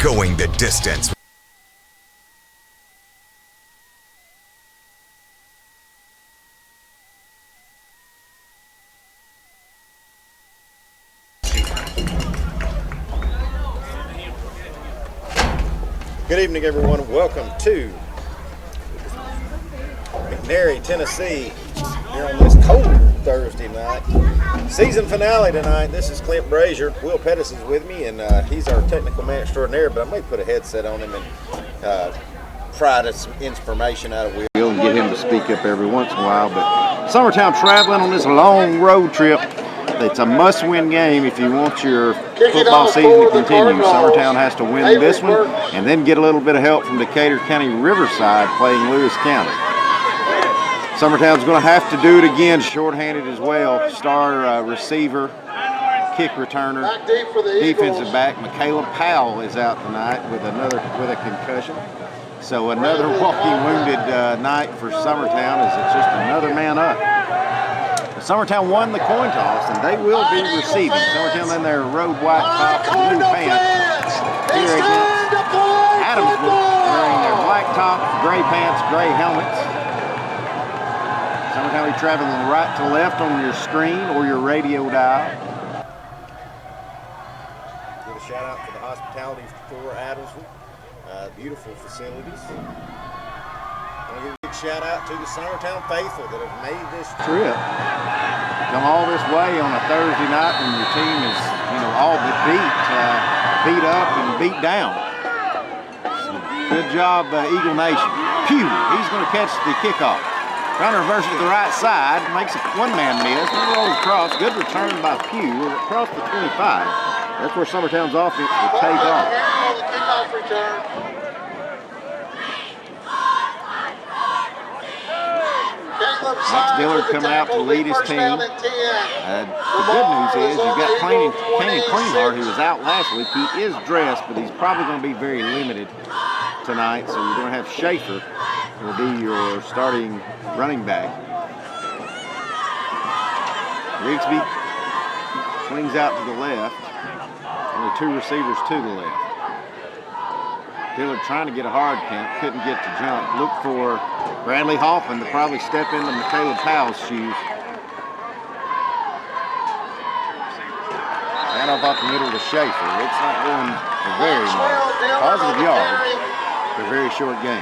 going the distance. Good evening, everyone. Welcome to McNairy, Tennessee, here on this cold Thursday night. Season finale tonight. This is Clint Brazier. Will Pettis is with me, and he's our technical man extraordinaire, but I may put a headset on him and pry some information out of Will and get him to speak up every once in a while. But Summertown traveling on this long road trip. It's a must-win game if you want your football season to continue. Summertown has to win this one and then get a little bit of help from Decatur County Riverside playing Lewis County. Summertown's going to have to do it again, shorthanded as well. Star receiver, kick returner, defensive back. Michaela Powell is out tonight with a concussion. So another walking wounded night for Summertown as it's just another man up. Summertown won the coin toss, and they will be receiving. Summertown in their road white top and blue pants here against Adamsville, wearing their black top, gray pants, gray helmets. Summertown will be traveling right to left on your screen or your radio dial. Give a shout out to the hospitality for Adamsville. Beautiful facilities. I want to give a big shout out to the Summertown faithful that have made this trip come all this way on a Thursday night when your team is, all but beat up and beat down. So good job, Eagle Nation. Pugh, he's going to catch the kickoff. Trying to reverse it to the right side, makes a one-man miss, then rolls across. Good return by Pugh across the 25. That's where Summertown's offense will take off. Kickoff return. Max Dillard coming out to lead his team. The good news is you've got Canyon Cleanheart, who was out last week. He is dressed, but he's probably going to be very limited tonight. So you're going to have Schaefer, who will be your starting running back. Rigsby swings out to the left. Only two receivers to the left. Dillard trying to get a hard count, couldn't get to jump. Look for Bradley Hoffman to probably step into Michaela Powell's shoes. Right off the middle to Schaefer. It's not going for very much. Positive yards for a very short game.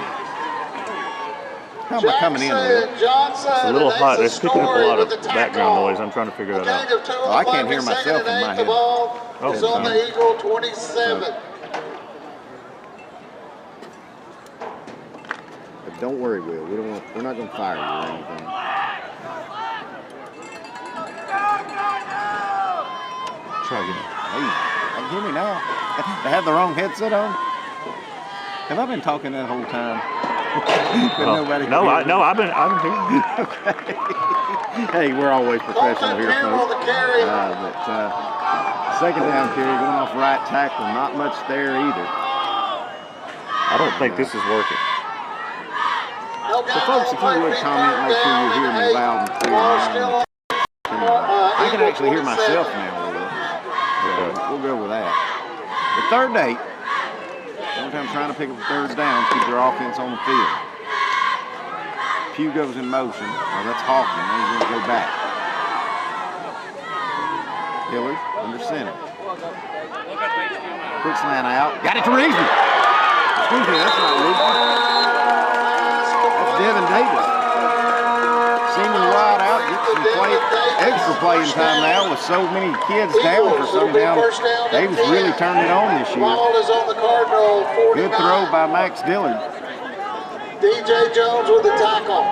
How am I coming in, Will? It's a little hot. It's picking up a lot of background noise. I'm trying to figure that out. Oh, I can't hear myself in my head. It's on the Eagle 27. But don't worry, Will. We're not going to fire you or anything. Try again. Hey, can you hear me now? They have the wrong headset on. Have I been talking that whole time? No, I've been hearing. Okay. Hey, we're always professional here, folks. Second down carry going off right tackle. Not much there either. I don't think this is working. So, folks, if you would comment, make sure you hear me loud and clear. I can actually hear myself now. We'll go with that. The third date. Sometimes trying to pick up third down, keep their offense on the field. Pugh goes in motion. Oh, that's Hoffman. Then he's going to go back. Dillard under center. Quick slant out. Got it to Rigsby. Excuse me, that's not Rigsby. That's Devin Davis. Senior wide out. Gets some extra playing time now with so many kids down for Summertown. Davis really turned it on this year. Good throw by Max Dillard. DJ Jones with the tackle.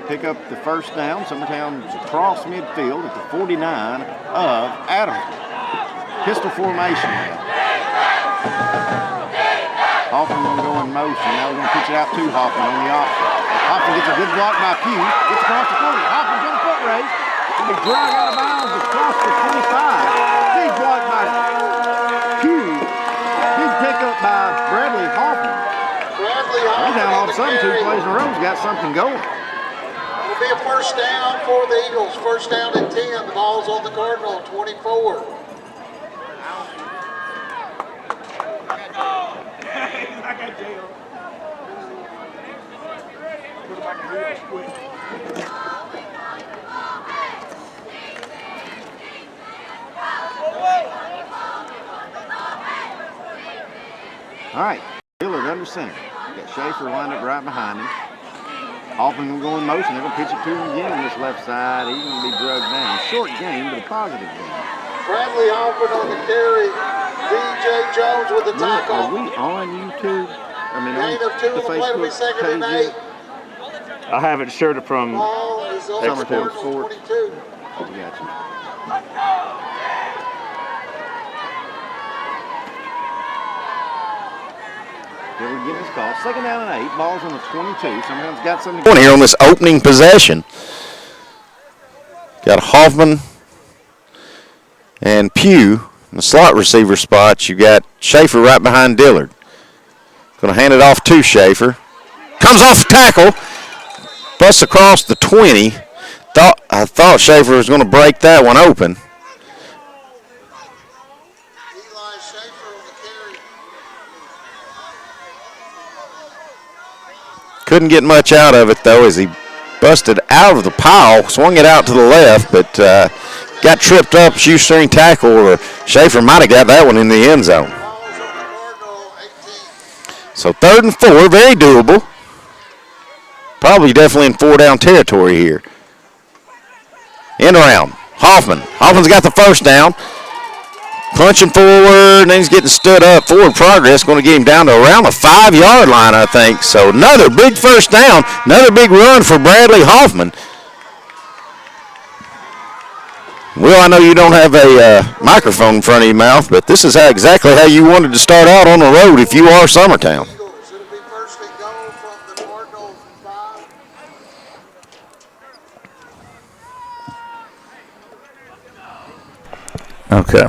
Pick up the first down. Summertown's across midfield at the 49 of Adamsville. Pistol formation now. Hoffman going to go in motion. Now we're going to pitch it out to Hoffman on the option. Hoffman gets a good block by Pugh. Gets across the 40. Hoffman's in the foot race. He'll be dragged out of bounds across the 25. Big block by Pugh. Big pickup by Bradley Hoffman. Now all of a sudden, two plays in a row's got something going. It'll be a first down for the Eagles. First down and 10. The ball's on the Cardinal, 24. All right, Dillard under center. You got Schaefer lined up right behind him. Hoffman will go in motion. They're going to pitch it to him again on this left side. He's going to be drugged down. Short game, but a positive game. Bradley Hoffman on the carry. DJ Jones with the tackle. Are we on YouTube? I mean, Gain of 2 the on the play to be Facebook second and page 8. I have it shirted from. Ball is on Summertown Sports Sports. 22. I got you. Dillard getting his call. Second down and 8. Ball's on the 22. Summertown's got something going here on this opening possession. Got Hoffman and Pugh in the slot receiver spots. You got Schaefer right behind Dillard. Going to hand it off to Schaefer. Comes off tackle. Busts across the 20. I thought Schaefer was going to break that one open. Eli Schaefer on the carry. Couldn't get much out of it, though, as he busted out of the pile, swung it out to the left, but got tripped up, shoestring tackle, or Schaefer might have got that one in the end zone. Ball's on the Cardinal 18. So 3rd and 4, very doable. Probably definitely in 4-down territory here. End around. Hoffman's got the first down. Punching forward, and then he's getting stood up. Forward progress, going to get him down to around the 5-yard line, I think. So another big first down, another big run for Bradley Hoffman. Well, I know you don't have a microphone in front of your mouth, but this is exactly how you wanted to start out on the road if you are Summertown. Eagles. It'll be first and goal from the Cardinal 5. Okay.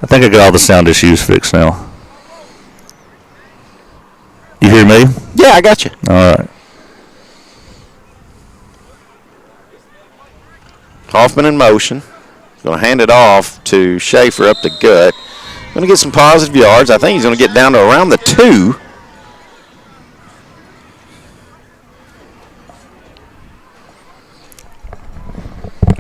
I think I got all the sound issues fixed now. You hear me? Yeah, I got you. All right. Hoffman in motion. Going to hand it off to Schaefer up the gut. Going to get some positive yards. I think he's going to get down to around the 2.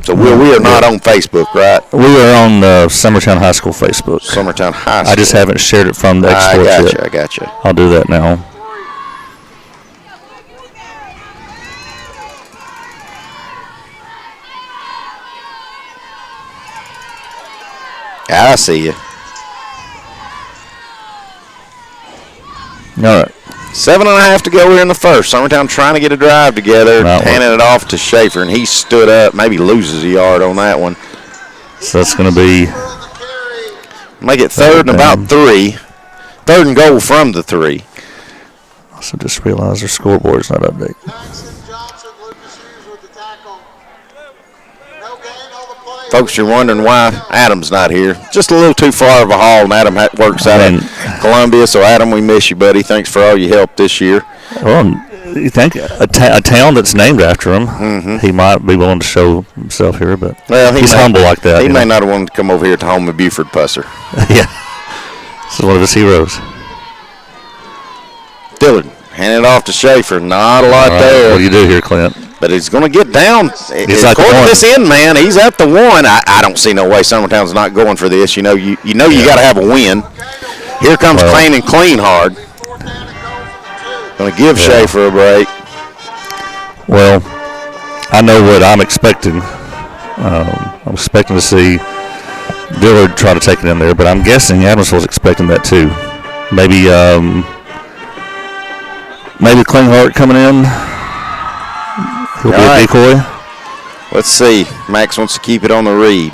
So we are not on Facebook, right? We are on the Summertown High School Facebook. Summertown High School. I just haven't shared it from the export yet. I got you. I'll do that now. I see you. All right. 7.5 to go here in the first. Summertown trying to get a drive together, handing it off to Schaefer, and he stood up, maybe loses a yard on that one. So that's going to be make it 3rd and about 3. 3rd and goal from the 3. Also just realized our scoreboard's not updated. Jackson Johnson, Lucas Hughes with the tackle. No gain on the play. Folks, you're wondering why Adam's not here. Just a little too far of a haul, and Adam works out in Columbia. So, Adam, we miss you, buddy. Thanks for all your help this year. Well, you think a town that's named after him, he might be willing to show himself here, but he's humble like that. He may not have wanted to come over here to home with Buford Pusser. Yeah. This is one of his heroes. Dillard, hand it off to Schaefer. Not a lot there. What do you do here, Clint? But he's going to get down. He's According to this end man, he's at the 1. I don't see no way Summertown's not going for this. You know you got to have a win. Here comes Clean and Clean hard. Going to give Schaefer a break. Well, I know what I'm expecting. I'm expecting to see Dillard try to take it in there, but I'm guessing Adamsville's expecting that too. Maybe Klinghardt coming in. He'll be a decoy. Let's see. Max wants to keep it on the read.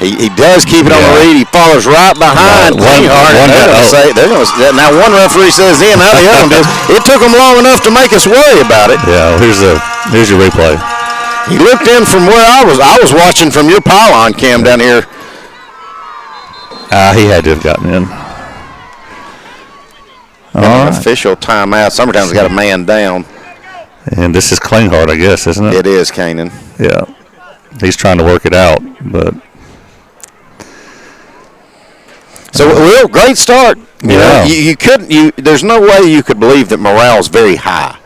He does keep it on the read. He follows right behind Klinghardt. Now one referee says in, now the other one does. It took him long enough to make us worry about it. Yeah, here's your replay. He looked in from where I was watching from your pylon cam down here. He had to have gotten in. Official timeout. Summertown's got a man down. And this is Klinghardt, I guess, isn't it? It is, Kanan. Yeah. He's trying to work it out, but So, well, great start. Yeah. You couldn't. There's no way you could believe that morale's very high.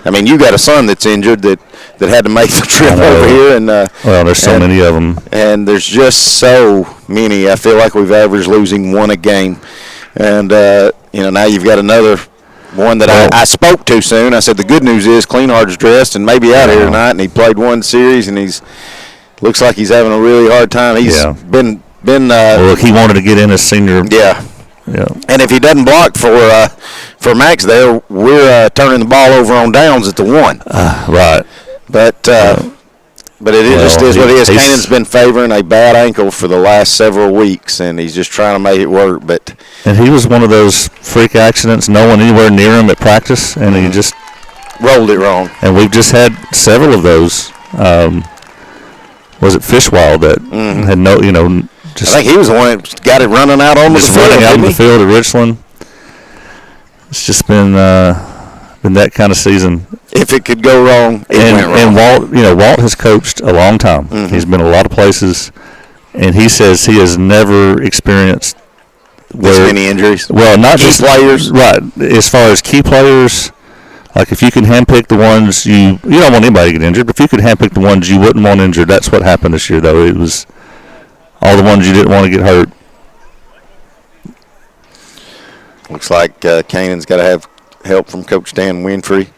I mean, you got a son that's injured that had to make the trip over here, and well, there's so many of them, and there's just so many. I feel like we've averaged losing one a game, and now you've got another one that I spoke to soon. I said the good news is Cleanhard's dressed and maybe out here tonight, and he played one series, and looks like he's having a really hard time. He's been. Look, he wanted to get in as senior. Yeah. And if he doesn't block for Max there, we're turning the ball over on downs at the 1. Right. But it just is what it is. Canaan's been favoring a bad ankle for the last several weeks, and he's just trying to make it work. And he was one of those freak accidents, no one anywhere near him at practice, and he just rolled it wrong. And we've just had several of those. Was it Fishwild that had just I think he was the one that got it running out on the field. Running out on the field at Richland. It's just been that kind of season. If it could go wrong, it went wrong. And Walt has coached a long time. Mm-hmm. He's been a lot of places, and he says he has never experienced this many injuries. Well, not key just players, right? As far as key players, like if you can handpick the ones you don't want anybody to get injured, but if you could handpick the ones you wouldn't want injured, that's what happened this year. Though it was all the ones you didn't want to get hurt. Looks like Canaan's got to have help from Coach Dan Winfrey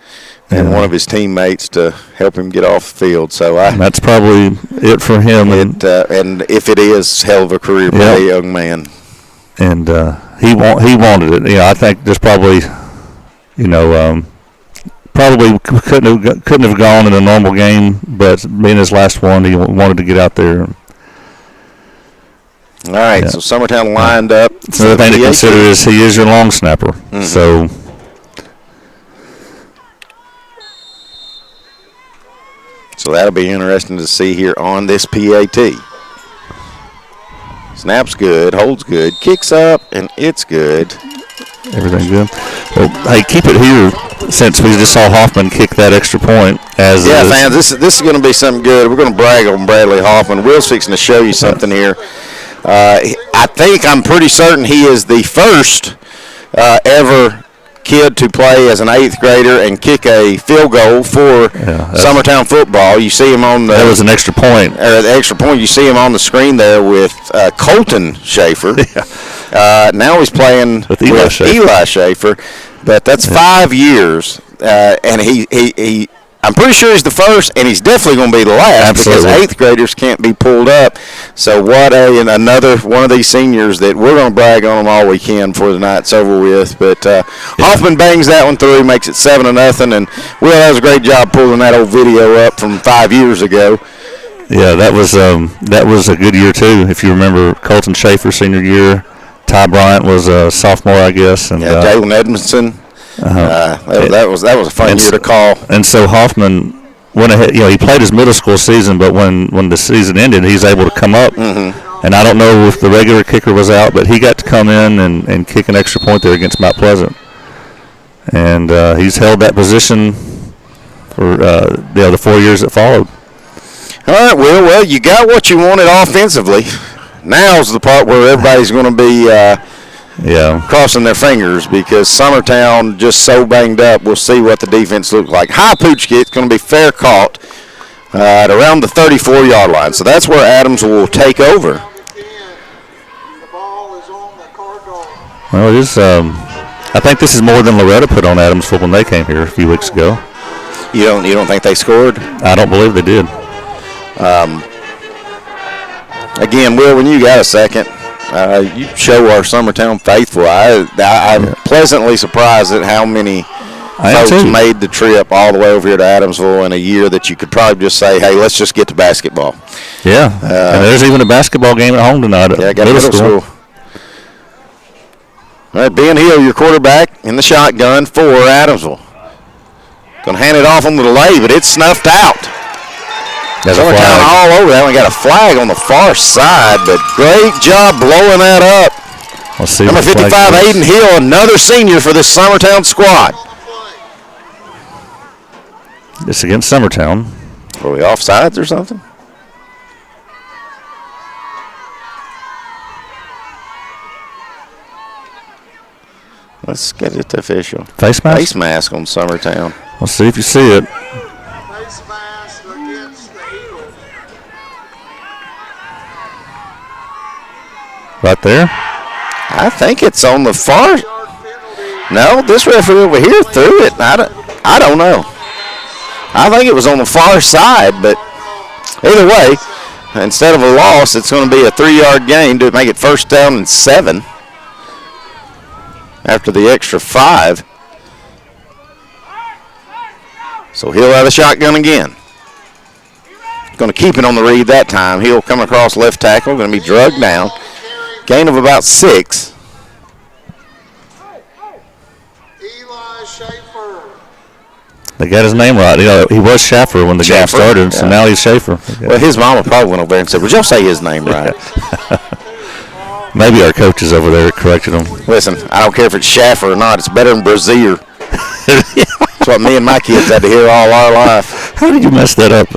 and one of his teammates to help him get off the field. So that's probably it for him. And if it is, hell of a career by a young man. And he wanted it. I think there's probably, probably couldn't have gone in a normal game, but being his last one, he wanted to get out there. All right, so Summertown lined up. So the thing to consider is he is your long snapper. Mm-hmm. So that'll be interesting to see here on this PAT. Snaps good, holds good, kicks up, and it's good. Everything good. Well, hey, keep it here since we just saw Hoffman kick that extra point. Fans, this is going to be something good. We're going to brag on Bradley Hoffman. Will's fixing to show you something here. I'm pretty certain he is the first ever kid to play as an 8th grader and kick a field goal for Summertown football. You see him on the... That was an extra point. The extra point. You see him on the screen there with Colton Schaefer. Now he's playing with Eli Schaefer. But that's 5 years, and he I'm pretty sure he's the first, and he's definitely going to be the last. Absolutely. Because 8th graders can't be pulled up. So another one of these seniors that we're going to brag on them all weekend before the night's over with. But Hoffman bangs that one through, makes it 7-0, and Will does a great job pulling that old video up from 5 years ago. Yeah, that was a good year too. If you remember, Colton Schaefer senior year, Ty Bryant was a sophomore, I guess, and Jalen Edmondson. That was a fun year to call. And so Hoffman went ahead. He played his middle school season, but when the season ended, he's able to come up. Mm-hmm. And I don't know if the regular kicker was out, but he got to come in and kick an extra point there against Mount Pleasant. And he's held that position for the 4 years that followed. All right, Will. Well, you got what you wanted offensively. Now's the part where everybody's going to be crossing their fingers because Summertown just so banged up. We'll see what the defense looks like. High pooch kick, going to be fair caught at around the 34-yard line. So that's where Adamsville will take over. Well, it is. I think this is more than Loretta put on Adamsville when they came here a few weeks ago. You don't think they scored? I don't believe they did. Again, Will, when you got a second, you show our Summertown faithful. I'm pleasantly surprised at how many folks made the trip all the way over here to Adamsville in a year that you could probably just say, hey, let's just get to basketball. Yeah, and there's even a basketball game at home tonight at middle school. All right, Ben Hill, your quarterback in the shotgun for Adamsville. Going to hand it off on the delay, but it's snuffed out. Summertown all over that one. Got a flag on the far side, but great job blowing that up. Let's see. Number 55, Aiden Hill, another senior for this Summertown squad. It's against Summertown. Are we offsides or something? Let's get it official. Face mask? Face mask on Summertown. Let's see if you see it. Face mask against the Eagles. Right there. I think it's on the far. Yard penalty. No, this referee over here threw it. I don't know. I think it was on the far side, but either way, instead of a loss, it's going to be a 3-yard gain to make it 1st down and 7 after the extra 5. So Hill out of the shotgun again. Going to keep it on the read that time. Hill coming across left tackle, going to be drugged down. Gain of about 6. Eli Schaefer. They got his name right. He was Schaffer when the game Schaffer, started, so yeah. now he's Schaefer. Well, his mama probably went over there and said, "Would y'all say his name right?" Maybe our coaches over there corrected him. Listen, I don't care if it's Schaffer or not. It's better than Brazier. That's what me and my kids had to hear all our life. How did you mess that up?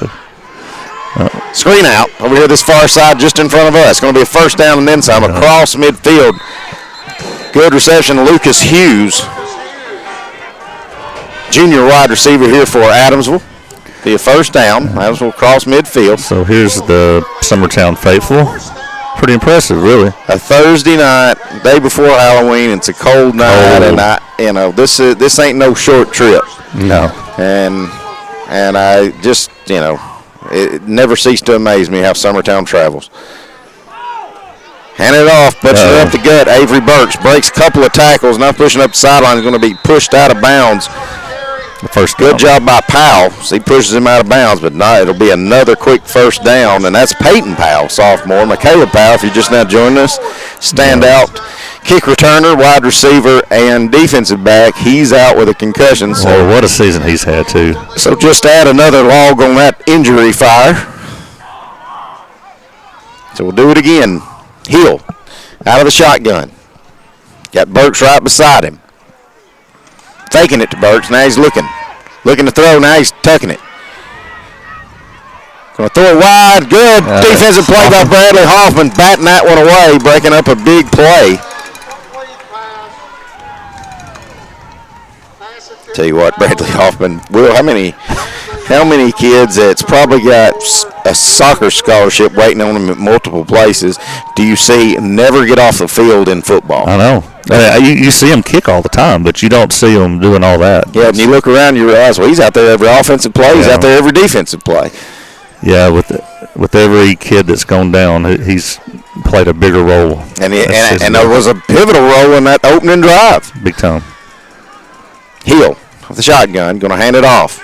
Screen out over here, this far side, just in front of us. Going to be a 1st down and then some across midfield. Good reception, Lucas Hughes, junior wide receiver here for Adamsville. Be a 1st down. Adamsville cross midfield. So here's the Summertown faithful. Pretty impressive, really. A Thursday night, day before Halloween. It's a cold night, and this ain't no short trip. No. And I just it never ceased to amaze me how Summertown travels. Hand it off, pushing it up the gut. Avery Burks breaks a couple of tackles. Now pushing up the sideline. Is going to be pushed out of bounds. The first Good down. job by Powell. So he pushes him out of bounds, but no, it'll be another quick 1st down, and that's Peyton Powell, sophomore. Michaela Powell, if you're just now joining us, standout kick returner, wide receiver, and defensive back. He's out with a concussion. So, Well, what a season he's had, too. so just add another log on that injury fire. So we'll do it again. Hill out of the shotgun. Got Burks right beside him. Faking it to Burks. Now he's looking to throw. Now he's tucking it. Going to throw it wide. Good defensive play by Bradley Hoffman. Batting that one away. Breaking up a big play. Tell you what, Bradley Hoffman. Will, how many kids that's probably got a soccer scholarship waiting on them at multiple places do you see never get off the field in football? I know. You see him kick all the time, but you don't see him doing all that. Yeah, and you look around, you realize, well, he's out there every offensive play. He's out there every defensive play. Yeah, with every kid that's gone down, he's played a bigger role. And there was a pivotal role in that opening drive. Big time. Hill with the shotgun, going to hand it off.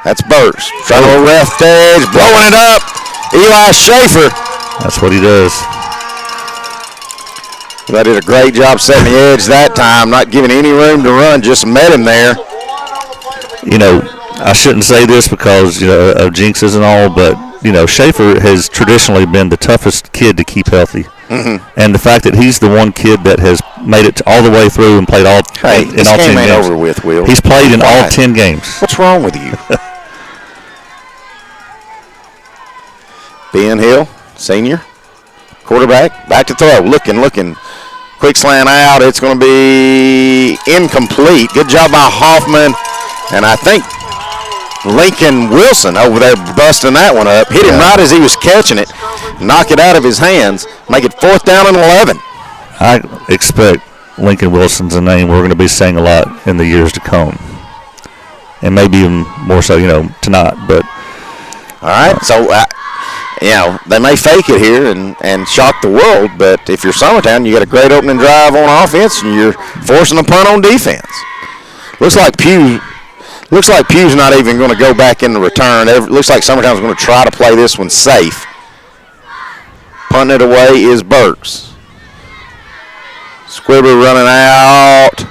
That's Burks. Trying to go left edge, blowing it up. Eli Schaefer. That's what he does. They did a great job setting the edge that time, not giving any room to run, just met him there. I shouldn't say this because, of jinxes and all, but, Schaefer has traditionally been the toughest kid to keep healthy. Mm-hmm. And the fact that he's the one kid that has made it all the way through and played all 10 games. This game ain't over with, Will. He's played in all 10 games. What's wrong with you? Ben Hill, senior, quarterback, back to throw, looking. Quick slant out. It's going to be incomplete. Good job by Hoffman. And I think Lincoln Wilson over there busting that one up. Hit him right as he was catching it. Knock it out of his hands. Make it 4th down and 11. I expect Lincoln Wilson's a name we're going to be saying a lot in the years to come. And maybe even more so, tonight. But all right. So, they may fake it here and shock the world, but if you're Summertown, you got a great opening drive on offense, and you're forcing a punt on defense. Looks like Pugh's not even going to go back in the return. Looks like Summertown's going to try to play this one safe. Punting it away is Burks. Squibber running out.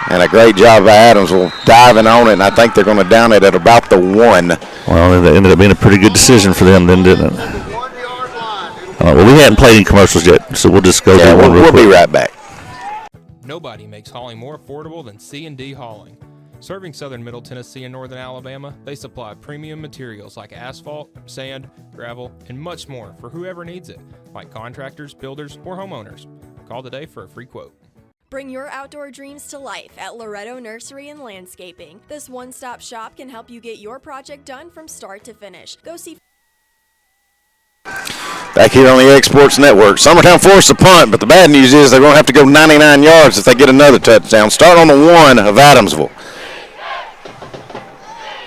And a great job by Adamsville diving on it, and I think they're going to down it at about the 1. Well, it ended up being a pretty good decision for them then, didn't it? Well, we hadn't played any commercials yet, so we'll just go do one real quick. We'll be right back. Nobody makes hauling more affordable than C&D Hauling. Serving southern Middle Tennessee and northern Alabama, they supply premium materials like asphalt, sand, gravel, and much more for whoever needs it, like contractors, builders, or homeowners. Call today for a free quote. Bring your outdoor dreams to life at Loretto Nursery and Landscaping. This one-stop shop can help you get your project done from start to finish. Go see. Back here on the Exports Network. Summertown forced the punt, but the bad news is they're going to have to go 99 yards if they get another touchdown. Start on the 1 of Adamsville.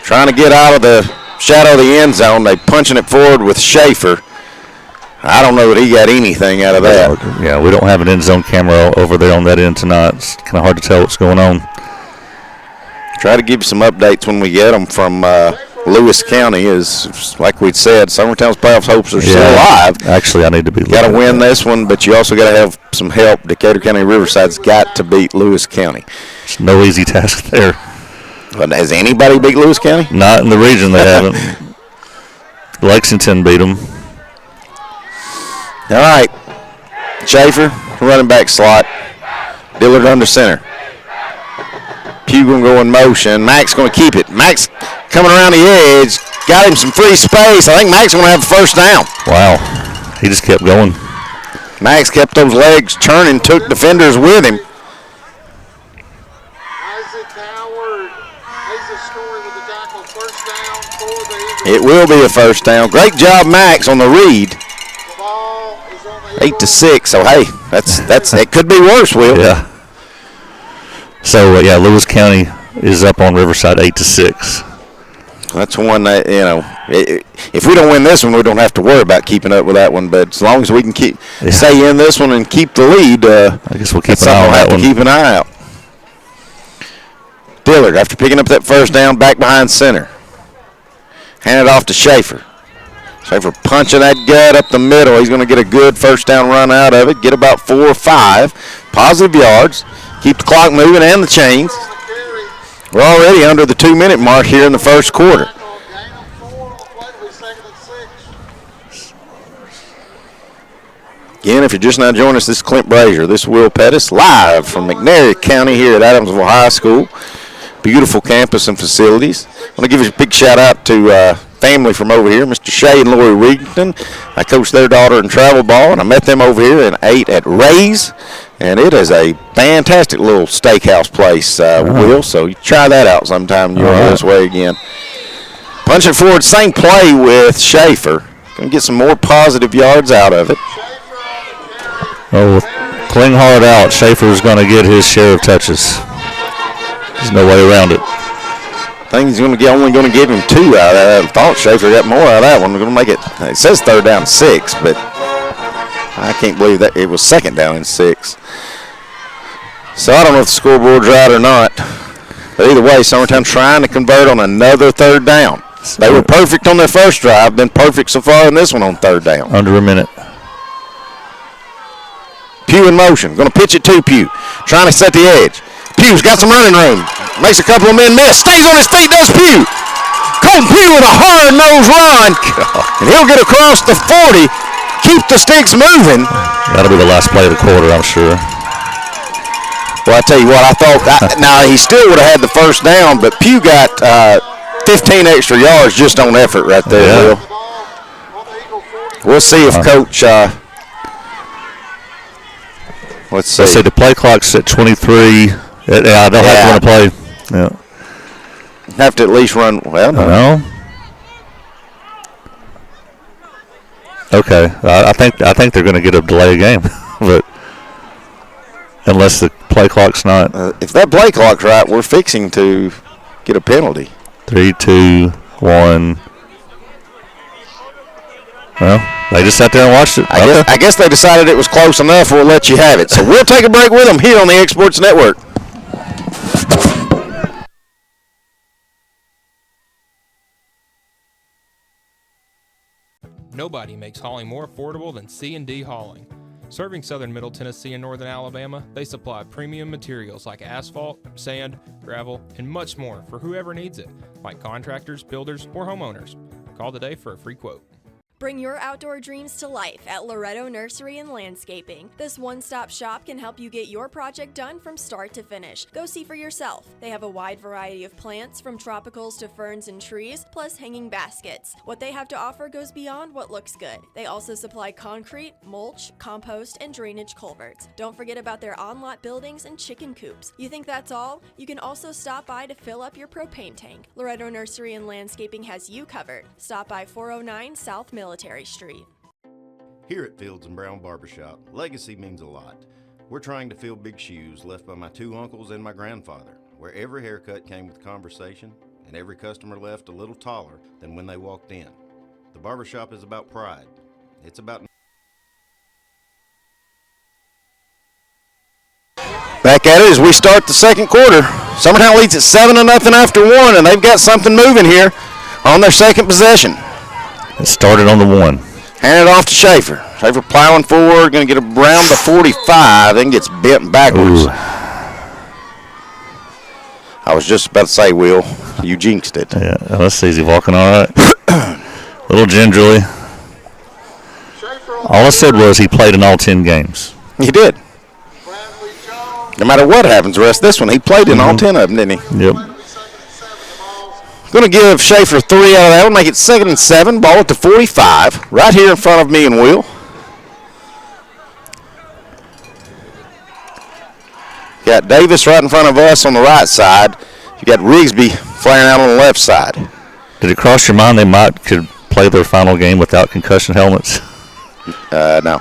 Trying to get out of the shadow of the end zone. They punching it forward with Schaefer. I don't know that he got anything out of that. Yeah, we don't have an end zone camera over there on that end tonight. It's kind of hard to tell what's going on. Try to give you some updates when we get them from Lewis County. Is like we said, Summertown's playoffs hopes are still alive. Actually, I need to be. Got to win this one, but you also got to have some help. Decatur County Riverside's got to beat Lewis County. It's no easy task there. But has anybody beat Lewis County? Not in the region, they haven't. Lexington beat them. All right, Schaefer, running back slot. Dillard under center. Pugh going to go in motion. Max going to keep it. Max coming around the edge. Got him some free space. I think Max going to have the first down. Wow. He just kept going. Max kept those legs turning, took defenders with him. Isaac Howard makes a scoring with the tackle. First down for the Eagles. It will be a first down. Great job, Max, on the read. The ball is on the 8-6. So hey, that's it could be worse, Will. Yeah. So Lewis County is up on Riverside 8-6. That's one that if we don't win this one, we don't have to worry about keeping up with that one. But as long as we can stay in this one and keep the lead, I guess we'll keep an eye on that one. Keep an eye out. Dillard, after picking up that first down, back behind center. Hand it off to Schaefer. Schaefer punching that gut up the middle. He's going to get a good first down run out of it. Get about 4 or 5 positive yards. Keep the clock moving and the chains. We're already under the 2-minute mark here in the first quarter. Again, if you're just now joining us, this is Clint Brazier. This is Will Pettis, live from McNairy County here at Adamsville High School. Beautiful campus and facilities. I want to give a big shout out to family from over here, Mr. Shea and Lori Reedington. I coached their daughter in travel ball, and I met them over here and ate at Ray's. And it is a fantastic little steakhouse place, Will. So you try that out sometime when you're over this way again. Punching forward, same play with Schaefer. Going to get some more positive yards out of it. Oh, cling hard out. Schaefer's going to get his share of touches. There's no way around it. I think he's only going to give him 2 out of that. I thought Schaefer got more out of that one. We're going to make it. It says 3rd down 6, but I can't believe that it was 2nd down and 6. So I don't know if the scoreboard's right or not. But either way, Summertown trying to convert on another 3rd down. They were perfect on their first drive, been perfect so far in this one on 3rd down. Under a minute. Pugh in motion. Going to pitch it to Pugh. Trying to set the edge. Pugh's got some running room. Makes a couple of men miss. Stays on his feet, does Pugh. Colton Pugh with a hard-nosed run. And he'll get across the 40. Keep the sticks moving. That'll be the last play of the quarter, I'm sure. Well, I tell you what, I thought, now he still would have had the first down, but Pugh got 15 extra yards just on effort right there, Will. We'll see if Coach, let's see. Let's see, the play clock's at 23. I don't have to run a play. Yeah. Have to at least run, well, no. Okay, I think they're going to get a delay game, but unless the play clock's not. If that play clock's right, we're fixing to get a penalty. 3, 2, 1. Well, they just sat there and watched it. I guess they decided it was close enough. We'll let you have it. So we'll take a break with them here on the Exports Network. Nobody makes hauling more affordable than C&D Hauling. Serving southern Middle Tennessee and northern Alabama, they supply premium materials like asphalt, sand, gravel, and much more for whoever needs it, like contractors, builders, or homeowners. Call today for a free quote. Bring your outdoor dreams to life at Loretto Nursery and Landscaping. This one-stop shop can help you get your project done from start to finish. Go see for yourself. They have a wide variety of plants, from tropicals to ferns and trees, plus hanging baskets. What they have to offer goes beyond what looks good. They also supply concrete, mulch, compost, and drainage culverts. Don't forget about their on-lot buildings and chicken coops. You think that's all? You can also stop by to fill up your propane tank. Loretto Nursery and Landscaping has you covered. Stop by 409 South Military Street. Here at Fields & Brown Barbershop, legacy means a lot. We're trying to fill big shoes left by my 2 uncles and my grandfather, where every haircut came with conversation and every customer left a little taller than when they walked in. The barbershop is about pride. It's about... Back at it as we start the second quarter. Summertown leads at 7-0 after 1, and they've got something moving here on their second possession. It started on the 1. Hand it off to Schaefer. Schaefer plowing forward, going to get around the 45, then gets bent backwards. Ooh. I was just about to say, Will, you jinxed it. Yeah, let's see. Is he walking all right? A little gingerly. All I said was he played in all 10 games. He did. No matter what happens the rest of this one, he played in all 10 of them, didn't he? Yep. Going to give Schaefer 3 out of that one, make it 2nd and 7. Ball at the 45, right here in front of me and Will. Got Davis right in front of us on the right side. You got Rigsby flaring out on the left side. Did it cross your mind they could play their final game without concussion helmets? No.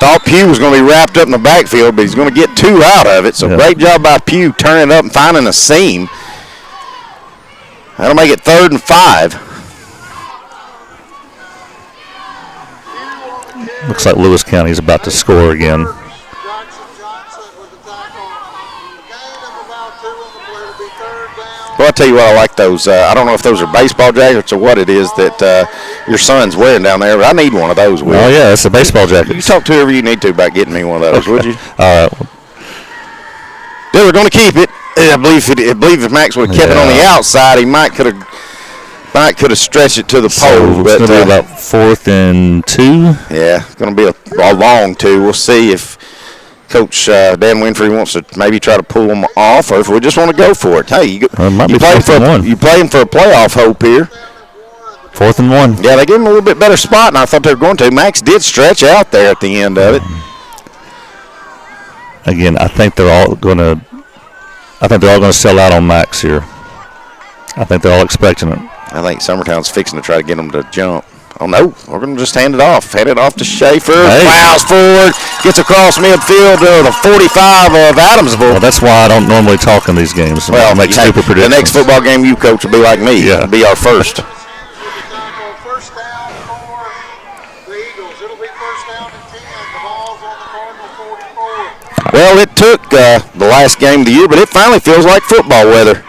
Thought Pugh was going to be wrapped up in the backfield, but he's going to get 2 out of it. So Great job by Pugh turning it up and finding a seam. That'll make it 3rd and 5. Looks like Lewis County is about to score again. Well, I'll tell you what, I like those. I don't know if those are baseball jackets or what it is that your son's wearing down there, but I need one of those, Will. Oh, yeah, it's a baseball jacket. You talk to whoever you need to about getting me one of those, would you? All right. They were going to keep it. I believe if Max would have kept it on the outside, he might could have stretched it to the pole. It's going to be about 4th and 2. Yeah, it's going to be a long 2. We'll see if Coach Dan Winfrey wants to maybe try to pull them off, or if we just want to go for it. Hey, you playing for a playoff hope here. 4th and 1. Yeah, they gave him a little bit better spot, and I thought they were going to. Max did stretch out there at the end of it. Again, I think they're all going to sell out on Max here. I think they're all expecting it. I think Summertown's fixing to try to get them to jump. Oh, no, we're going to just hand it off. Hand it off to Schaefer. Hey. Plows forward, gets across midfield to the 45 of Adamsville. Well, that's why I don't normally talk in these games. Well, make stupid predictions. The next football game you coach will be like me. Yeah. It'll be our first. First down for the Eagles. It'll be first down and 10. The ball's on the Cardinal 44. Well, it took the last game of the year, but it finally feels like football weather.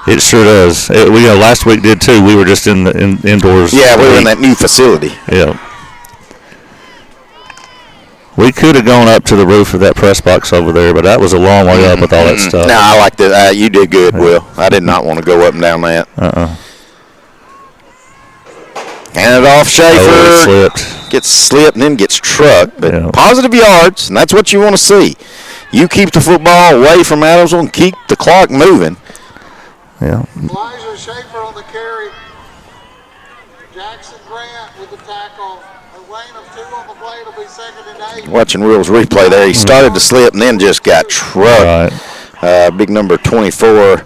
It sure does. Last week did too. We were just in the indoors. Yeah, we were in that new facility. Yeah. We could have gone up to the roof of that press box over there, but that was a long way up with all that stuff. No, I like that. You did good, Will. I did not want to go up and down that. Hand it off, Schaefer. Oh, it slipped. Gets slipped and then gets trucked. But positive yards, and that's what you want to see. You keep the football away from Adamsville and keep the clock moving. Yeah. Elijah Schaefer on the carry. Jackson Grant with the tackle. A rain of 2 on the play. It'll be 2nd and 8. Watching Will's replay there, he started to slip and then just got trucked. Right. Big number 24,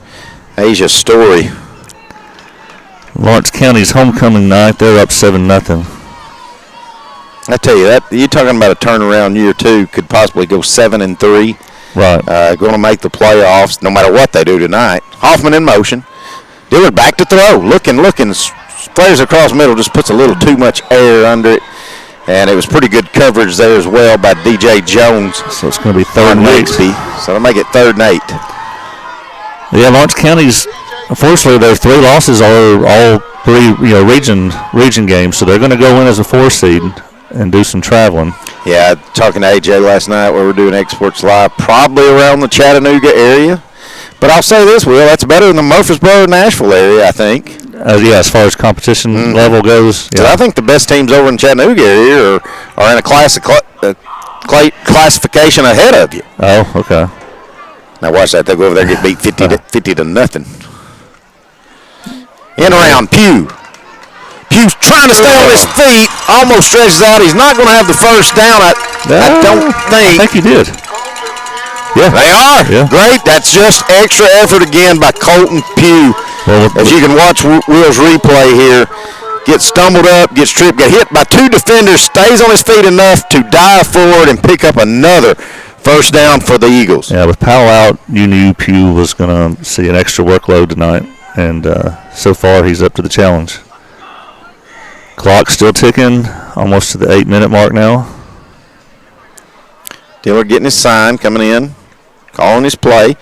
Asia Story. Lawrence County's homecoming night. They're up 7-0. I tell you that you're talking about a turnaround year 2. Could possibly go 7-3. Right. Going to make the playoffs no matter what they do tonight. Hoffman in motion. Dillard back to throw. Looking. Players across middle just puts a little too much air under it. And it was pretty good coverage there as well by DJ Jones. So it's going to be 3rd and 8. So they'll make it 3rd and 8. Yeah, Lawrence County's, unfortunately, their 3 losses are all 3 region games. So they're going to go in as a 4 seed and do some traveling. Yeah, talking to AJ last night where we're doing Exports Live, probably around the Chattanooga area. But I'll say this, Will, that's better than the Murfreesboro, Nashville area, I think. as far as competition level goes. Yeah. I think the best teams over in Chattanooga area are in a classification ahead of you. Oh, okay. Now watch that. They'll go over there and get beat 50 to nothing. In around Pugh. Pugh's trying to stay on his feet. Almost stretches out. He's not going to have the first down. I don't think. I think he did. Yeah. They are. Yeah. Great. That's just extra effort again by Colton Pugh. Well, as you can watch Will's replay here, gets stumbled up, gets tripped, got hit by 2 defenders, stays on his feet enough to dive forward and pick up another first down for the Eagles. Yeah, with Powell out, you knew Pugh was going to see an extra workload tonight, and so far he's up to the challenge. Clock still ticking, almost to the 8-minute mark now. Dillard getting his sign, coming in, calling his play.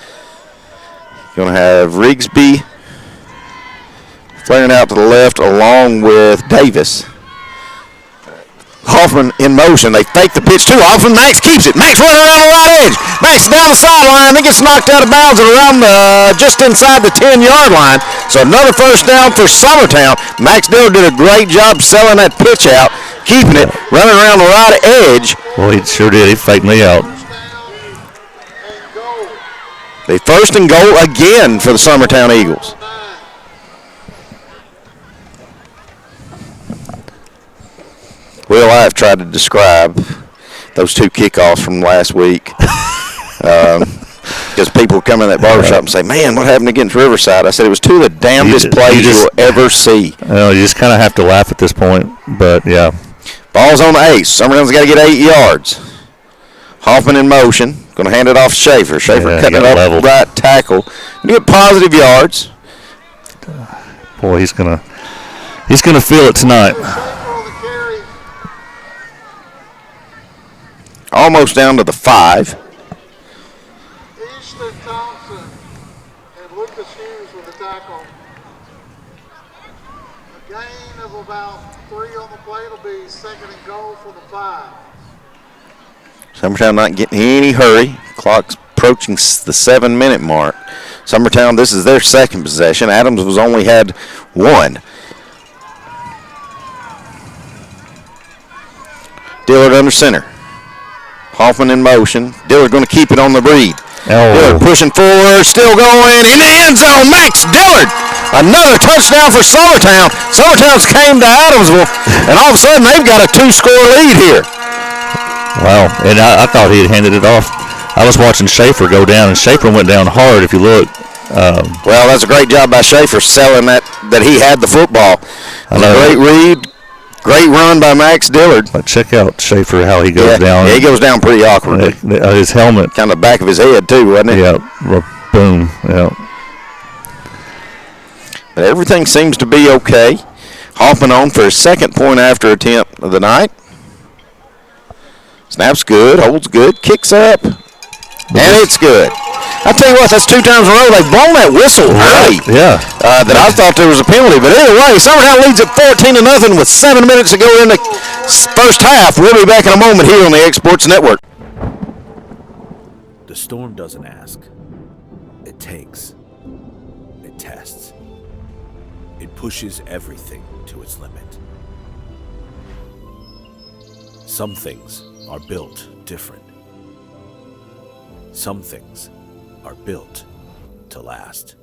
Going to have Rigsby flaring out to the left along with Davis. Hoffman in motion. They fake the pitch to Hoffman. Max keeps it. Max running around the right edge. Max down the sideline. Then gets knocked out of bounds and around just inside the 10-yard line. So another first down for Summertown. Max Dillard did a great job selling that pitch out, keeping it, running around the right edge. Well, he sure did. He faked me out. The first and goal again for the Summertown Eagles. Well, I have tried to describe those 2 kickoffs from last week. Because people come in that barbershop and say, man, what happened against Riverside? I said, it was 2 of the damnedest plays you'll ever see. Well, you just kind of have to laugh at this point, but yeah. Ball's on the ace. Summertown's got to get 8 yards. Hoffman in motion. Going to hand it off to Schaefer. Schaefer cutting it up right tackle. You get positive yards. Boy, he's gonna feel it tonight. Almost down to the 5. Easton Thompson and Lucas Hughes with the tackle. A gain of about 3 on the play. It'll be second and goal for the 5. Summertown not getting any hurry. Clock's approaching the 7-minute mark. Summertown, this is their second possession. Adams was only had 1. Dillard under center. Hoffman in motion. Dillard going to keep it on the breed. Dillard pushing forward, still going in the end zone. Max Dillard, another touchdown for Summertown. Summertown's came to Adamsville, and all of a sudden they've got a 2-score lead here. Wow, and I thought he had handed it off. I was watching Schaefer go down, and Schaefer went down hard, if you look. Well, that's a great job by Schaefer selling that he had the football. Great read. Great run by Max Dillard. But check out Schaefer, how he goes down. Yeah, he goes down pretty awkwardly. His helmet. Kind of back of his head, too, wasn't it? Yeah, boom. Yeah. But everything seems to be okay. Hoffman on for his second point after attempt of the night. Snap's good, holds good, kicks up, and it's good. I tell you what, that's 2 times in a row they've blown that whistle early. Yeah. That I thought there was a penalty, but either way, Summertown leads at 14-0 with 7 minutes to go in the first half. We'll be back in a moment here on the X Sports Network. The storm doesn't ask. It takes. It tests. It pushes everything to its limit. Some things are built different. Some things are built to last.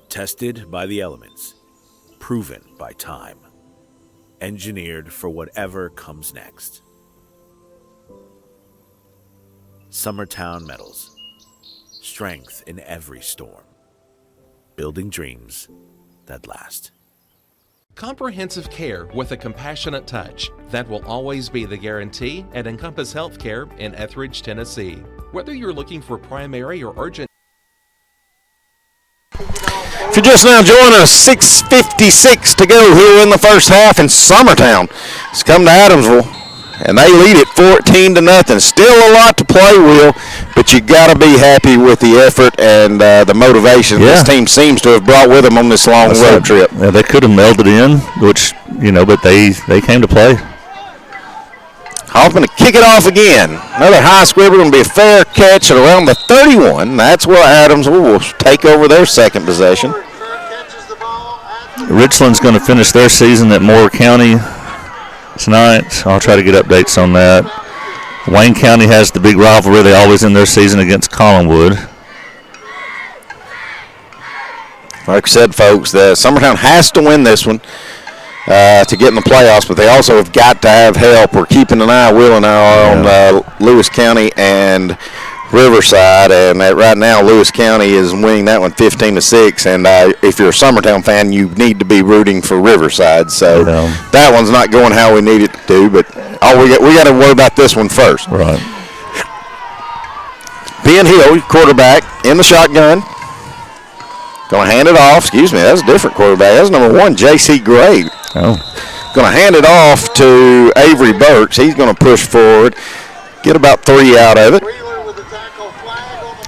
Tested by the elements, proven by time, engineered for whatever comes next. Summertown Metals. Strength in every storm. Building dreams that last. Comprehensive care with a compassionate touch. That will always be the guarantee at Encompass Healthcare in Etheridge, Tennessee. Whether you're looking for primary or urgent. If you're just now joining us, 6:56 to go here in the first half, and Summertown has come to Adamsville, and they lead it 14-0. Still a lot to play, Will, but you got to be happy with the effort and the motivation this team seems to have brought with them on this long road trip. Yeah, they could have melded in, which, but they came to play. Hoffman to kick it off again. Another high squibber, going to be a fair catch at around the 31. That's where Adamsville will take over their second possession. Richland's going to finish their season at Moore County tonight. I'll try to get updates on that. Wayne County has the big rivalry. They always end their season against Collinwood. Like I said, folks, the Summertown has to win this one to get in the playoffs, but they also have got to have help. We're keeping an eye, Will and I, on Lewis County and Riverside, and right now Lewis County is winning that one 15-6. And if you're a Summertown fan, you need to be rooting for Riverside. So that one's not going how we need it to do, but we got to worry about this one first. Right. Ben Hill, quarterback, in the shotgun. Going to hand it off. Excuse me, that's a different quarterback. That's number 1, J.C. Gray. Oh. Going to hand it off to Avery Burks. He's going to push forward, get about 3 out of it.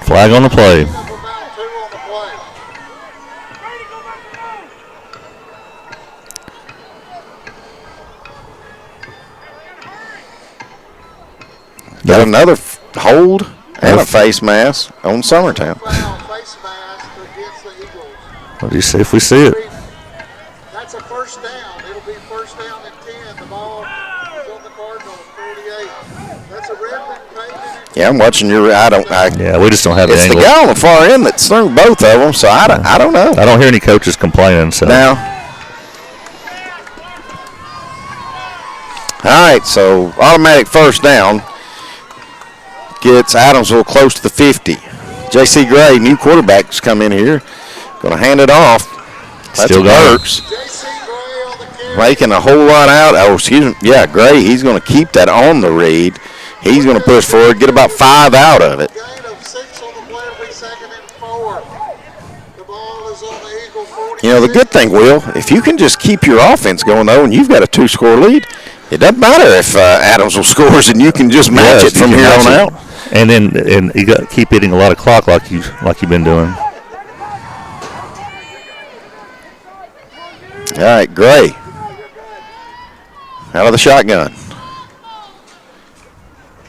Flag on the play. Got another hold and a face mask on Summertown. What do you see if we see it? That's a first down. It'll be first down and 10. The ball is on the Cardinals, 48. That's a red pavement. Yeah, I'm watching your. Yeah, we just don't have the angle. It's the guy on the far end that threw both of them, so I don't know. I don't hear any coaches complaining. So now, all right, so automatic first down gets Adamsville close to the 50. J.C. Gray, new quarterback's come in here. Going to hand it off. That's Still Burks. Making a whole lot out. Oh, excuse me. Yeah, Gray, he's going to keep that on the read. He's going to push forward, get about 5 out of it. You know, the good thing, Will, if you can just keep your offense going, though, and you've got a 2-score lead, it doesn't matter if Adamsville scores and you can just match it from here on out. And then you got to keep hitting a lot of clock like you've been doing. All right, Gray out of the shotgun.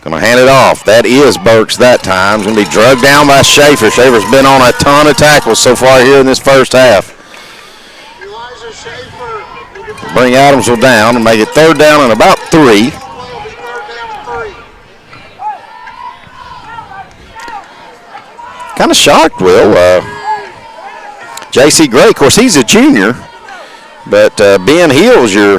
Going to hand it off. That is Burks that time. It's going to be drugged down by Schaefer. Schaefer's been on a ton of tackles so far here in this first half. Bring Adamsville down and make it third down and about 3. Kind of shocked, Will. J.C. Gray, of course, he's a junior. But Ben Hill's your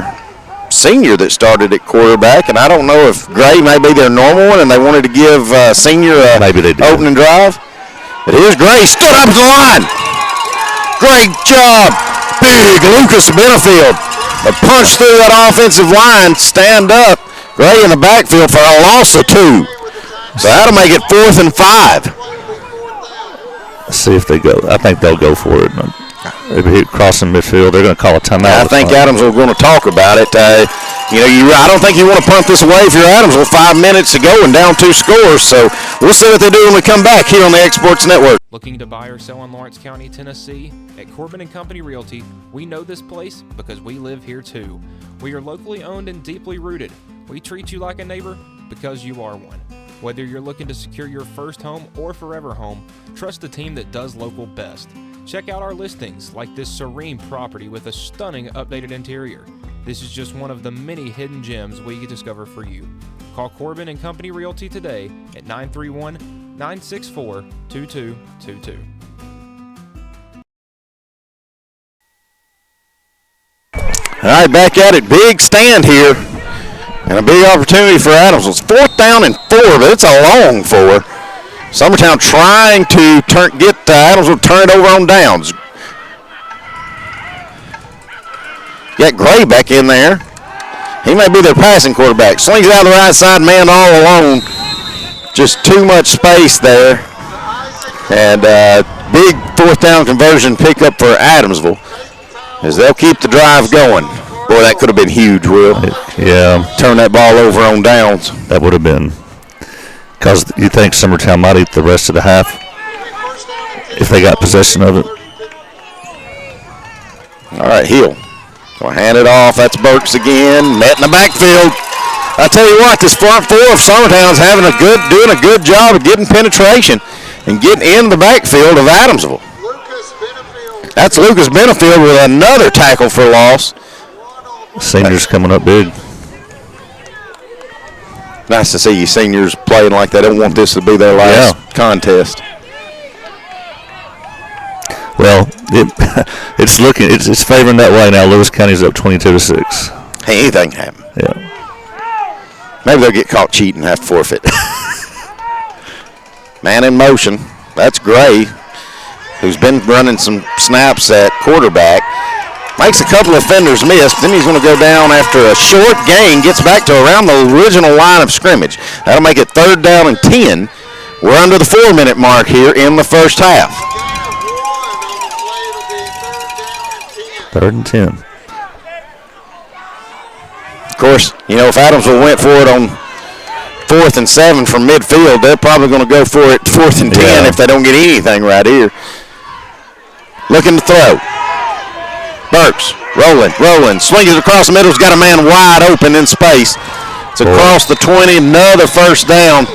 senior that started at quarterback, and I don't know if Gray may be their normal one and they wanted to give senior opening drive. But here's Gray, stood up to the line. Great job. Big Lucas Benefield. A punch through that offensive line, stand up. Gray in the backfield for a loss of 2. So that'll make it 4th and 5. Let's see if they go. I think they'll go for it. They'll be crossing midfield. They're going to call a timeout. I think Adamsville going to talk about it. I don't think you want to punt this away if you're Adamsville. 5 minutes to go and down 2 scores. So we'll see what they do when we come back here on the Exports Network. Looking to buy or sell in Lawrence County, Tennessee? At Corbin & Company Realty, we know this place because we live here too. We are locally owned and deeply rooted. We treat you like a neighbor because you are one. Whether you're looking to secure your first home or forever home, trust the team that does local best. Check out our listings like this serene property with a stunning updated interior. This is just one of the many hidden gems we discover for you. Call Corbin & Company Realty today at 931-964-2222. All right, back at it. Big stand here. And a big opportunity for Adamsville. It's 4th down and 4, but it's a long 4. Summertown trying to get Adamsville turned over on downs. Got Gray back in there. He may be their passing quarterback. Slings out the right side, man all alone. Just too much space there. And big 4th down conversion pickup for Adamsville as they'll keep the drive going. Boy, that could have been huge, Will. Yeah. Turn that ball over on downs. That would have been. Because you think Summertown might eat the rest of the half if they got possession of it. All right, Hill. Going to hand it off. That's Burks again. Met in the backfield. I tell you what, this front 4 of Summertown's doing a good job of getting penetration and getting in the backfield of Adamsville. That's Lucas Benefield with another tackle for loss. Seniors coming up big. Nice to see you seniors playing like they don't want this to be their last contest. Well, it's favoring that way now. Lewis County's up 22-6. Hey, anything can happen. Yeah. Maybe they'll get caught cheating and have to forfeit. Man in motion. That's Gray, who's been running some snaps at quarterback. Makes a couple of defenders miss. Then he's going to go down after a short gain. Gets back to around the original line of scrimmage. That'll make it 3rd down and 10. We're under the 4-minute mark here in the first half. 3rd and 10. Of course, if Adamsville went for it on 4th and 7 from midfield, they're probably going to go for it 4th and 10 if they don't get anything right here. Looking to throw. Burks, rolling, swings it across the middle. He's got a man wide open in space. It's across the 20, another first down.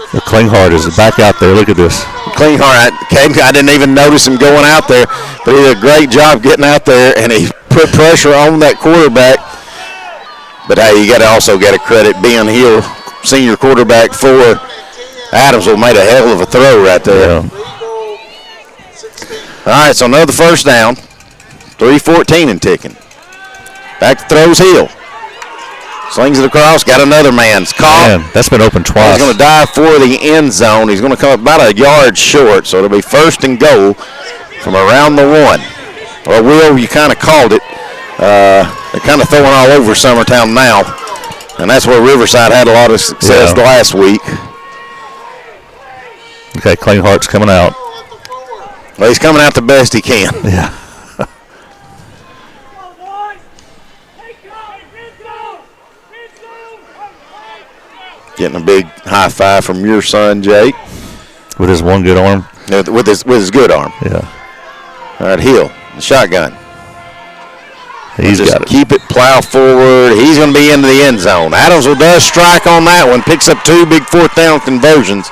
The Klinghardt is back out there. Look at this. Klinghardt, I didn't even notice him going out there, but he did a great job getting out there, and he put pressure on that quarterback. But hey, you got to also get a credit Ben Hill, senior quarterback for Adamsville, made a hell of a throw right there. Yeah. All right, so another first down. 3:14 and ticking. Back to throws Hill. Slings it across, got another man. It's caught. Man, that's been open twice. He's going to dive for the end zone. He's going to come up about a yard short, so it'll be 1st and goal from around the 1. Well, Will, you kind of called it. They're kind of throwing all over Summertown now, and that's where Riverside had a lot of success last week. Okay, Klinghart's coming out. Well, he's coming out the best he can. Yeah. Getting a big high five from your son, Jake. With his one good arm? With his good arm. Yeah. All right, Hill, the shotgun. He's got it. Keep it, plow forward. He's going to be into the end zone. Adamsville does strike on that one, picks up 2 big 4th down conversions.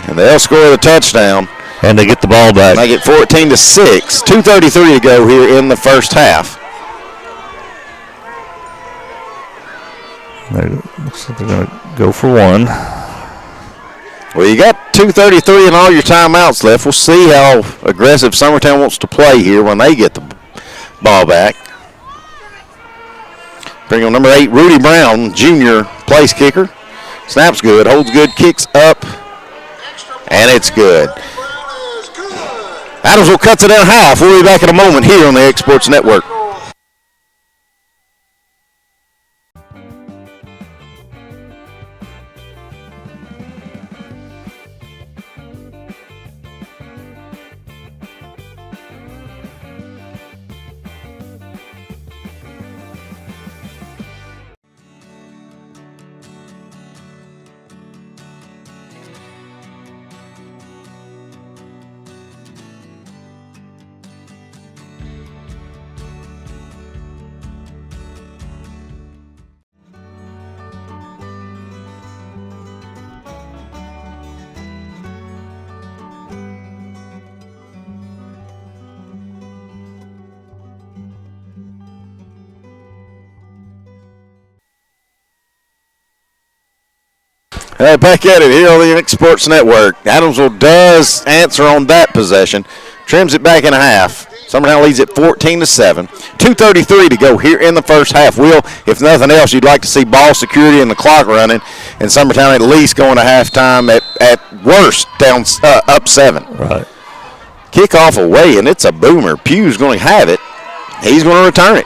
And they'll score the touchdown. And they get the ball back. Make it 14-6. 2:33 to go here in the first half. Looks like they're going to go for 1. Well, you got 2:33 and all your timeouts left. We'll see how aggressive Summertown wants to play here when they get the ball back. Bring on number 8, Rudy Brown, junior place kicker. Snaps good, holds good, kicks up, and it's good. Adamsville cuts it in half. We'll be back in a moment here on the X Sports Network. Back at it here on the X Sports Network. Adamsville does answer on that possession. Trims it back in a half. Summertown leads it 14-7. 2:33 to go here in the first half. Will, if nothing else, you'd like to see ball security and the clock running, and Summertown at least going to halftime at worst down up 7. Right. Kickoff away, and it's a boomer. Pugh's going to have it. He's going to return it.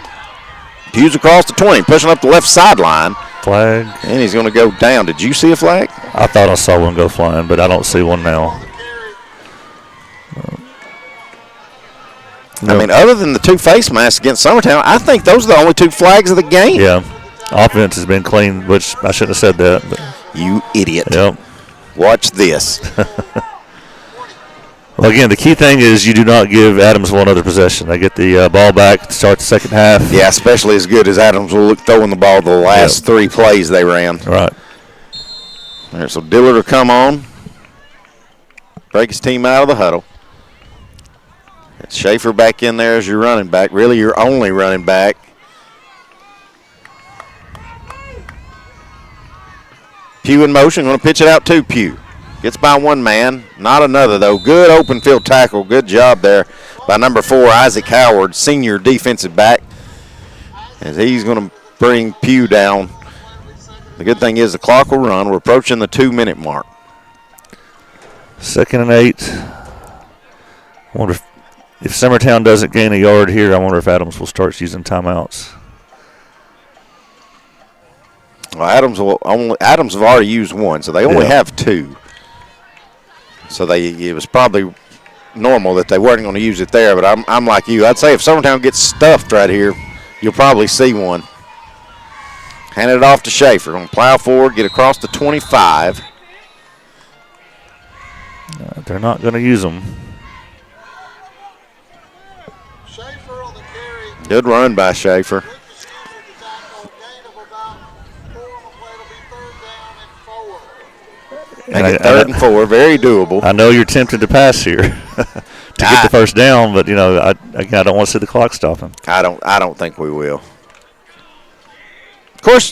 Pugh's across the 20, pushing up the left sideline. Flag. And he's going to go down. Did you see a flag? I thought I saw one go flying, but I don't see one now. I mean, other than the 2 face masks against Summertown, I think those are the only 2 flags of the game. Yeah. Offense has been clean, which I shouldn't have said that. But. You idiot. Yep. Watch this. Well, again, the key thing is you do not give Adamsville another possession. They get the ball back to start the second half. Yeah, especially as good as Adamsville looked throwing the ball the last 3 plays they ran. Right. All right, so Dillard will come on. break his team out of the huddle. It's Schaefer back in there as your running back, really your only running back. Pugh in motion, going to pitch it out to Pugh. Gets by one man, not another though. Good open field tackle, good job there by number 4, Isaac Howard, senior defensive back, as he's going to bring Pugh down. The good thing is the clock will run. We're approaching the 2-minute mark. 2nd and 8. I wonder if Summertown doesn't gain a yard here, I wonder if Adams will start using timeouts. Well, Adams have already used one, so they only have 2. So it was probably normal that they weren't going to use it there. But I'm like you. I'd say if Summertown gets stuffed right here, you'll probably see one. Hand it off to Schaefer. Going to plow forward, get across the 25. They're not going to use them. Good run by Schaefer. Make it 3rd and 4, very doable. I know you're tempted to pass here to get the first down, but I don't want to see the clock stop him. I don't think we will. Of course,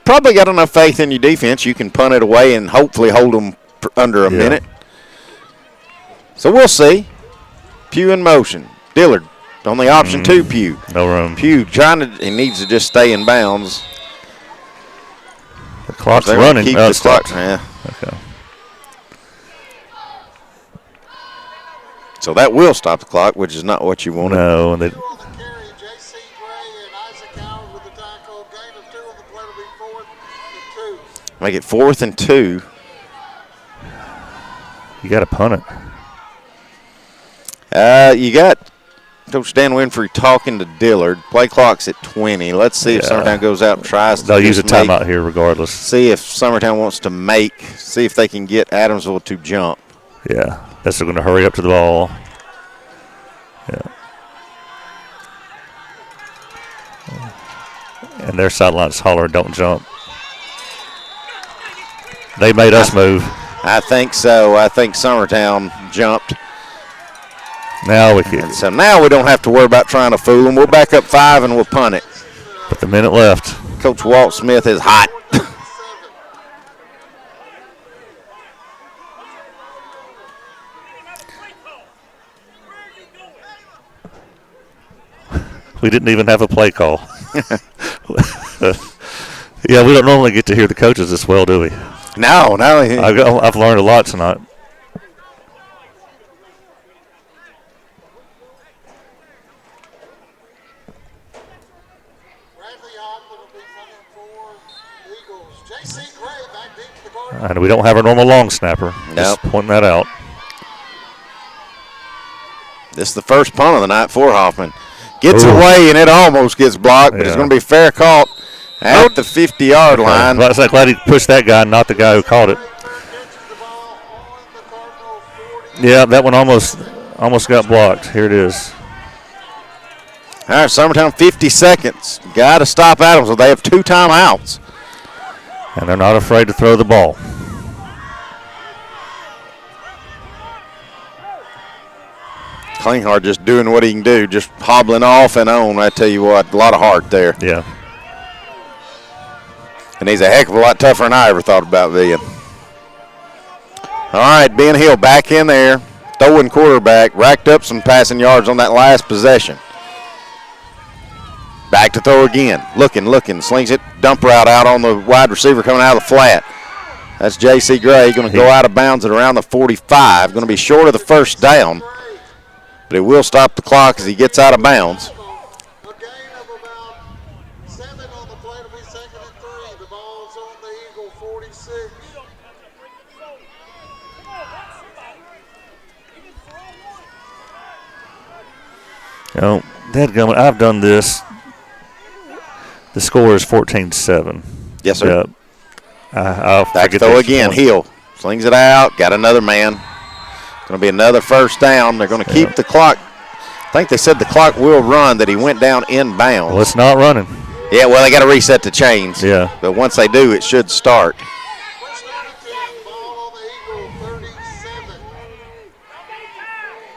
probably got enough faith in your defense. You can punt it away and hopefully hold them under a minute. So we'll see. Pugh in motion. Dillard on the option 2. Pugh. No room. Pugh he needs to just stay in bounds. The clock's running. Keep the clock. Yeah. Okay. So that will stop the clock, which is not what you wanted. No. Make it 4th and 2. You got to punt it. You got Coach Dan Winfrey talking to Dillard. Play clock's at 20. Let's see if Summertown goes out and tries to. They'll use a timeout here regardless. See if Summertown wants to see if they can get Adamsville to jump. Yeah, that's going to hurry up to the ball. Yeah. And their sidelines holler, don't jump. They made us move. I think so. I think Summertown jumped. Now we can. So now we don't have to worry about trying to fool them. We'll back up 5 and we'll punt it. But the minute left. Coach Walt Smith is hot. We didn't even have a play call. Yeah, we don't normally get to hear the coaches this well, do we? No. I've learned a lot tonight. And we don't have our normal long snapper. Just pointing that out. This is the first punt of the night for Hoffman. Gets away, and it almost gets blocked, but it's going to be fair caught at the 50-yard line. Well, I'm glad he pushed that guy, not the guy who caught it. Yeah, that one almost got blocked. Here it is. All right, Summertown, 50 seconds. Got to stop Adams. They have 2 timeouts. And they're not afraid to throw the ball. Klinghardt just doing what he can do, just hobbling off and on. I tell you what, a lot of heart there. Yeah. And he's a heck of a lot tougher than I ever thought about being. All right, Ben Hill back in there, throwing quarterback, racked up some passing yards on that last possession. Back to throw again. Looking, slings it, dump route out on the wide receiver coming out of the flat. That's J.C. Gray going to go out of bounds at around the 45. Going to be short of the first down, but it will stop the clock as he gets out of bounds. A gain of about 7 on the play to be 2nd and 3. The ball's on the Eagle 46. Dadgummit, I've done this. The score is 14-7. Yes, sir. Yep. I'll back to throw again. Hill slings it out. Got another man. Going to be another first down. They're going to keep the clock. I think they said the clock will run, that he went down inbounds. Well, it's not running. Yeah, well, they got to reset the chains. Yeah. But once they do, it should start.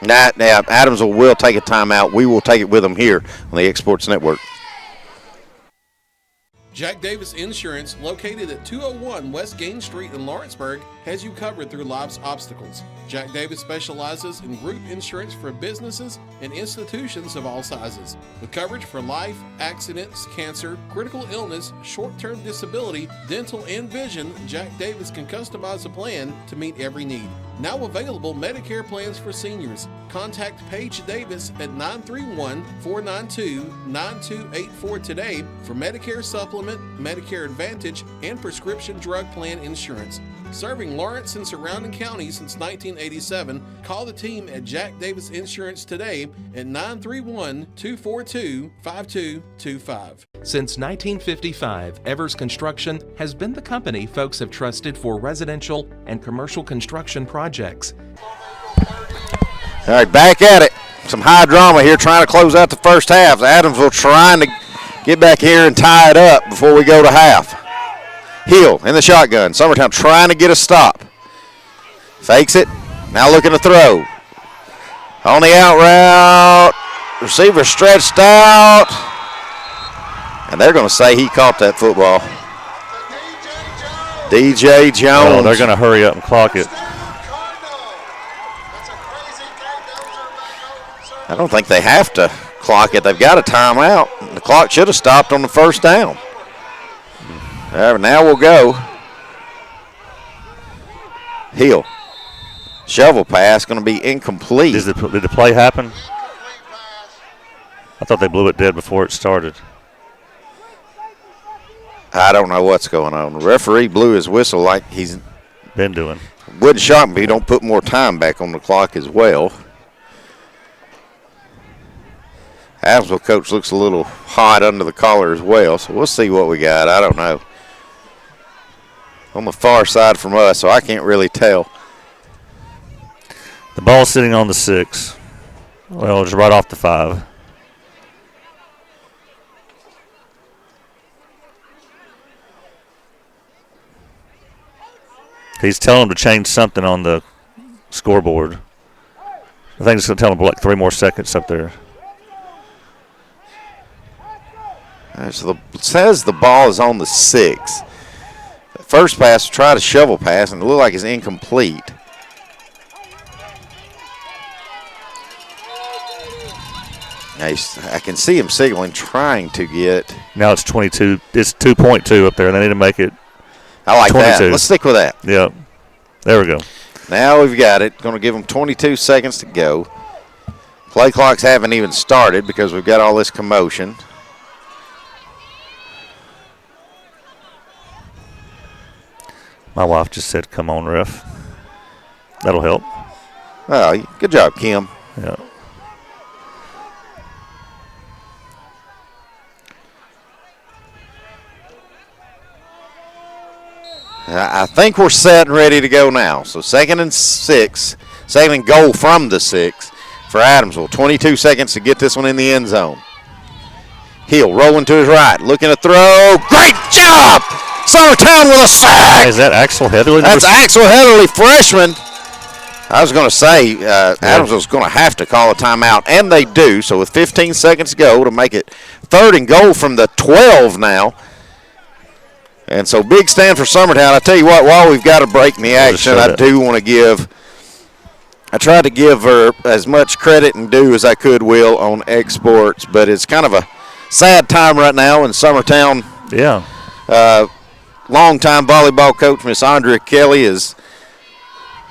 Now, Adamsville will take a timeout. We will take it with them here on the X Sports Network. Jack Davis Insurance, located at 201 West Gain Street in Lawrenceburg, has you covered through life's obstacles. Jack Davis specializes in group insurance for businesses and institutions of all sizes. With coverage for life, accidents, cancer, critical illness, short-term disability, dental, and vision, Jack Davis can customize a plan to meet every need. Now available Medicare plans for seniors. Contact Paige Davis at 931-492-9284 today for Medicare Supplement, Medicare Advantage, and prescription drug plan insurance. Serving Lawrence and surrounding counties since 1987, call the team at Jack Davis Insurance today at 931-242-5225. Since 1955, Evers Construction has been the company folks have trusted for residential and commercial construction projects. All right, back at it. Some high drama here trying to close out the first half. Adamsville trying to get back here and tie it up before we go to half. Hill in the shotgun. Summertown trying to get a stop. Fakes it. Now looking to throw. On the out route. Receiver stretched out. And they're going to say he caught that football. DJ Jones. Oh, they're going to hurry up and clock it. I don't think they have to clock it. They've got a timeout. The clock should have stopped on the first down. Now we'll go. Hill. Shovel pass going to be incomplete. Did the play happen? I thought they blew it dead before it started. I don't know what's going on. The referee blew his whistle like he's been doing. Wouldn't shock me if he don't put more time back on the clock as well. Adamsville coach looks a little hot under the collar as well, so we'll see what we got. I don't know. On the far side from us, so I can't really tell. The ball's sitting on the 6. Well, just right off the 5. He's telling them to change something on the scoreboard. I think it's going to tell them like 3 more seconds up there. So it says the ball is on the 6. The first pass, tried a shovel pass, and it looked like it's incomplete. I can see him signaling, trying to get. Now it's 22. It's 2.2 up there, and they need to make it. I like 22. that. Let's stick with that. Yep. There we go. Now we've got it. Going to give them 22 seconds to go. Play clocks haven't even started because we've got all this commotion. My wife just said, "Come on, ref." That'll help. Oh, good job, Kim. Yeah. I think we're set and ready to go now. So 2nd and 6, 2nd and goal from the 6 for Adamsville. 22 seconds to get this one in the end zone. Hill rolling to his right, looking to throw. Great job! Summertown with a sack. Is that Axel Heatherly? That's Axel Heatherly, freshman. I was going to say Adamsville's going to have to call a timeout, and they do. So with 15 seconds to go to make it 3rd and goal from the 12 now. And so big stand for Summertown. I tell you what, while we've got a break in the action, I do want to give – I tried to give her as much credit and due as I could, Will, on X Sports, but it's kind of a sad time right now in Summertown. Yeah. Longtime volleyball coach, Miss Andrea Kelly, has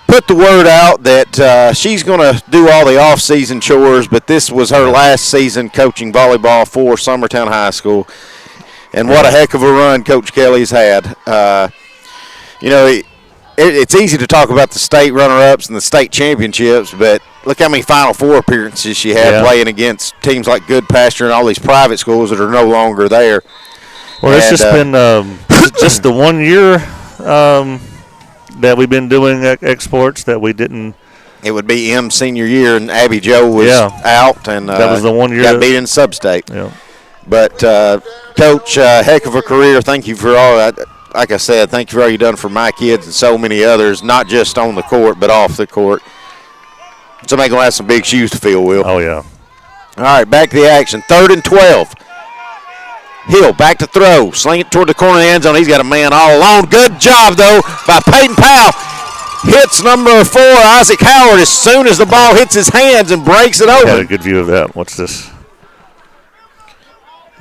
put the word out that she's going to do all the off-season chores, but this was her last season coaching volleyball for Summertown High School. And what a heck of a run Coach Kelly's had. It's easy to talk about the state runner-ups and the state championships, but look how many Final Four appearances she had playing against teams like Good Pasture and all these private schools that are no longer there. Well, it's just been just the 1 year that we've been doing exports that we didn't. It would be M's senior year, and Abby Jo was out, and that was the 1 year got beat in sub-state. Yeah. But, Coach, heck of a career. Thank you for all that. Like I said, thank you for all you've done for my kids and so many others, not just on the court but off the court. Somebody going to have some big shoes to fill, Will. Oh, yeah. All right, back to the action. 3rd and 12. Hill back to throw. Sling it toward the corner of the end zone. He's got a man all alone. Good job, though, by Peyton Powell. Hits number 4, Isaac Howard, as soon as the ball hits his hands and breaks it open. I had a good view of that. What's this?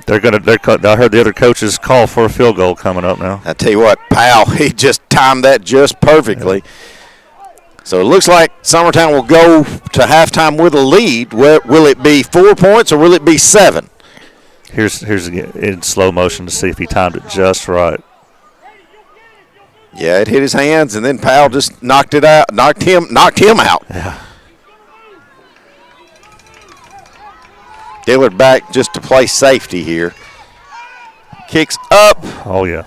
I heard the other coaches call for a field goal coming up now. I tell you what, Powell, he just timed that just perfectly. Yeah. So it looks like Summertown will go to halftime with a lead. Will it be 4 points or will it be 7? Here's in slow motion to see if he timed it just right. Yeah, it hit his hands, and then Powell just knocked him out. Yeah. Dillard back just to play safety here. Kicks up. Oh, yeah.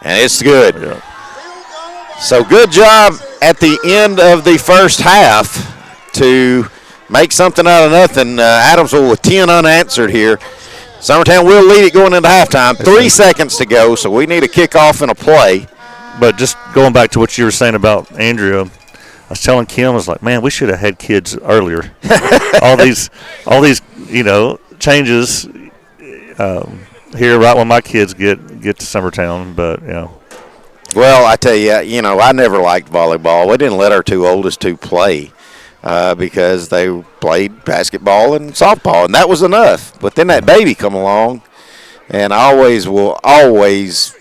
And it's good. Yeah. So good job at the end of the first half to make something out of nothing. Adamsville with 10 unanswered here. Summertown will lead it going into halftime. 3 seconds to go, so we need a kickoff and a play. But just going back to what you were saying about Andrea, I was telling Kim, I was like, man, we should have had kids earlier. all these, changes here right when my kids get to Summertown. But Well, I tell you, I never liked volleyball. We didn't let our 2 oldest play because they played basketball and softball, and that was enough. But then that baby come along, and I always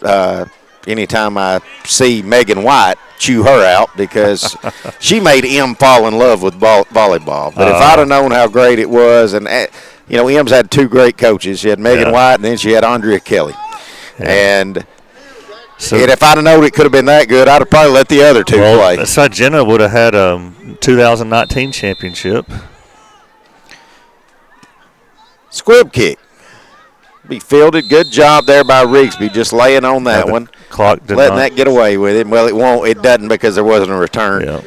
anytime I see Megan White, chew her out because she made M fall in love with volleyball. But if I'd have known how great it was, and M's had 2 great coaches. She had Megan White, and then she had Andrea Kelly. Yeah. And if I'd have known it could have been that good, I'd have probably let the other 2 play. So Jenna would have had a 2019 championship. Squib kick. Be fielded. Good job there by Rigsby, just laying on that one. Clock did letting not. that get away with it. Well, it won't. It doesn't because there wasn't a return. Yeah.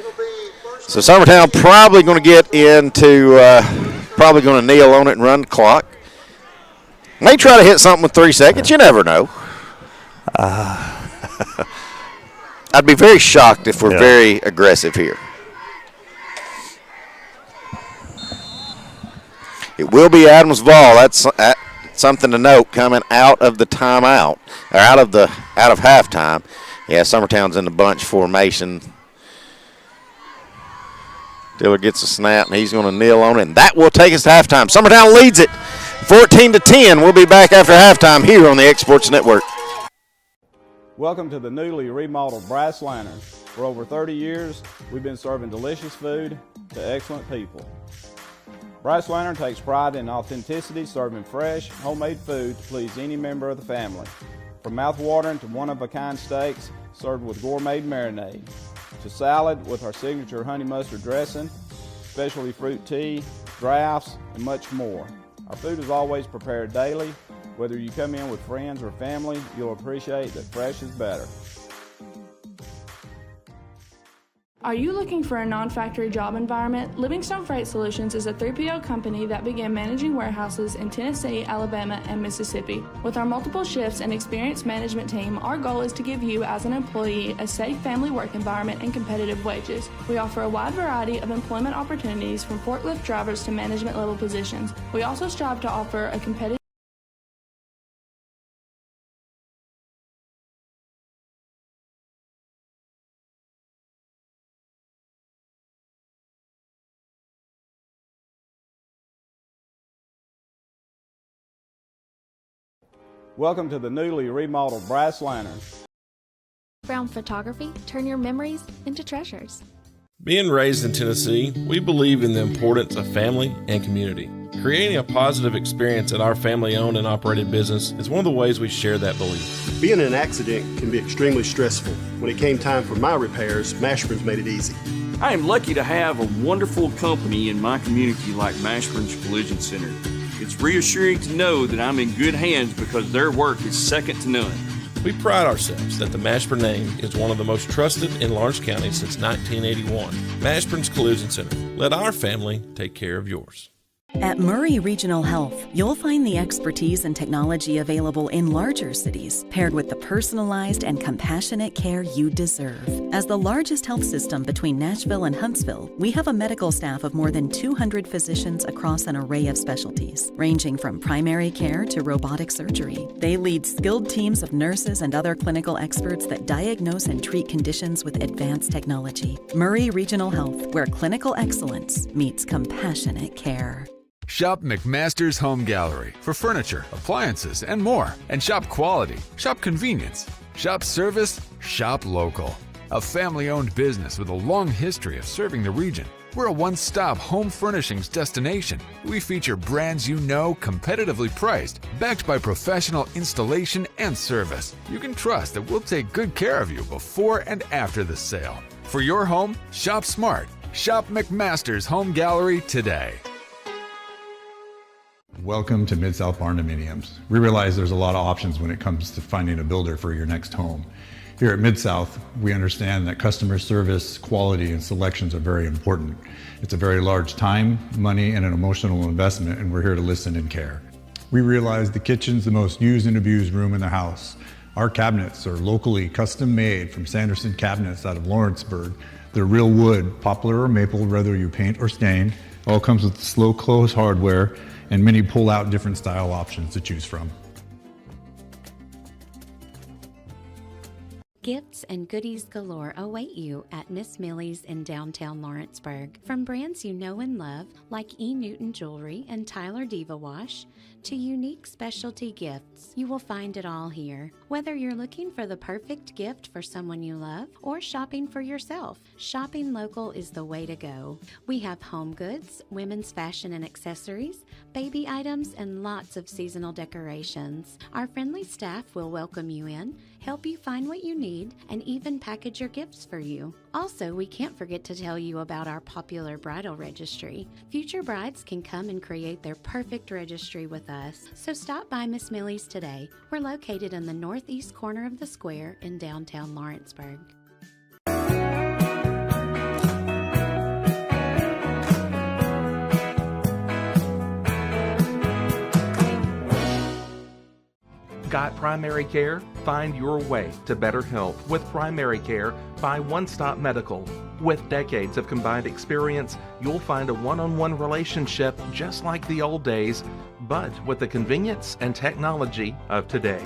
So Summertown probably going to get into probably going to kneel on it and run the clock. May try to hit something with 3 seconds. You never know. I'd be very shocked if we're very aggressive here. It will be Adamsville. That's something to note coming out of the timeout, or out of halftime. Yeah, Summertown's in the bunch formation. Dillard gets a snap, and he's going to kneel on it, and that will take us to halftime. Summertown leads it 14-10. We'll be back after halftime here on the X Sports Network. Welcome to the newly remodeled Brass Lantern. For over 30 years, we've been serving delicious food to excellent people. Brass Lantern takes pride in authenticity, serving fresh, homemade food to please any member of the family. From mouth-watering to one-of-a-kind steaks served with gourmet marinade, to salad with our signature honey mustard dressing, specialty fruit tea, drafts, and much more. Our food is always prepared daily. Whether you come in with friends or family, you'll appreciate that fresh is better. Are you looking for a non-factory job environment? Livingstone Freight Solutions is a 3PL company that began managing warehouses in Tennessee, Alabama, and Mississippi. With our multiple shifts and experienced management team, our goal is to give you, as an employee, a safe family work environment and competitive wages. We offer a wide variety of employment opportunities from forklift drivers to management level positions. We also strive to offer a competitive Welcome to the newly remodeled Brass Lantern. Brown Photography, turn your memories into treasures. Being raised in Tennessee, we believe in the importance of family and community. Creating a positive experience at our family-owned and operated business is one of the ways we share that belief. Being in an accident can be extremely stressful. When it came time for my repairs, Mashburn's made it easy. I am lucky to have a wonderful company in my community like Mashburn's Collision Center. It's reassuring to know that I'm in good hands because their work is second to none. We pride ourselves that the Mashburn name is one of the most trusted in Lawrence County since 1981. Mashburn's Collision Center. Let our family take care of yours. At Murray Regional Health, you'll find the expertise and technology available in larger cities, paired with the personalized and compassionate care you deserve. As the largest health system between Nashville and Huntsville, we have a medical staff of more than 200 physicians across an array of specialties, ranging from primary care to robotic surgery. They lead skilled teams of nurses and other clinical experts that diagnose and treat conditions with advanced technology. Murray Regional Health, where clinical excellence meets compassionate care. Shop McMaster's Home Gallery for furniture, appliances, and more. And shop quality, shop convenience, shop service, shop local. A family-owned business with a long history of serving the region. We're a one-stop home furnishings destination. We feature brands you know, competitively priced, backed by professional installation and service. You can trust that we'll take good care of you before and after the sale. For your home, shop smart. Shop McMaster's Home Gallery today. Welcome to Mid-South Barn Dominiums. We realize there's a lot of options when it comes to finding a builder for your next home. Here at Mid-South, we understand that customer service, quality, and selections are very important. It's a very large time, money, and an emotional investment, and we're here to listen and care. We realize the kitchen's the most used and abused room in the house. Our cabinets are locally custom made from Sanderson Cabinets out of Lawrenceburg. They're real wood, poplar or maple, whether you paint or stain. All comes with slow close hardware and many pull-out different style options to choose from. Gifts and goodies galore await you at Miss Millie's in downtown Lawrenceburg. From brands you know and love, like E. Newton Jewelry and Tyler Diva Wash, to unique specialty gifts, you will find it all here. Whether you're looking for the perfect gift for someone you love or shopping for yourself, shopping local is the way to go. We have home goods, women's fashion and accessories, baby items, and lots of seasonal decorations. Our friendly staff will welcome you in, help you find what you need, and even package your gifts for you. Also, we can't forget to tell you about our popular bridal registry. Future brides can come and create their perfect registry with us. So stop by Miss Millie's today. We're located in the northeast corner of the square in downtown Lawrenceburg. Got primary care? Find your way to better health with primary care by One Stop Medical. With decades of combined experience, you'll find a one-on-one relationship just like the old days, but with the convenience and technology of today.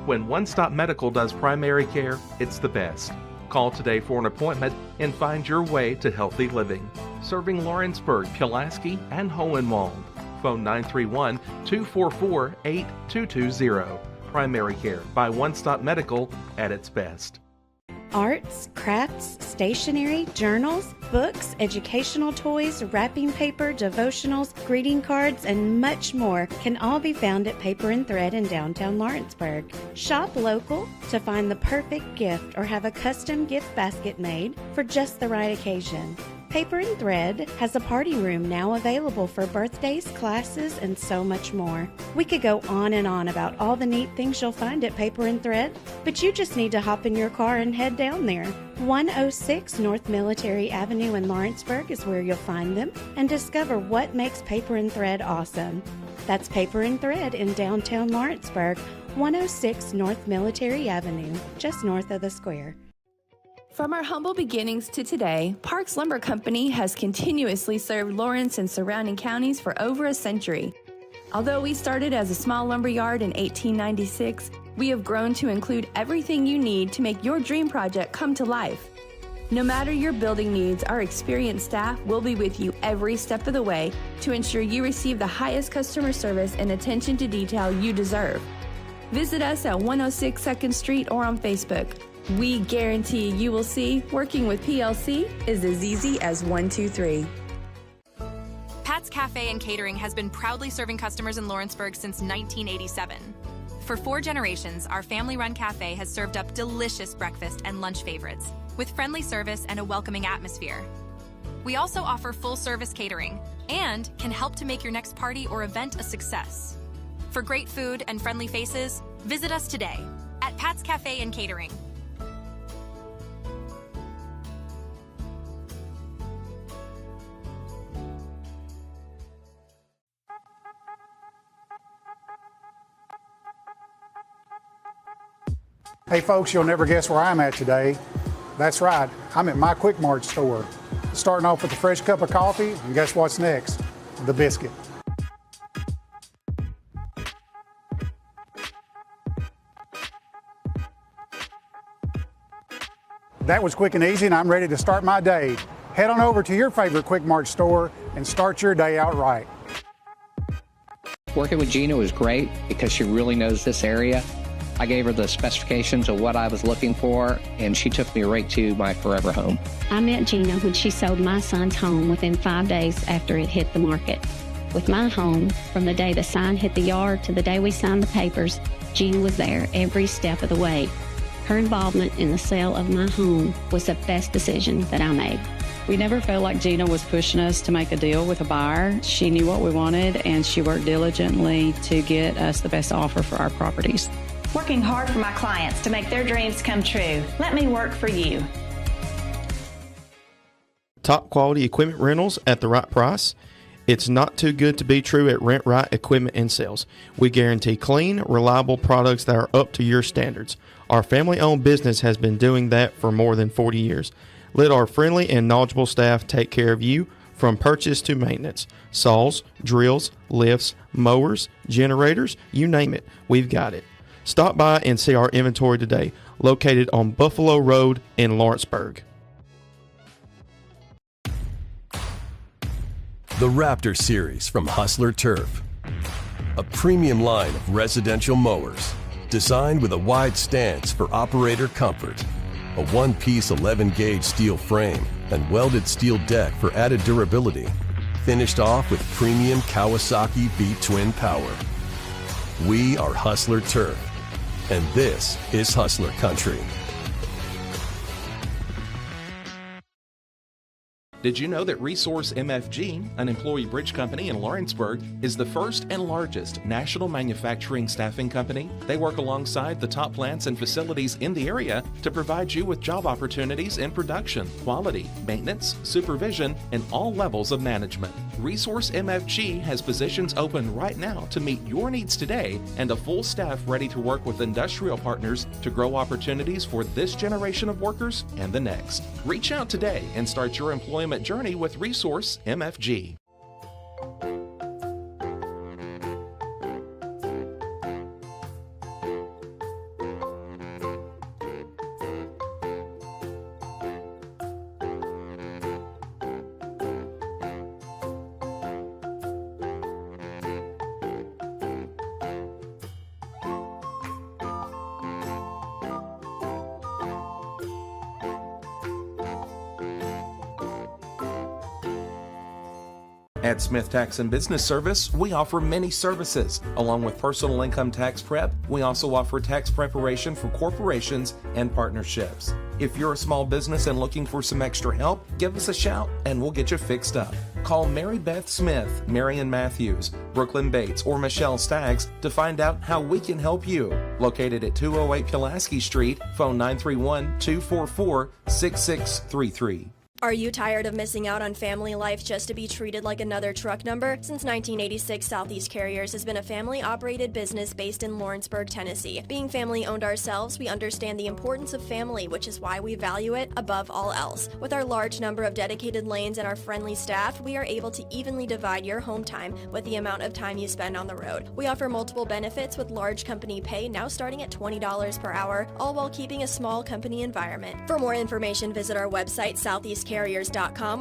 When One Stop Medical does primary care, it's the best. Call today for an appointment and find your way to healthy living. Serving Lawrenceburg, Pulaski, and Hohenwald. Phone 931-244-8220. Primary care by One Stop Medical at its best. Arts, crafts, stationery, journals, books, educational toys, wrapping paper, devotionals, greeting cards, and much more can all be found at Paper and Thread in downtown Lawrenceburg. Shop local to find the perfect gift or have a custom gift basket made for just the right occasion. Paper and Thread has a party room now available for birthdays, classes, and so much more. We could go on and on about all the neat things you'll find at Paper and Thread, but you just need to hop in your car and head down there. 106 North Military Avenue in Lawrenceburg is where you'll find them and discover what makes Paper and Thread awesome. That's Paper and Thread in downtown Lawrenceburg, 106 North Military Avenue, just north of the square. From our humble beginnings to today, Parks Lumber Company has continuously served Lawrence and surrounding counties for over a century. Although we started as a small lumber yard in 1896, we have grown to include everything you need to make your dream project come to life. No matter your building needs, our experienced staff will be with you every step of the way to ensure you receive the highest customer service and attention to detail you deserve. Visit us at 106 2nd Street or on Facebook. We guarantee you will see working with PLC is as easy as 1, 2, 3. Pat's Cafe and Catering has been proudly serving customers in Lawrenceburg since 1987. For 4 generations, our family-run cafe has served up delicious breakfast and lunch favorites with friendly service and a welcoming atmosphere. We also offer full-service catering and can help to make your next party or event a success. For great food and friendly faces, visit us today at Pat's Cafe and Catering. Hey folks, you'll never guess where I'm at today. That's right, I'm at my Quick Mart store. Starting off with a fresh cup of coffee, and guess what's next? The biscuit. That was quick and easy, and I'm ready to start my day. Head on over to your favorite Quick Mart store and start your day out right. Working with Gina was great because she really knows this area. I gave her the specifications of what I was looking for, and she took me right to my forever home. I met Gina when she sold my son's home within 5 days after it hit the market. With my home, from the day the sign hit the yard to the day we signed the papers, Gina was there every step of the way. Her involvement in the sale of my home was the best decision that I made. We never felt like Gina was pushing us to make a deal with a buyer. She knew what we wanted, and she worked diligently to get us the best offer for our properties. Working hard for my clients to make their dreams come true. Let me work for you. Top quality equipment rentals at the right price. It's not too good to be true at Rent Right Equipment and Sales. We guarantee clean, reliable products that are up to your standards. Our family-owned business has been doing that for more than 40 years. Let our friendly and knowledgeable staff take care of you from purchase to maintenance. Saws, drills, lifts, mowers, generators, you name it, we've got it. Stop by and see our inventory today, located on Buffalo Road in Lawrenceburg. The Raptor Series from Hustler Turf. A premium line of residential mowers designed with a wide stance for operator comfort. A one-piece 11-gauge steel frame and welded steel deck for added durability. Finished off with premium Kawasaki V-twin power. We are Hustler Turf, and this is Hustler Country. Did you know that Resource MFG, an employee bridge company in Lawrenceburg, is the first and largest national manufacturing staffing company? They work alongside the top plants and facilities in the area to provide you with job opportunities in production, quality, maintenance, supervision, and all levels of management. Resource MFG has positions open right now to meet your needs today and a full staff ready to work with industrial partners to grow opportunities for this generation of workers and the next. Reach out today and start your employment journey with Resource MFG. At Smith Tax and Business Service, we offer many services. Along with personal income tax prep, we also offer tax preparation for corporations and partnerships. If you're a small business and looking for some extra help, give us a shout and we'll get you fixed up. Call Mary Beth Smith, Marion Matthews, Brooklyn Bates, or Michelle Staggs to find out how we can help you. Located at 208 Pulaski Street, phone 931-244-6633. Are you tired of missing out on family life just to be treated like another truck number? Since 1986, Southeast Carriers has been a family-operated business based in Lawrenceburg, Tennessee. Being family-owned ourselves, we understand the importance of family, which is why we value it above all else. With our large number of dedicated lanes and our friendly staff, we are able to evenly divide your home time with the amount of time you spend on the road. We offer multiple benefits with large company pay now starting at $20 per hour, all while keeping a small company environment. For more information, visit our website, southeastcarriers.com,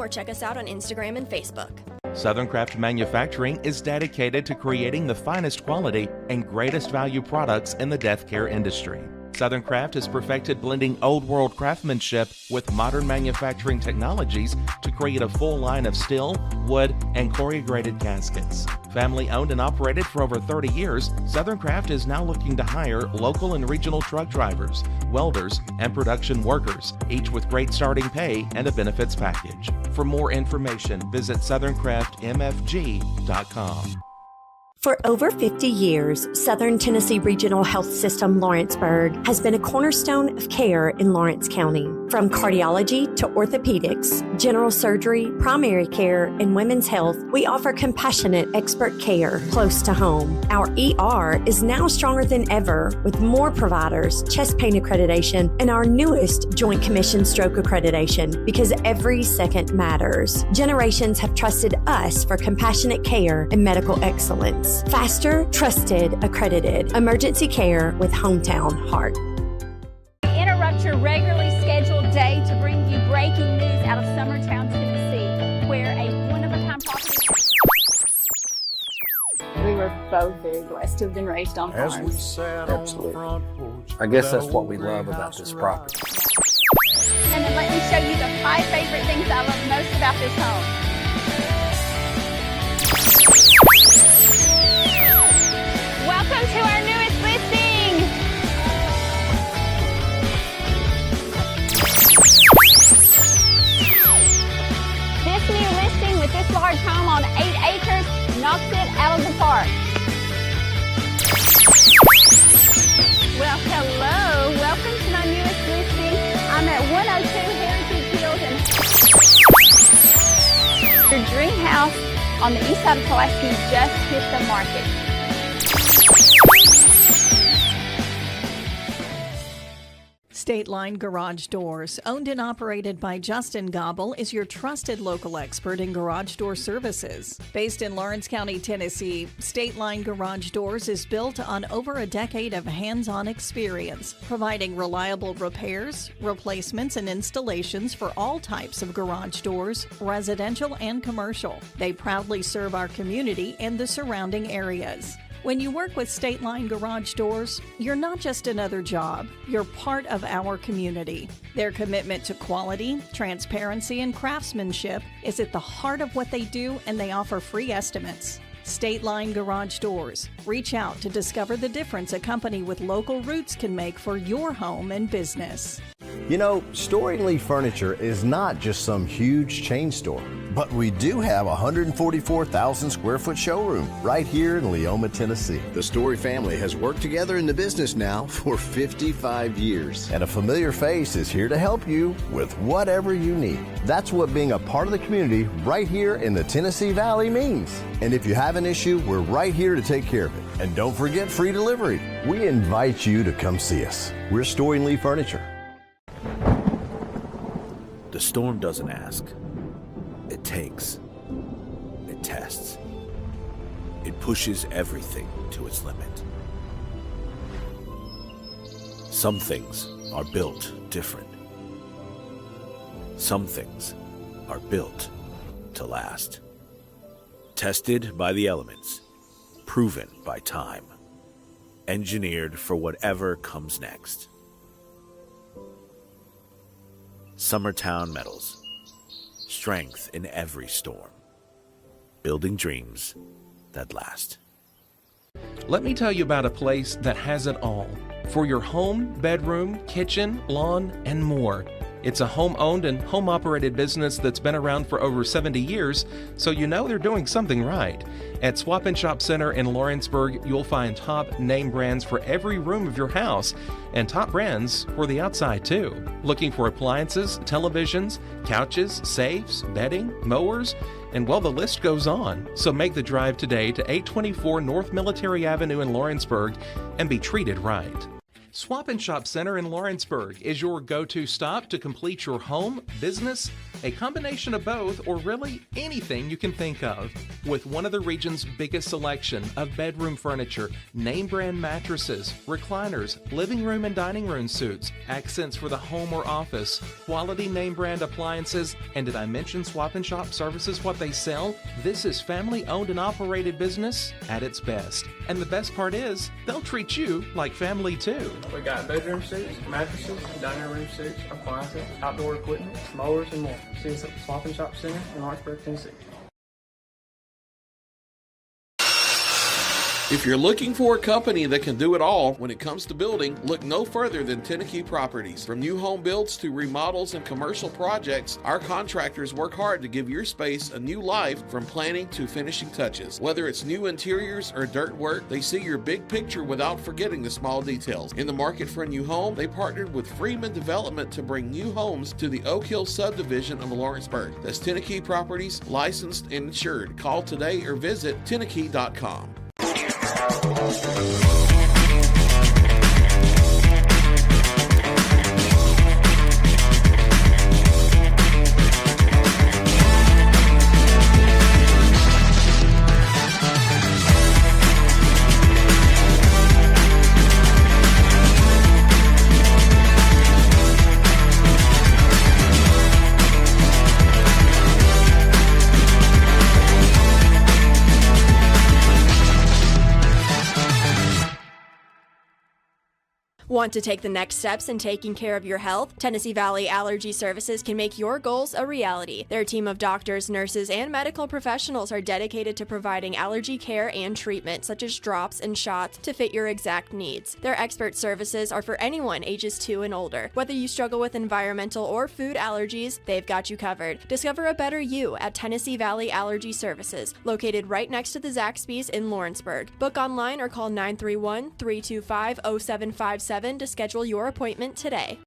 or check us out on Instagram and Facebook. Southern Craft Manufacturing is dedicated to creating the finest quality and greatest value products in the death care industry. Southern Craft has perfected blending old world craftsmanship with modern manufacturing technologies to create a full line of steel, wood, and corrugated caskets. Family owned and operated for over 30 years, Southern Craft is now looking to hire local and regional truck drivers, welders, and production workers, each with great starting pay and a benefits package. For more information, visit southerncraftmfg.com. For over 50 years, Southern Tennessee Regional Health System Lawrenceburg has been a cornerstone of care in Lawrence County. From cardiology to orthopedics, general surgery, primary care, and women's health, we offer compassionate expert care close to home. Our ER is now stronger than ever with more providers, chest pain accreditation, and our newest Joint Commission stroke accreditation, because every second matters. Generations have trusted us for compassionate care and medical excellence. Faster, trusted, accredited. Emergency care with Hometown Heart. We interrupt your regularly scheduled day to bring you breaking news out of Summertown, Tennessee, where a one-of-a-kind property... We were both very blessed to have been raised on farms. Absolutely. I guess that's what we love about this property. And then let me show you the 5 favorite things I love most about this home. Welcome to our newest listing. This new listing with this large home on 8 acres knocks it out of the park. Well, hello. Welcome to my newest listing. I'm at 102 Heritage Hills, and your dream house on the east side of Pulaski just hit the market. State Line Garage Doors, owned and operated by Justin Gobble, is your trusted local expert in garage door services. Based in Lawrence County, Tennessee, State Line Garage Doors is built on over a decade of hands-on experience, providing reliable repairs, replacements, and installations for all types of garage doors, residential and commercial. They proudly serve our community and the surrounding areas. When you work with State Line Garage Doors, you're not just another job, you're part of our community. Their commitment to quality, transparency, and craftsmanship is at the heart of what they do, and they offer free estimates. State Line Garage Doors. Reach out to discover the difference a company with local roots can make for your home and business. You know, Story & Lee Furniture is not just some huge chain store, but we do have a 144,000 square foot showroom right here in Leoma, Tennessee. The Story family has worked together in the business now for 55 years. And a familiar face is here to help you with whatever you need. That's what being a part of the community right here in the Tennessee Valley means. And if you have an issue, we're right here to take care of it. And don't forget free delivery. We invite you to come see us. We're Story & Lee Furniture. The storm doesn't ask. It takes. It tests. It pushes everything to its limit. Some things are built different. Some things are built to last. Tested by the elements. Proven by time. Engineered for whatever comes next. Summertown Metals. Strength in every storm. Building dreams that last. Let me tell you about a place that has it all for your home, bedroom, kitchen, lawn, and more. It's a home-owned and home-operated business that's been around for over 70 years, so you know they're doing something right. At Swap and Shop Center in Lawrenceburg, you'll find top name brands for every room of your house, and top brands for the outside too. Looking for appliances, televisions, couches, safes, bedding, mowers, and well, the list goes on. So make the drive today to 824 North Military Avenue in Lawrenceburg and be treated right. Swap and Shop Center in Lawrenceburg is your go-to stop to complete your home, business, a combination of both, or really anything you can think of. With one of the region's biggest selection of bedroom furniture, name brand mattresses, recliners, living room and dining room suites, accents for the home or office, quality name brand appliances, and did I mention Swap and Shop services what they sell? This is family owned and operated business at its best. And the best part is, they'll treat you like family too. We got bedroom suites, mattresses, dining room suites, appliances, outdoor equipment, mowers, and more. See us at the Swap and Shop Center in Lawrenceburg, Tennessee. If you're looking for a company that can do it all when it comes to building, look no further than Tennessee Properties. From new home builds to remodels and commercial projects, our contractors work hard to give your space a new life from planning to finishing touches. Whether it's new interiors or dirt work, they see your big picture without forgetting the small details. In the market for a new home, they partnered with Freeman Development to bring new homes to the Oak Hill subdivision of Lawrenceburg. That's Tennessee Properties, licensed and insured. Call today or visit Tennessee.com. Want to take the next steps in taking care of your health? Tennessee Valley Allergy Services can make your goals a reality. Their team of doctors, nurses, and medical professionals are dedicated to providing allergy care and treatment, such as drops and shots, to fit your exact needs. Their expert services are for anyone ages 2 and older. Whether you struggle with environmental or food allergies, they've got you covered. Discover a better you at Tennessee Valley Allergy Services, located right next to the Zaxby's in Lawrenceburg. Book online or call 931-325-0757 to schedule your appointment today.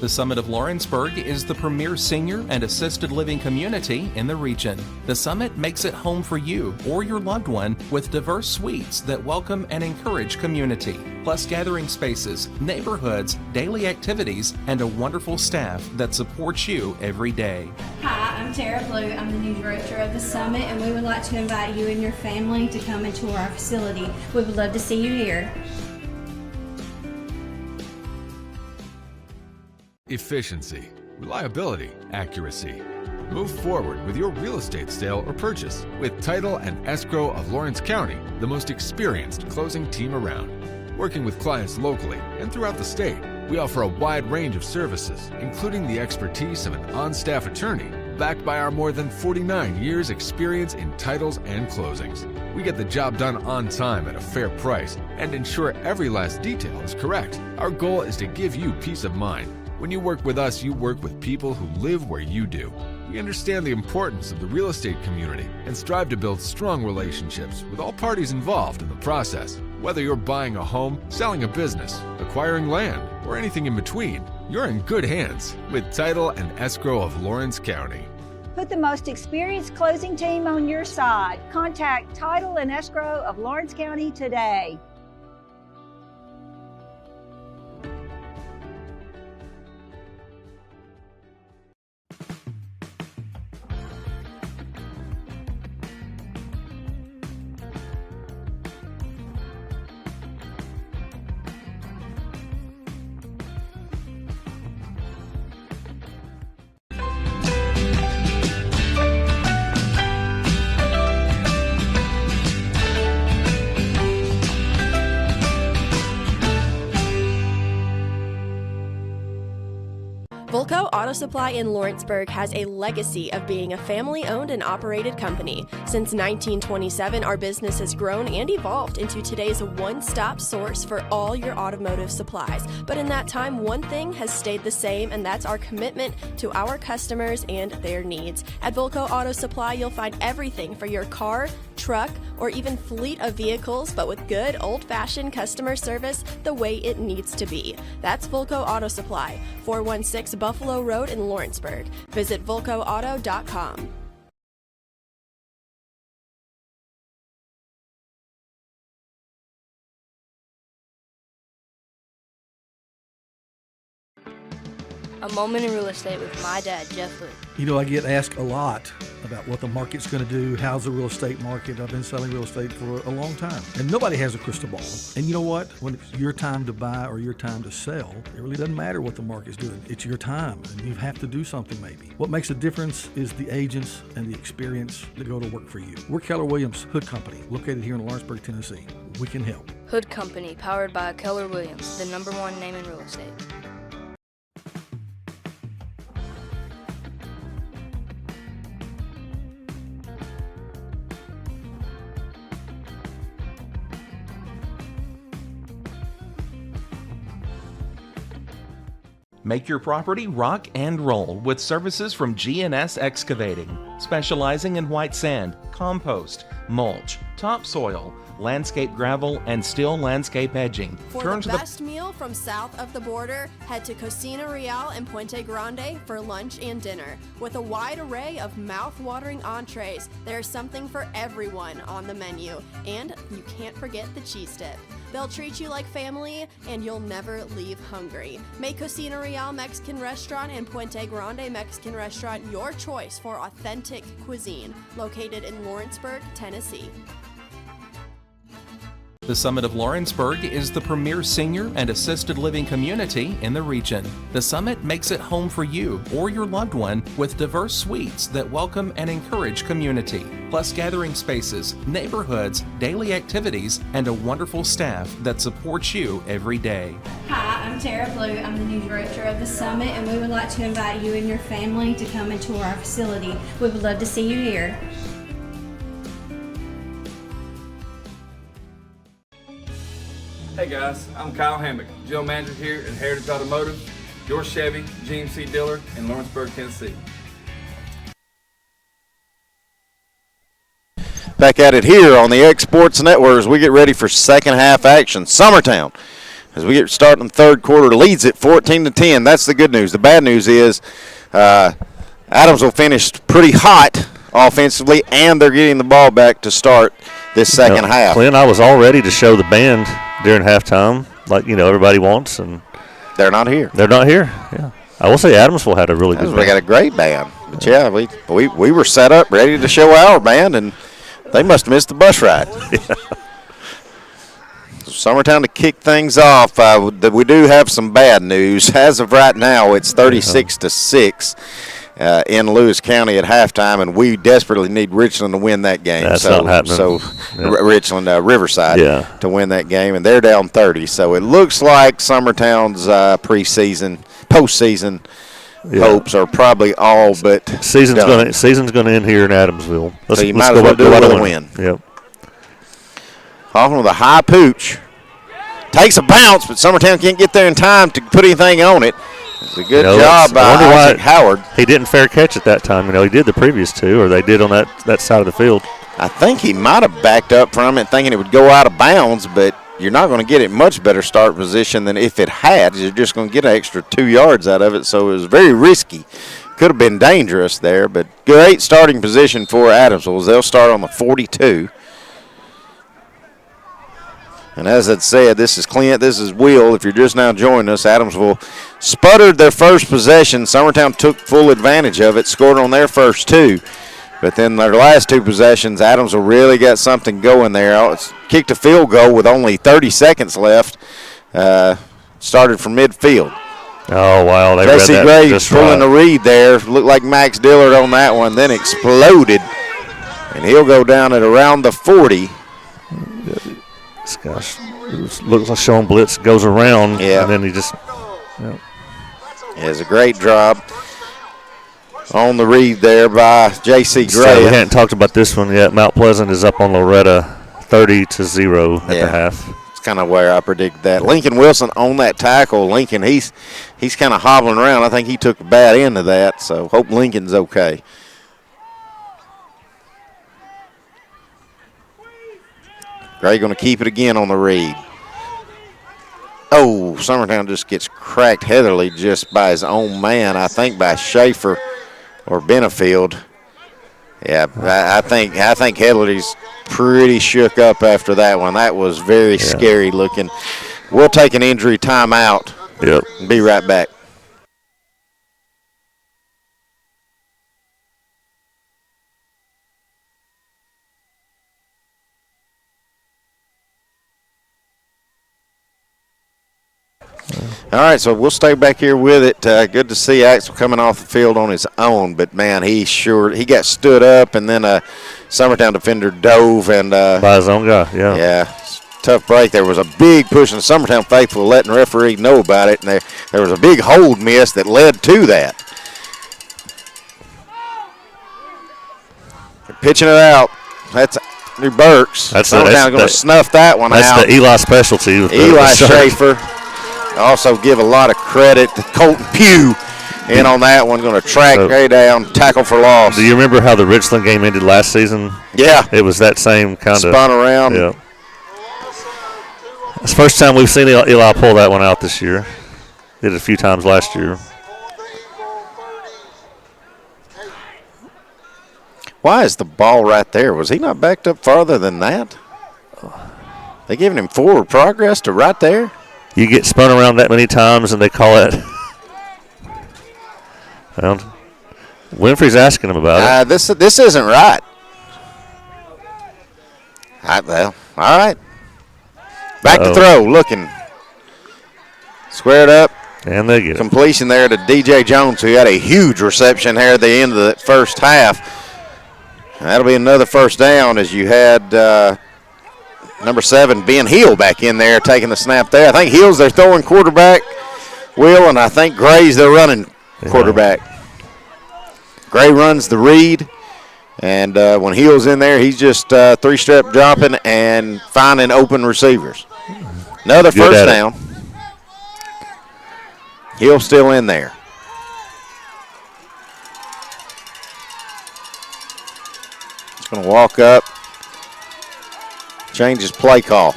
The Summit of Lawrenceburg is the premier senior and assisted living community in the region. The Summit makes it home for you or your loved one with diverse suites that welcome and encourage community, plus gathering spaces, neighborhoods, daily activities, and a wonderful staff that supports you every day. Hi, I'm Tara Blue. I'm the new director of the Summit, and we would like to invite you and your family to come into our facility. We would love to see you here. Efficiency, reliability, accuracy. Move forward with your real estate sale or purchase with Title and Escrow of Lawrence County, the most experienced closing team around. Working with clients locally and throughout the state, we offer a wide range of services, including the expertise of an on-staff attorney, backed by our more than 49 years experience in titles and closings. We get the job done on time at a fair price and ensure every last detail is correct. Our goal is to give you peace of mind. When you work with us, you work with people who live where you do. We understand the importance of the real estate community and strive to build strong relationships with all parties involved in the process. Whether you're buying a home, selling a business, acquiring land, or anything in between, you're in good hands with Title and Escrow of Lawrence County. Put the most experienced closing team on your side. Contact Title and Escrow of Lawrence County today. Volco Auto Supply in Lawrenceburg has a legacy of being a family-owned and operated company. Since 1927, our business has grown and evolved into today's one-stop source for all your automotive supplies. But in that time, one thing has stayed the same, and that's our commitment to our customers and their needs. At Volco Auto Supply, you'll find everything for your car, truck, or even fleet of vehicles, but with good old-fashioned customer service the way it needs to be. That's Volco Auto Supply, 416 Buffalo Road in Lawrenceburg. Visit VolcoAuto.com. A Moment in Real Estate with my dad, Jeff Hood. You know, I get asked a lot about what the market's going to do. How's the real estate market? I've been selling real estate for a long time. And nobody has a crystal ball. And you know what? When it's your time to buy or your time to sell, it really doesn't matter what the market's doing. It's your time, and you have to do something maybe. What makes a difference is the agents and the experience that go to work for you. We're Keller Williams Hood Company, located here in Lawrenceburg, Tennessee. we can help. Hood Company, powered by Keller Williams, the #1 name in real estate. Make your property rock and roll with services from G&S Excavating, specializing in white sand, compost, mulch, topsoil, landscape gravel, and steel landscape edging. For the best meal from south of the border, head to Cocina Real and Puente Grande for lunch and dinner. With a wide array of mouth-watering entrees, there's something for everyone on the menu. And you can't forget the cheese dip. They'll treat you like family, and you'll never leave hungry. Make Cocina Real Mexican Restaurant and Puente Grande Mexican Restaurant your choice for authentic cuisine, located in Lawrenceburg, Tennessee. The Summit of Lawrenceburg is the premier senior and assisted living community in the region. The Summit makes it home for you or your loved one with diverse suites that welcome and encourage community, plus gathering spaces, neighborhoods, daily activities, and a wonderful staff that supports you every day. Hi, I'm Tara Blue. I'm the new director of the Summit, and we would like to invite you and your family to come and tour our facility. We would love to see you here. Hey guys, I'm Kyle Hammock, General Manager here at Heritage Automotive, your Chevy GMC dealer in Lawrenceburg, Tennessee. Back at it here on the Exports Network as we get ready for second half action. Summertown, as we get started in the third quarter, leads it 14-10. That's the good news. The bad news is Adamsville finished pretty hot offensively, and they're getting the ball back to start this second half. Clint, I was all ready to show the band during halftime, like everybody wants, and they're not here. They're not here. Yeah, I will say Adamsville had a really good band. We got a great band, but yeah, we were set up ready to show our band, and they must have missed the bus ride. Yeah. Summertown to kick things off. We do have some bad news. As of right now, it's 36-6. In Lewis County at halftime, and we desperately need Richland to win that game. That's not happening. So Richland, Riverside, yeah, to win that game, and they're down 30. So it looks like Summertown's postseason hopes are probably all but season's done. Season's going to end here in Adamsville. So you might as well do it with a win. Yep. Hoffman with a high pooch. Takes a bounce, but Summertown can't get there in time to put anything on it. It's a good job by Isaac Howard. He didn't fair catch at that time. He did the previous two, or they did on that side of the field. I think he might have backed up from it thinking it would go out of bounds, but you're not going to get it much better start position than if it had. You're just going to get an extra 2 yards out of it, so it was very risky. Could have been dangerous there, but great starting position for Adamsville. They'll start on the 42. And as I said, this is Clint, this is Will. If you're just now joining us, Adamsville sputtered their first possession. Summertown took full advantage of it, scored on their first two. But then their last two possessions, Adamsville really got something going there. Kicked a field goal with only 30 seconds left. Started from midfield. Oh, wow. Jesse Gray pulling the read there. Looked like Max Dillard on that one, then exploded. And he'll go down at around the 40. Gosh, it looks like Sean Blitz goes around, and then he just. Yeah, it's a great drop on the read there by J.C. Gray. So we hadn't talked about this one yet. Mount Pleasant is up on Loretta 30-0 at the half. It's kind of where I predicted that. Lincoln Wilson on that tackle. Lincoln, he's kind of hobbling around. I think he took a bad end of that, so hope Lincoln's okay. Gray going to keep it again on the read. Oh, Summertown just gets cracked heavily just by his own man, I think by Schaefer or Benefield. Yeah, I think Headley's pretty shook up after that one. That was very scary looking. We'll take an injury timeout. Yep. And be right back. All right, so we'll stay back here with it. Good to see Axel coming off the field on his own, but man, he got stood up, and then a Summertown defender dove and by his own guy. Yeah, tough break. There was a big push in the Summertown faithful letting the referee know about it, and there was a big hold miss that led to that. They're pitching it out. That's Andrew Burks. Summertown's going to snuff that one out. That's the Eli specialty. Eli Schaefer. Also give a lot of credit to Colton Pugh in on that one. Going to track Gray down, tackle for loss. Do you remember how the Richland game ended last season? Yeah. It was that same kind of. Spun around. Yeah. It's the first time we've seen Eli pull that one out this year. Did it a few times last year. Why is the ball right there? Was he not backed up farther than that? They giving him forward progress to right there? You get spun around that many times and they call it. Well, Winfrey's asking him about it. This isn't right. Well, all right. Back to throw, looking. Squared up. And they get it. Completion there to DJ Jones, who had a huge reception here at the end of the first half. That'll be another first down as you had number 7, Ben Hill, back in there taking the snap there. I think Hill's their throwing quarterback, Will, and I think Gray's their running quarterback. Gray runs the read, and when Hill's in there, he's just 3-step dropping and finding open receivers. Another first down. Hill's still in there. Going to walk up, change his play call.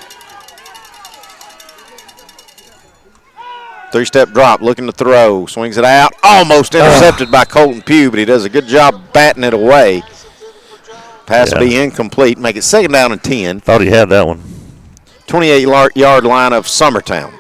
3-step drop, looking to throw, swings it out, almost intercepted by Colton Pugh, but he does a good job batting it away. Pass will be incomplete, make it 2nd down and 10. Thought he had that one. 28-yard line of Summertown.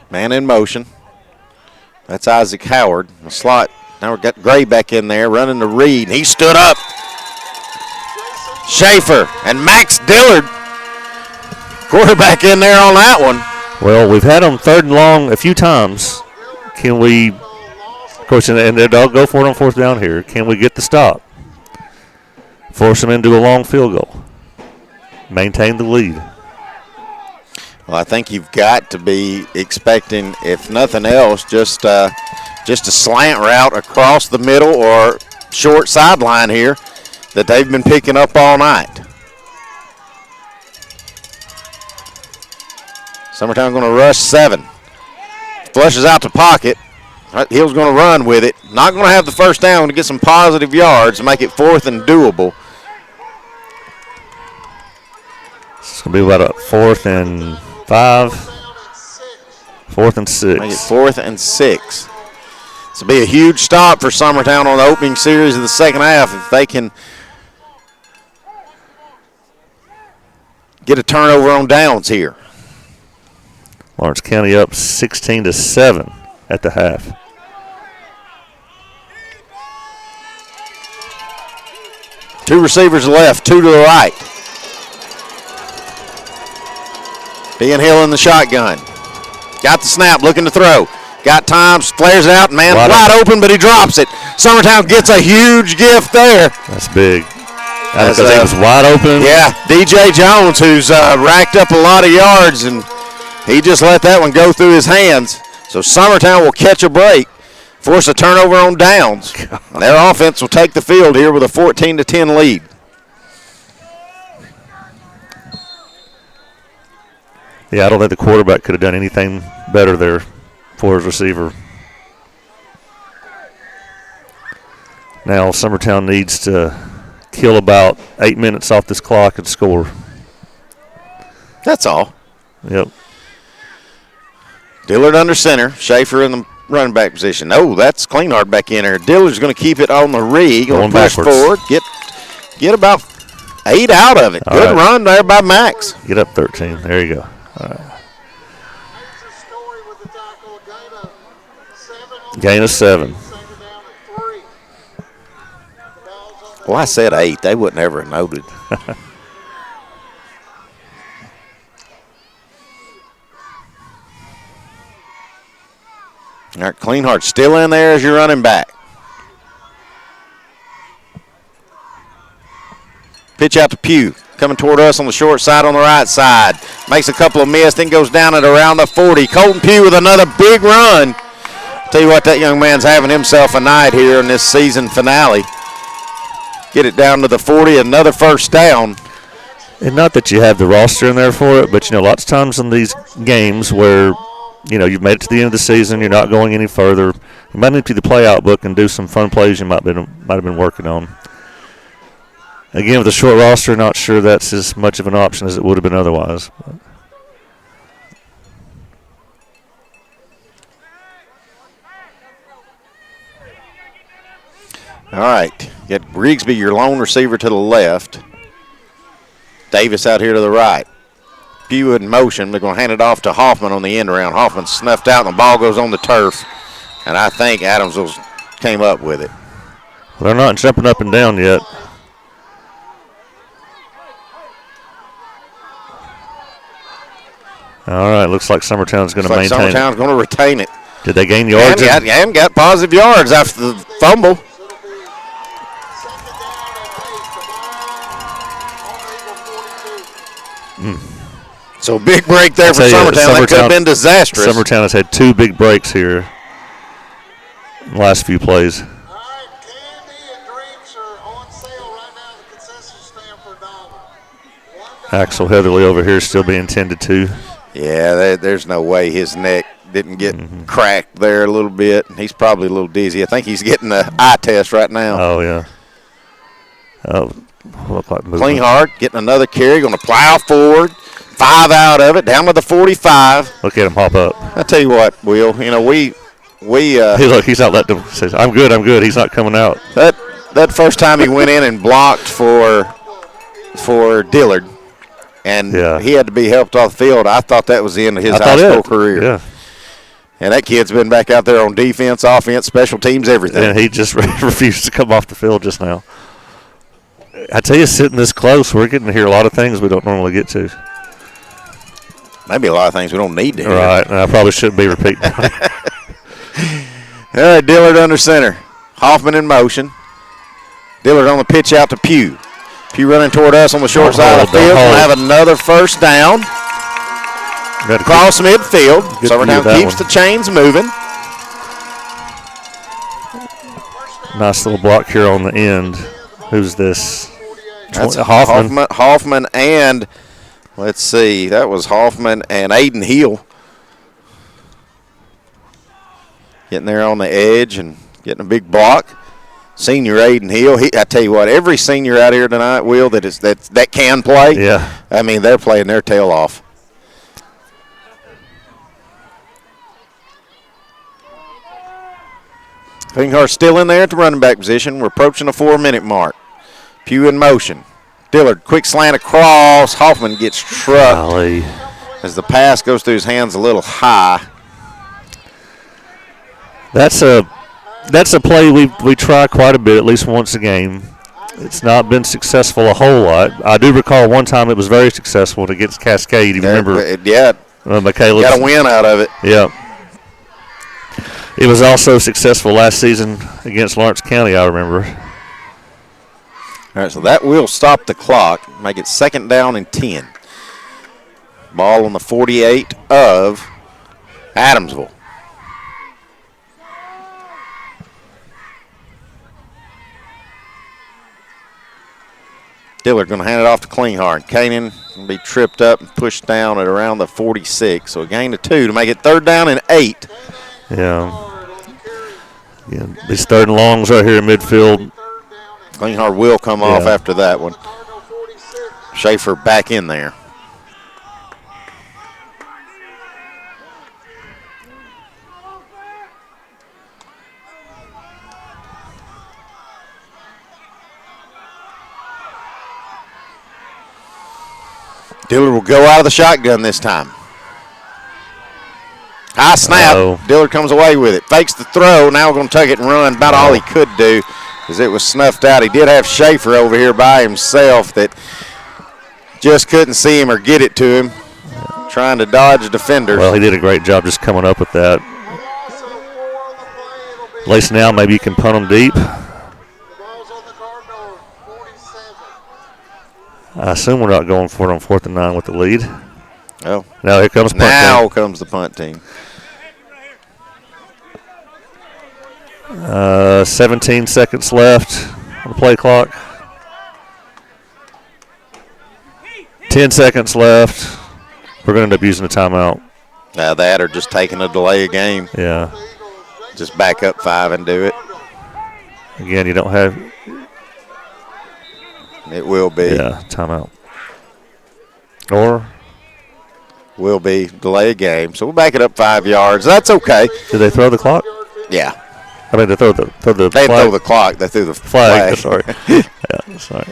Man in motion. That's Isaac Howard. The slot. Now we've got Gray back in there running the read. He stood up. Schaefer and Max Dillard. Quarterback in there on that one. Well, we've had them 3rd and long a few times. Can we, of course, and they'll go for it on 4th down here. Can we get the stop? Force them into a long field goal. Maintain the lead. Well, I think you've got to be expecting, if nothing else, just a slant route across the middle or short sideline here that they've been picking up all night. Summertown going to rush 7. Flushes out the pocket. Hill's going to run with it. Not going to have the first down to get some positive yards to make it 4th and doable. It's going to be about a 4th and 5, 4th and 6. Make it 4th and 6. This will be a huge stop for Summertown on the opening series of the second half if they can get a turnover on downs here. Lawrence County up 16-7 at the half. Two receivers left, 2 to the right. Ben Hill in the shotgun. Got the snap, looking to throw. Got time, flares it out, man wide open, but he drops it. Summertown gets a huge gift there. That's big. Because he was wide open. Yeah, DJ Jones, who's racked up a lot of yards, and he just let that one go through his hands. So Summertown will catch a break, force a turnover on downs. Their offense will take the field here with a 14-10 lead. Yeah, I don't think the quarterback could have done anything better there for his receiver. Now Summertown needs to kill about 8 minutes off this clock and score. That's all. Yep. Dillard under center. Schaefer in the running back position. Oh, that's Cleanhard back in there. Dillard's going to keep it on the rig. Going to push forward. Get about 8 out of it. Good run there by Max. Get up 13. There you go. All right. Gain of 7. Well, I said 8. They wouldn't ever have noted. All right, Klinghardt still in there as your running back. Pitch out to Pugh. Coming toward us on the short side on the right side. Makes a couple of misses, then goes down at around the 40. Colton Pugh with another big run. Tell you what, that young man's having himself a night here in this season finale. Get it down to the 40, another first down. And not that you have the roster in there for it, but, lots of times in these games where, you've made it to the end of the season, you're not going any further, you might need to the play-out book and do some fun plays you might have been working on. Again, with a short roster, not sure that's as much of an option as it would have been otherwise. All right. You got Grigsby, your lone receiver, to the left. Davis out here to the right. Pugh in motion. They're going to hand it off to Hoffman on the end around. Hoffman snuffed out, and the ball goes on the turf. And I think Adamsville came up with it. Well, they're not jumping up and down yet. All right, looks like Summertown's going to maintain it. Summertown's going to retain it. Did they gain yards? They haven't got positive yards after the fumble. So big break there for Summertown. That could have been disastrous. Summertown has had 2 big breaks here in the last few plays. Axel Heatherly over here still being tended to. Yeah, there's no way his neck didn't get cracked there a little bit. He's probably a little dizzy. I think he's getting the eye test right now. Oh, yeah. Klinghardt getting another carry, going to plow forward. 5 out of it, down to the 45. Look at him hop up. I tell you what, Will, we hey, look, he's not letting him say, I'm good. He's not coming out. That first time he went in and blocked for Dillard, and he had to be helped off the field. I thought that was the end of his high school career. Yeah. And that kid's been back out there on defense, offense, special teams, everything. And he just refused to come off the field just now. I tell you, sitting this close, we're getting to hear a lot of things we don't normally get to. Maybe a lot of things we don't need to hear. Right, and I probably shouldn't be repeating. All right, Dillard under center. Hoffman in motion. Dillard on the pitch out to Pugh. Pugh running toward us on the short side of the field. We'll have another first down. Across midfield. Summertown keeps the chains moving. Nice little block here on the end. Who's this? That's Hoffman. Hoffman and, let's see, that was Hoffman and Aiden Hill. Getting there on the edge and getting a big block. Senior Aiden Hill. I tell you what, every senior out here tonight, Will, that can play. Yeah. I mean, they're playing their tail off. Klinghardt still in there at the running back position. We're approaching the 4-minute mark. Pugh in motion. Dillard, quick slant across. Hoffman gets trucked as the pass goes through his hands a little high. That's a play we try quite a bit, at least once a game. It's not been successful a whole lot. I do recall one time it was very successful against Cascade. You remember? Yeah. Michaela got a win out of it. Yeah. It was also successful last season against Lawrence County, I remember. All right, so that will stop the clock, make it 2nd down and 10. Ball on the 48 of Adamsville. Dillard going to hand it off to Klinghardt. Kanan will be tripped up and pushed down at around the 46. So a gain of 2 to make it 3rd down and 8. Yeah. These 3rd and longs right here in midfield. Klinghardt will come off after that one. Schaefer back in there. Dillard will go out of the shotgun this time. High snap. Dillard comes away with it. Fakes the throw. Now we're going to take it and run. About all he could do. because it was snuffed out. He did have Schaefer over here by himself that just couldn't see him or get it to him, trying to dodge defenders. Well, he did a great job just coming up with that. At least now maybe you can punt them deep. I assume we're not going for it on 4th and 9 with the lead. Oh. Now here comes punt Now team. comes the punt team. 17 seconds left on the play clock. 10 seconds left. We're going to end up using a timeout. That or just taking a delay of game. Yeah. Just back up 5 and do it. Again, you don't have. It will be. Yeah, timeout. Or? Will be delay of game. So we'll back it up 5 yards. That's okay. Did they throw the clock? Yeah. I mean, they throw the They flag. throw the clock. They threw the flag. Sorry. Yeah, sorry.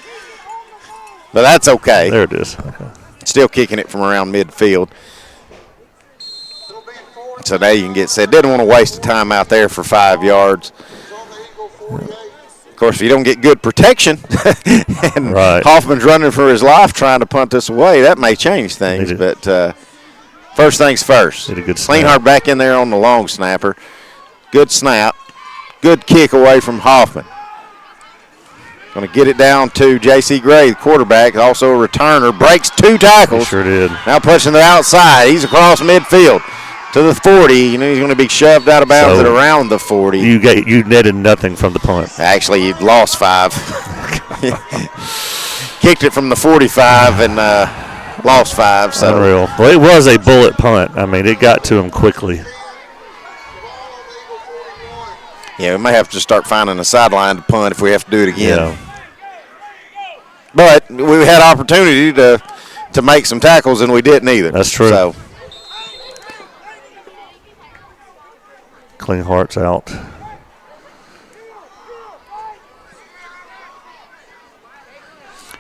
But that's okay. There it is. Okay. Still kicking it from around midfield. So now you can get set. Didn't want to waste a time out there for 5 yards. Of course, if you don't get good protection and Hoffman's running for his life trying to punt this away, that may change things. But first things first. Did a good Kleinhardt back in there on the long snapper. Good snap. Good kick away from Hoffman. Going to get it down to J.C. Gray, the quarterback, also a returner. Breaks 2 tackles. He sure did. Now pushing the outside. He's across midfield to the 40. You know he's going to be shoved out of bounds at around the 40. You netted nothing from the punt. Actually, you lost 5. Kicked it from the 45 and lost 5. So. Unreal. Well, it was a bullet punt. I mean, it got to him quickly. Yeah, we may have to start finding a sideline to punt if we have to do it again. Yeah. But we had opportunity to make some tackles, and we didn't either. That's true. So. Kleinhardt's out.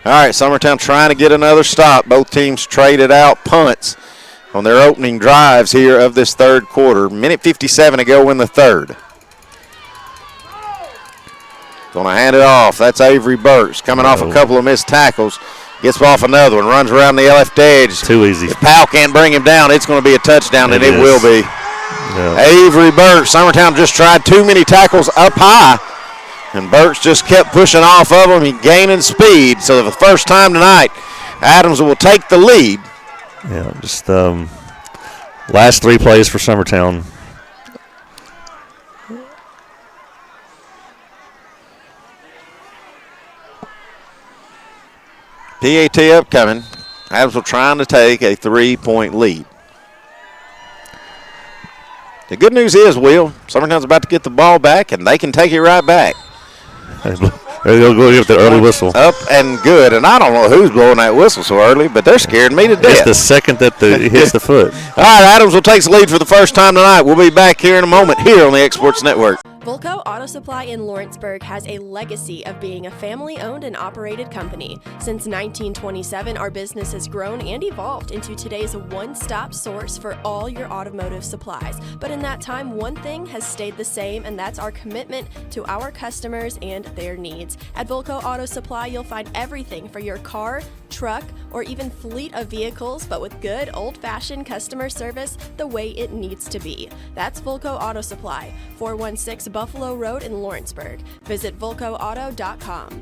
All right, Summertown trying to get another stop. Both teams traded out punts on their opening drives here of this third quarter. Minute 57 to go in the third. Going to hand it off. That's Avery Burks coming off a couple of missed tackles. Gets off another one, runs around the left edge. Too easy. If Powell can't bring him down, it's going to be a touchdown, and it is. will be. Yeah. Avery Burks. Summertown just tried too many tackles up high, and Burks just kept pushing off of him. He gaining speed. So for the first time tonight, Adams will take the lead. Yeah, just last 3 plays for Summertown. PAT upcoming. Adamsville trying to take a 3-point lead. The good news is, Will, Summertown's about to get the ball back, and they can take it right back. They'll go give the early whistle. Up and good. And I don't know who's blowing that whistle so early, but they're scaring me to death. It's the second that it hits the foot. All right, Adamsville takes the lead for the first time tonight. We'll be back here in a moment here on the Exports Network. Volco Auto Supply in Lawrenceburg has a legacy of being a family-owned and operated company. Since 1927, our business has grown and evolved into today's one-stop source for all your automotive supplies. But in that time, one thing has stayed the same, and that's our commitment to our customers and their needs. At Volco Auto Supply, you'll find everything for your car, truck, or even fleet of vehicles, but with good old-fashioned customer service the way it needs to be. That's Volco Auto Supply, 416 Buffalo Road in Lawrenceburg. Visit VolcoAuto.com.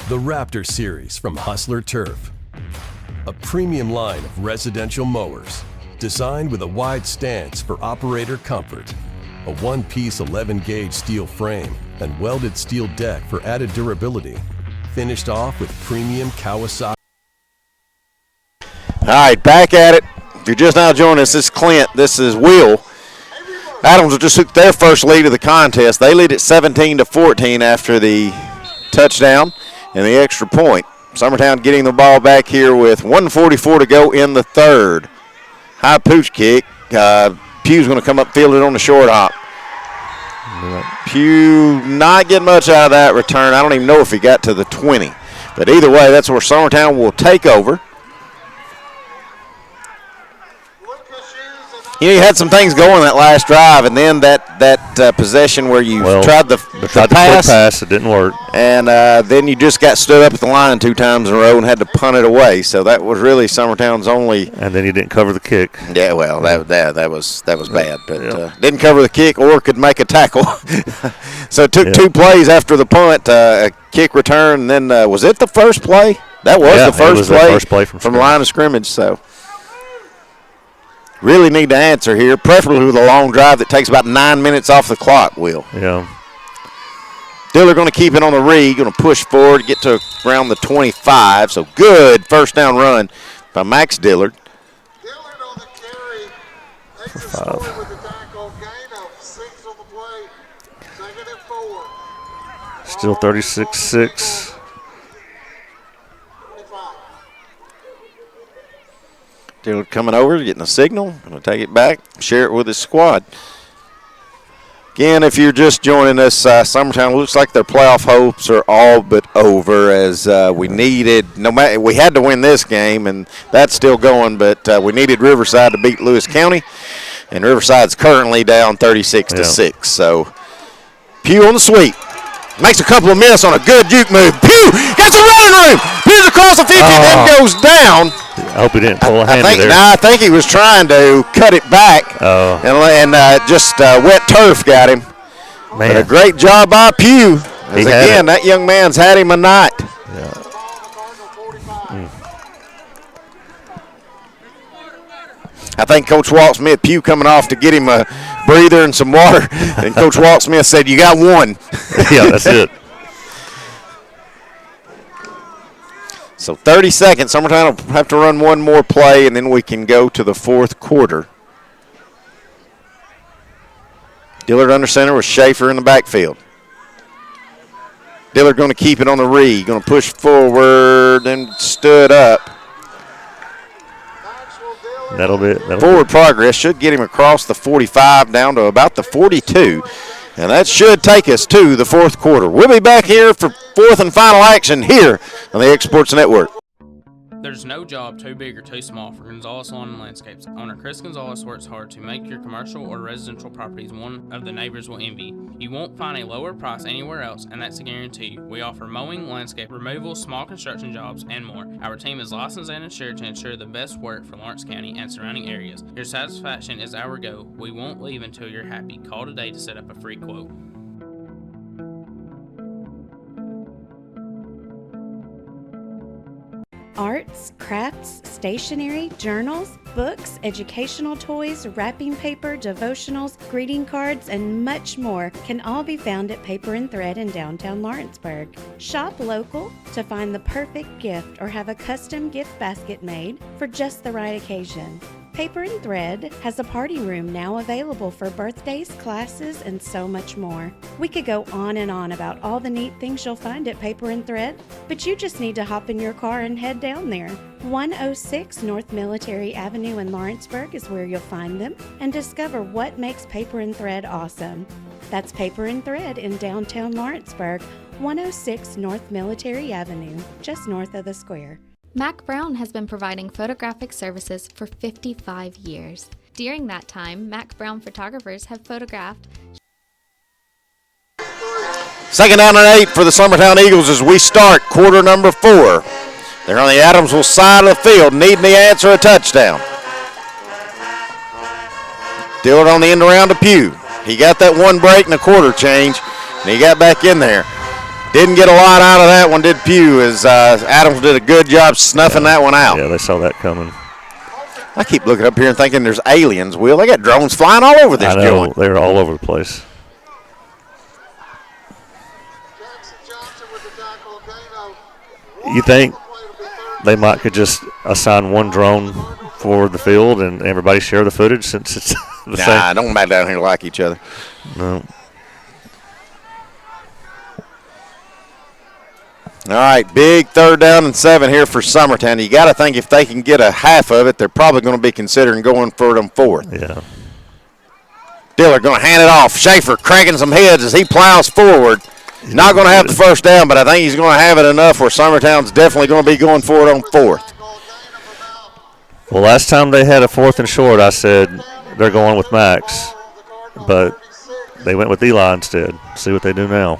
The Raptor Series from Hustler Turf. A premium line of residential mowers designed with a wide stance for operator comfort. A one-piece 11-gauge steel frame and welded steel deck for added durability. Finished off with premium Kawasaki. All right, back at it. If you're just now joining us, this is Clint. This is Will. Adams just took their first lead of the contest. They lead at 17-14 after the touchdown and the extra point. Summertown getting the ball back here with 1:44 to go in the third. High pooch kick. Pugh's going to come up fielded on the short hop. Pugh not getting much out of that return. I don't even know if he got to the 20. But either way, that's where Summertown will take over. You had some things going that last drive, and then that possession where you tried the pass. It didn't work. And then you just got stood up at the line 2 times in a row and had to punt it away. So that was really Summertown's only. And then you didn't cover the kick. Yeah, well, that was bad, but didn't cover the kick or could make a tackle. So it took 2 plays after the punt, a kick return, and then was it the first play? That was the first play from the line of scrimmage. So. Really need to answer here, preferably with a long drive that takes about 9 minutes off the clock, Will. Yeah. Dillard going to keep it on the read, going to push forward, get to around the 25. So good first down run by Max Dillard. Dillard on the carry. Extra score with the tackle. Gain of 6 on the play. 2nd and 4. Still 36-6. Dillard coming over, getting a signal. Going to take it back, share it with his squad. Again, if you're just joining us, Summertown looks like their playoff hopes are all but over, as we had to win this game, and that's still going, but we needed Riverside to beat Lewis County, and Riverside's currently down 36-6. So Pugh on the sweep. Makes a couple of miss on a good juke move. Pugh got some running room. Pugh's across the 50, then goes down. I hope he didn't pull a handy there. No, I think he was trying to cut it back, and just wet turf got him. Man. But a great job by Pugh. As again, that young man's had him a night. Yeah. I think Coach Walt Smith, Pugh coming off to get him a breather and some water, and Coach Walt Smith said, "You got one." Yeah, that's it. So 30 seconds. Summertown will have to run one more play, and then we can go to the 4th quarter. Dillard under center with Schaefer in the backfield. Dillard going to keep it on the read, going to push forward and stood up. That'll be forward progress should get him across the 45 down to about the 42. And that should take us to the 4th quarter. We'll be back here for 4th and final action here on the Exports Network. There's no job too big or too small for Gonzalez Lawn and Landscapes. Owner Chris Gonzalez works hard to make your commercial or residential properties one of the neighbors will envy. You won't find a lower price anywhere else, and that's a guarantee. We offer mowing, landscape removal, small construction jobs, and more. Our team is licensed and insured to ensure the best work for Lawrence County and surrounding areas. Your satisfaction is our goal. We won't leave until you're happy. Call today to set up a free quote. Arts, crafts, stationery, journals, books, educational toys, wrapping paper, devotionals, greeting cards, and much more can all be found at Paper and Thread in downtown Lawrenceburg. Shop local to find the perfect gift or have a custom gift basket made for just the right occasion. Paper and Thread has a party room now available for birthdays, classes, and so much more. We could go on and on about all the neat things you'll find at Paper and Thread, but you just need to hop in your car and head down there. 106 North Military Avenue in Lawrenceburg is where you'll find them and discover what makes Paper and Thread awesome. That's Paper and Thread in downtown Lawrenceburg, 106 North Military Avenue, just north of the square. Mac Brown has been providing photographic services for 55 years. During that time, Mac Brown photographers have photographed. 2nd down and 8 for the Summertown Eagles as we start quarter number 4. They're on the Adamsville side of the field, needing the answer a touchdown. Dillard on the end around to Pugh. He got that one break and a quarter change, and he got back in there. Didn't get a lot out of that one, did Pugh, as Adams did a good job snuffing that one out. Yeah, they saw that coming. I keep looking up here and thinking there's aliens, Will. They got drones flying all over this joint. They're all over the place. You think they might could just assign one drone for the field and everybody share the footage since it's the same? Nah, don't back down here like each other. No. All right, big 3rd down and 7 here for Summertown. You got to think if they can get a half of it, they're probably going to be considering going for them 4th. Yeah. Dillard going to hand it off. Schaefer cracking some heads as he plows forward. He's not going to have the first down, but I think he's going to have it enough where Summertown's definitely going to be going for it on 4th. Well, last time they had a 4th and short, I said they're going with Max, but they went with Eli instead. See what they do now.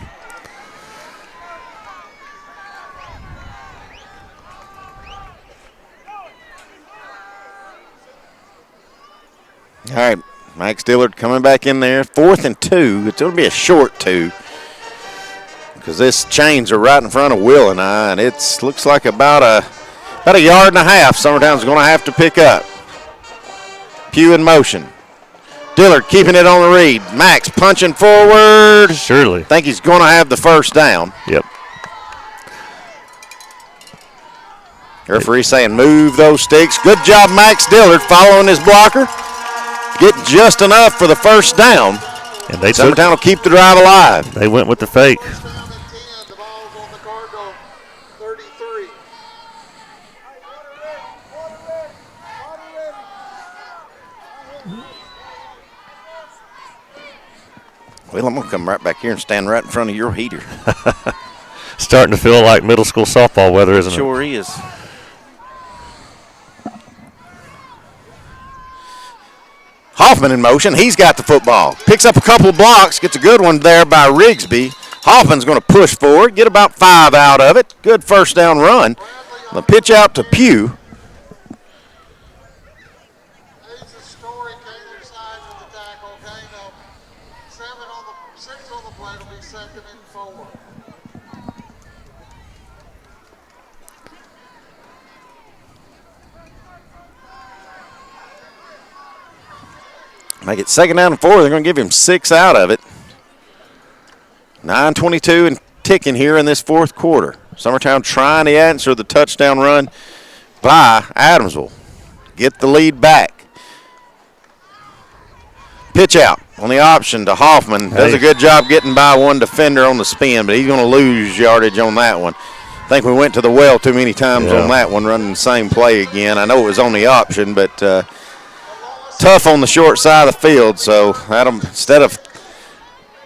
All right, Max Dillard coming back in there. 4th and 2. It's going to be a short 2 because this chains are right in front of Will and I, and it looks like about a yard and a half Summertown's going to have to pick up. Pugh in motion. Dillard keeping it on the read. Max punching forward. Surely. Think he's going to have the first down. Yep. Referee saying move those sticks. Good job, Max Dillard, following his blocker. Get just enough for the first down. And they Summertown will keep the drive alive. They went with the fake. Well, I'm going to come right back here and stand right in front of your heater. Starting to feel like middle school softball weather, isn't it? Sure is. Hoffman in motion. He's got the football. Picks up a couple of blocks. Gets a good one there by Rigsby. Hoffman's going to push forward. Get about 5 out of it. Good first down run. The pitch out to Pugh. Make it 2nd down and 4. They're going to give him 6 out of it. 9:22 and ticking here in this 4th quarter. Summertown trying to answer the touchdown run by Adamsville. Get the lead back. Pitch out on the option to Hoffman. Does a good job getting by one defender on the spin, but he's going to lose yardage on that one. I think we went to the well too many times on that one, running the same play again. I know it was on the option, but tough on the short side of the field. So Adam, instead of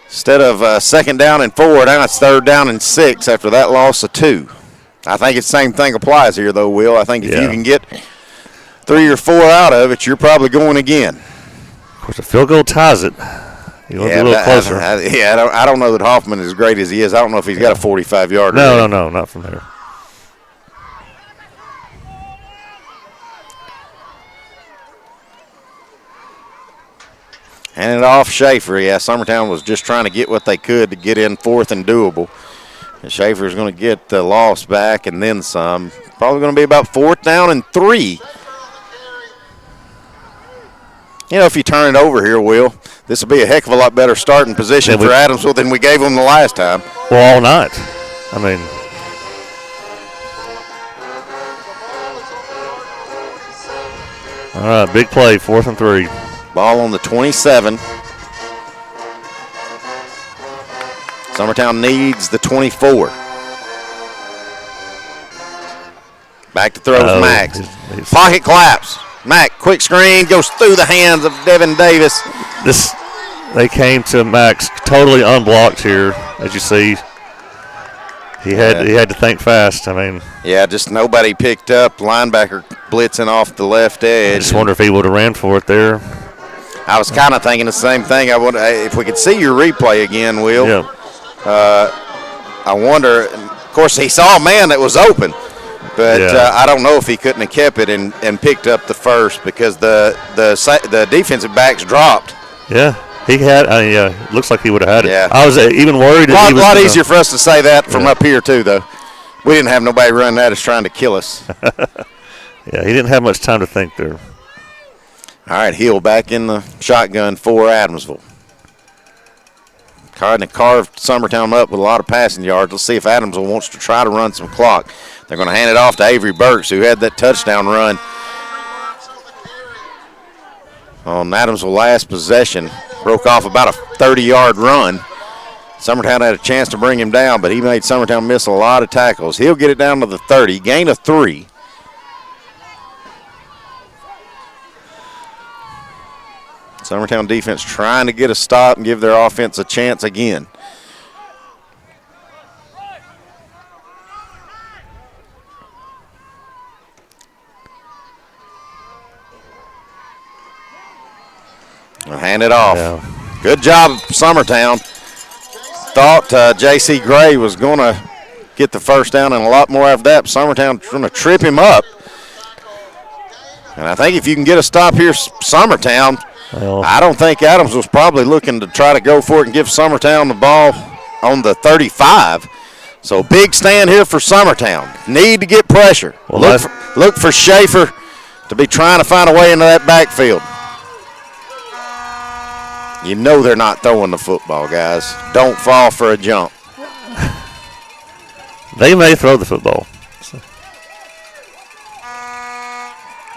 2nd down and 4, now it's 3rd down and 6 after that loss of 2. I think the same thing applies here, though, Will. I think if you can get 3 or 4 out of it, you're probably going again. Of course, a field goal ties it. You want to be a little closer. I don't know that Hoffman is as great as he is. I don't know if he's got a 45-yarder. No, not from there. Hand it off Schaefer. Yeah, Summertown was just trying to get what they could to get in 4th and doable. And Schaefer's going to get the loss back and then some. Probably going to be about 4th down and 3. You know, if you turn it over here, Will, this will be a heck of a lot better starting position for Adamsville than we gave them the last time. Well, all night. I mean. All right, big play, 4th and 3. Ball on the 27. Summertown needs the 24. Back to throws Max. Pocket collapse. Mac, quick screen, goes through the hands of Devin Davis. They came to Max totally unblocked here, as you see. He had to think fast. I mean, yeah, just nobody picked up. Linebacker blitzing off the left edge. I just wonder if he would have ran for it there. I was kind of thinking the same thing. If we could see your replay again, Will. Yeah. I wonder. Of course, he saw a man that was open, but I don't know if he couldn't have kept it and picked up the first because the defensive backs dropped. Yeah. He had. Looks like he would have had it. Yeah. I was even worried. A lot easier for us to say that from up here too, though. We didn't have nobody running at us trying to kill us. Yeah, he didn't have much time to think there. All right, Hill back in the shotgun for Adamsville. Kind of carved Summertown up with a lot of passing yards. Let's see if Adamsville wants to try to run some clock. They're going to hand it off to Avery Burks, who had that touchdown run on Adamsville last possession. Broke off about a 30-yard run. Summertown had a chance to bring him down, but he made Summertown miss a lot of tackles. He'll get it down to the 30, gain of 3. Summertown defense trying to get a stop and give their offense a chance again. Hand it off. Yeah. Good job, Summertown. Thought J.C. Gray was going to get the first down and a lot more after that. Summertown going to trip him up. And I think if you can get a stop here, Summertown, I don't think Adams was probably looking to try to go for it and give Summertown the ball on the 35. So big stand here for Summertown. Need to get pressure. Well, look for Schaefer to be trying to find a way into that backfield. You know they're not throwing the football, guys. Don't fall for a jump. They may throw the football.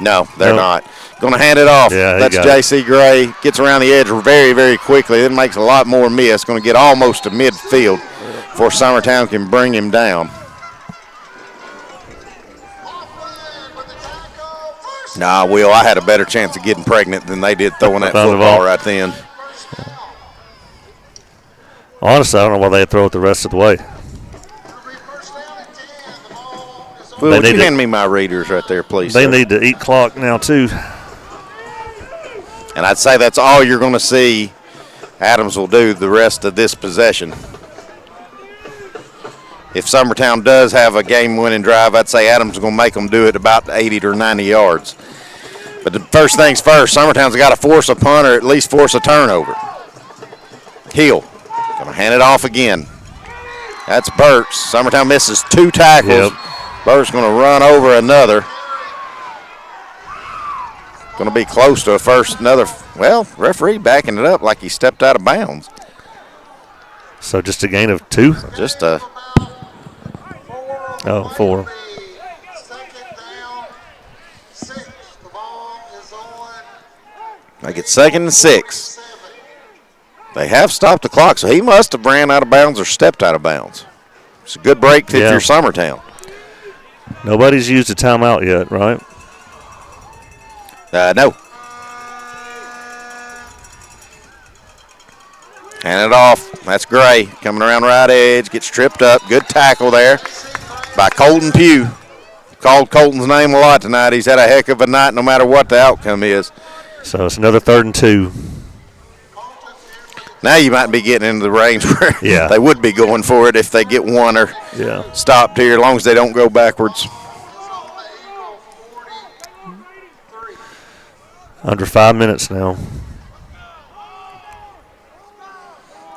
No, they're not. Going to hand it off. Yeah, that's J.C. Gray. Gets around the edge very, very quickly. Then makes a lot more miss. Going to get almost to midfield before Summertown can bring him down. Nah, Will, I had a better chance of getting pregnant than they did throwing that football right then. Honestly, I don't know why they throw it the rest of the way. Will, would you hand me my readers right there, please? They need to eat clock now, too. And I'd say that's all you're going to see Adams will do the rest of this possession. If Summertown does have a game-winning drive, I'd say Adams is going to make them do it about 80 or 90 yards. But the first things first, Summertown's got to force a punt or at least force a turnover. Hill going to hand it off again. That's Burks. Summertown misses 2 tackles. Yep. Burks going to run over another. Going to be close to another. Well, referee backing it up like he stepped out of bounds. So just a gain of 2? Just a. 4. Make it 2nd and 6. They have stopped the clock, so he must have ran out of bounds or stepped out of bounds. It's a good break if you're Summertown. Nobody's used a timeout yet, right? No. Hand it off. That's Gray coming around right edge, gets tripped up. Good tackle there by Colton Pugh. Called Colton's name a lot tonight. He's had a heck of a night no matter what the outcome is. So it's another 3rd and 2. Now you might be getting into the range where they would be going for it if they get one or stopped here, as long as they don't go backwards. Under 5 minutes now.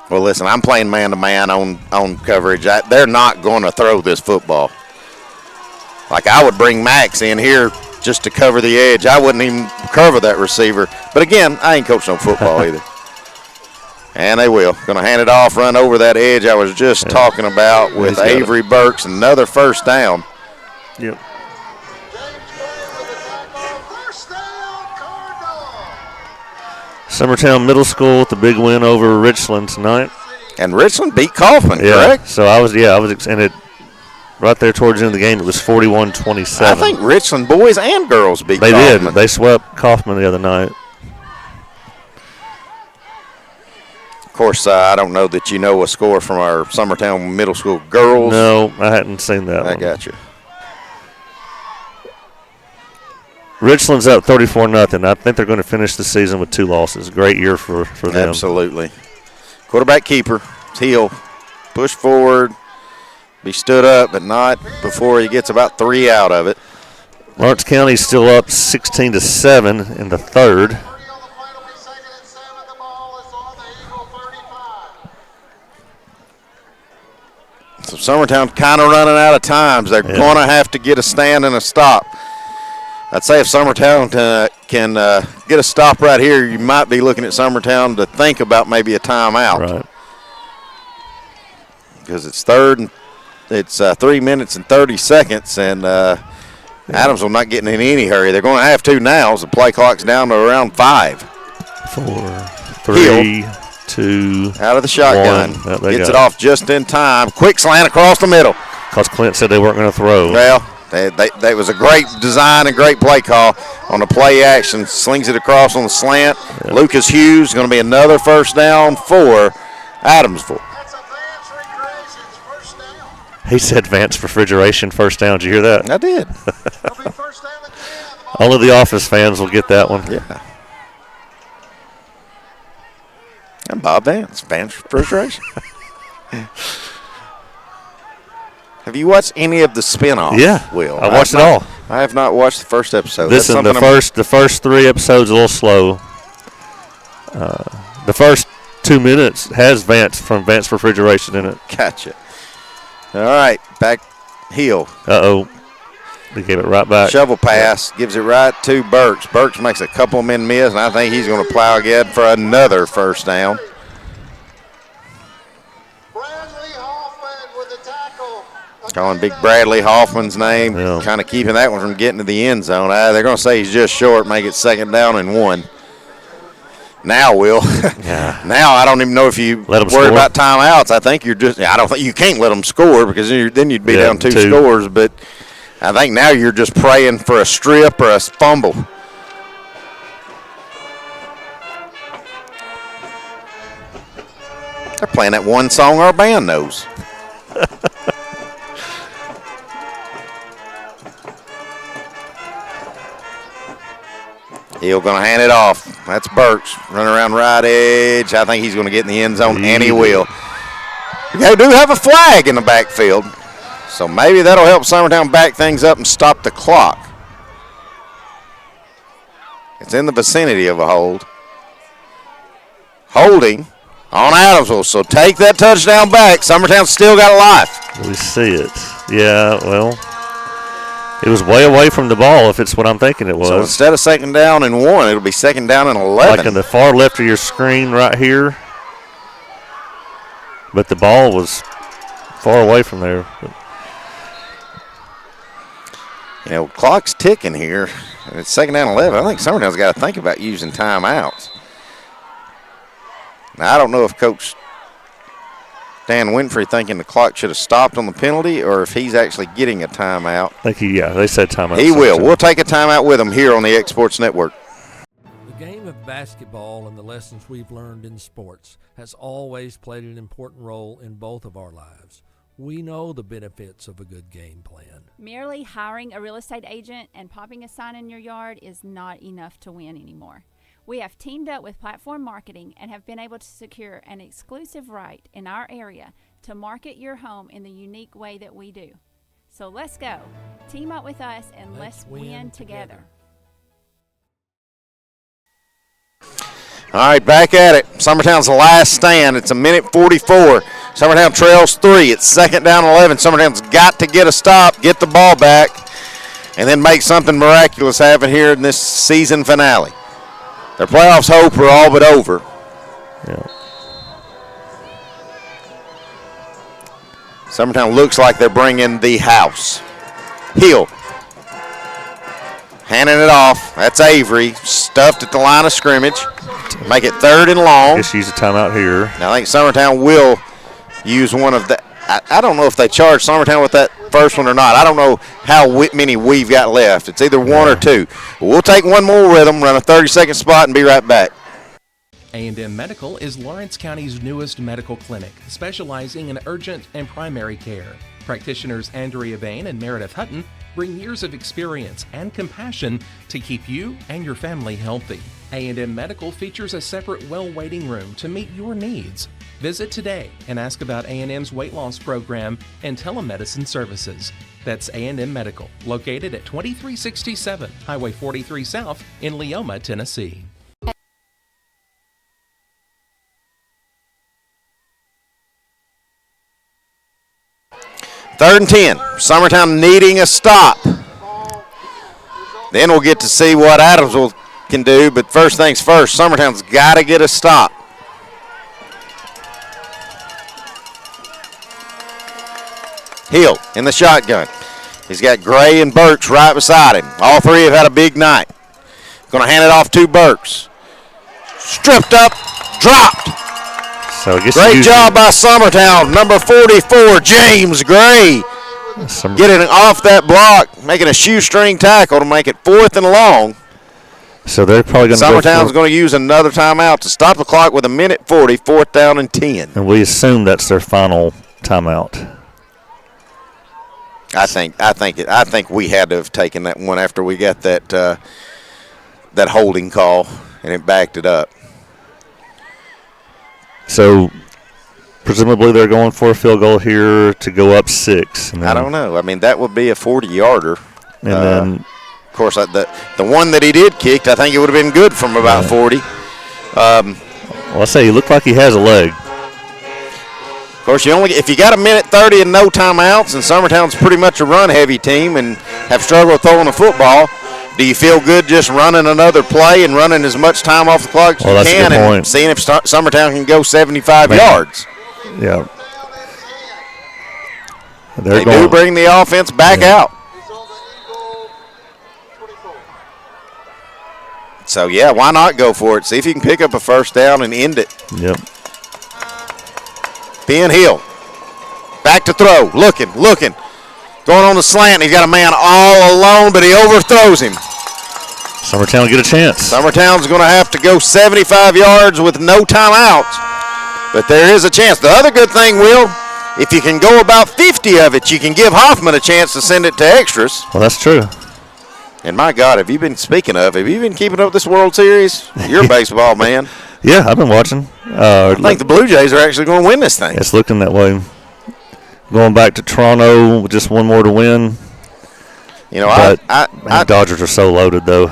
Well, listen, I'm playing man-to-man on coverage. They're not going to throw this football. Like, I would bring Max in here just to cover the edge. I wouldn't even cover that receiver. But, again, I ain't coached no football either. And they will. Going to hand it off, run over that edge I was just talking about with Avery Burks. Another first down. Yep. Summertown Middle School with the big win over Richland tonight. And Richland beat Kaufman, correct? So I was and it right there towards the end of the game, it was 41-27. I think Richland boys and girls beat Kaufman. They did. They swept Kaufman the other night. Of course, I don't know that you know a score from our Summertown Middle School girls. No, I hadn't seen that one. I got you. Richland's up 34-0. I think they're going to finish the season with 2 losses. Great year for them. Absolutely. Quarterback keeper, Hill. Push forward. Be stood up, but not before he gets about 3 out of it. Lawrence County's still up 16-7 in the 3rd. So Summertown kind of running out of times. They're going to have to get a stand and a stop. I'd say if Summertown can get a stop right here, you might be looking at Summertown to think about maybe a timeout. Right. Because it's 3rd and it's 3 minutes and 30 seconds, and Adamsville not getting in any hurry. They're going to have to now as the play clock's down to around 5. 4, 3, 2. Out of the shotgun. Gets it off just in time. Quick slant across the middle. Because Clint said they weren't going to throw. Well, that was a great design and great play call on the play action. Slings it across on the slant. Yeah. Lucas Hughes going to be another first down for Adamsville. He said Advanced Refrigeration first down. Did you hear that? I did. Only the Office fans will get that one. Yeah. I'm Bob Vance, Vance Refrigeration. Have you watched any of the spinoffs? Yeah, Will? I watched it all. I have not watched the first episode. Listen, the first 3 episodes a little slow. The first 2 minutes has Vance from Vance Refrigeration in it. Gotcha. All right, back heel. Uh-oh. They gave it right back. Shovel pass, gives it right to Burks. Burks makes a couple of men miss, and I think he's going to plow ahead for another first down. Calling big Bradley Hoffman's name, kind of keeping that one from getting to the end zone. They're going to say he's just short, make it 2nd down and 1. Now, Will. Yeah. Now I don't even know if you let them worry score about timeouts. I think you're just. I don't think you can't let them score because then you'd be down 2 scores. But I think now you're just praying for a strip or a fumble. They're playing that one song our band knows. Hill going to hand it off. That's Burks running around right edge. I think he's going to get in the end zone, and he will. They do have a flag in the backfield, so maybe that'll help Summertown back things up and stop the clock. It's in the vicinity of a hold. Holding on Adamsville, so take that touchdown back. Summertown's still got a life. We see it. Yeah, well, it was way away from the ball if it's what I'm thinking it was. So instead of 2nd down and 1, it'll be 2nd down and 11. Like in the far left of your screen right here. But the ball was far away from there. You know, clock's ticking here. It's 2nd down and 11. I think Summertown's got to think about using timeouts. Now, I don't know if Coach Dan Winfrey thinking the clock should have stopped on the penalty or if he's actually getting a timeout. I think they said timeout. He will. We'll take a timeout with him here on the X Sports Network. The game of basketball and the lessons we've learned in sports has always played an important role in both of our lives. We know the benefits of a good game plan. Merely hiring a real estate agent and popping a sign in your yard is not enough to win anymore. We have teamed up with Platform Marketing and have been able to secure an exclusive right in our area to market your home in the unique way that we do. So let's go. Team up with us and let's win together. All right, back at it. Summertown's last stand. It's 1:44. Summertown trails 3. It's 2nd down 11. Summertown's got to get a stop, get the ball back, and then make something miraculous happen here in this season finale. Their playoffs hope are all but over. Yeah. Summertown looks like they're bringing the house. Hill. Handing it off. That's Avery. Stuffed at the line of scrimmage. Make it 3rd and long. Guess use a timeout here. Now, I think Summertown will use one of the. I don't know if they charge Summertown with that first one or not. I don't know how many we've got left. It's either 1 or 2. But we'll take one more with them, run a 30-second spot, and be right back. A&M Medical is Lawrence County's newest medical clinic, specializing in urgent and primary care. Practitioners Andrea Bain and Meredith Hutton bring years of experience and compassion to keep you and your family healthy. A&M Medical features a separate well waiting room to meet your needs. Visit today and ask about A&M's weight loss program and telemedicine services. That's A&M Medical, located at 2367 Highway 43 South in Leoma, Tennessee. Third and 10. Summertown needing a stop. Then we'll get to see what Adamsville can do, but first things first, Summertown's got to get a stop. Hill in the shotgun. He's got Gray and Burks right beside him. All three have had a big night. Going to hand it off to Burks. Stripped up, dropped. So I guess great job by Summertown. Number 44, James Gray. Getting off that block, making a shoestring tackle to make it 4th and long. So they're probably going to Summertown's going to use another timeout to stop the clock with 1:40, 4th down and 10. And we assume that's their final timeout. I think we had to have taken that one after we got that that holding call, and it backed it up. So presumably they're going for a field goal here to go up 6. I don't know. I mean, that would be a 40-yarder. And then, of course, the one that he did kick, I think it would have been good from about 40. Well, I say he looked like he has a leg. Of course, if you got a minute 30 and no timeouts, and Summertown's pretty much a run-heavy team and have struggled throwing the football, do you feel good just running another play and running as much time off the clock as you can and seeing if Summertown can go 75 yards? Yeah. They do bring the offense back out. So, yeah, why not go for it? See if you can pick up a first down and end it. Yep. Ben Hill, back to throw, looking, going on the slant. He's got a man all alone, but he overthrows him. Summertown get a chance. Summertown's going to have to go 75 yards with no timeouts, but there is a chance. The other good thing, Will, if you can go about 50 of it, you can give Hoffman a chance to send it to extras. Well, that's true. And my God, have you been keeping up with this World Series? You're a baseball man. Yeah, I've been watching. I think the Blue Jays are actually going to win this thing. It's looking that way. Going back to Toronto with just one more to win. You know, the Dodgers are so loaded, though.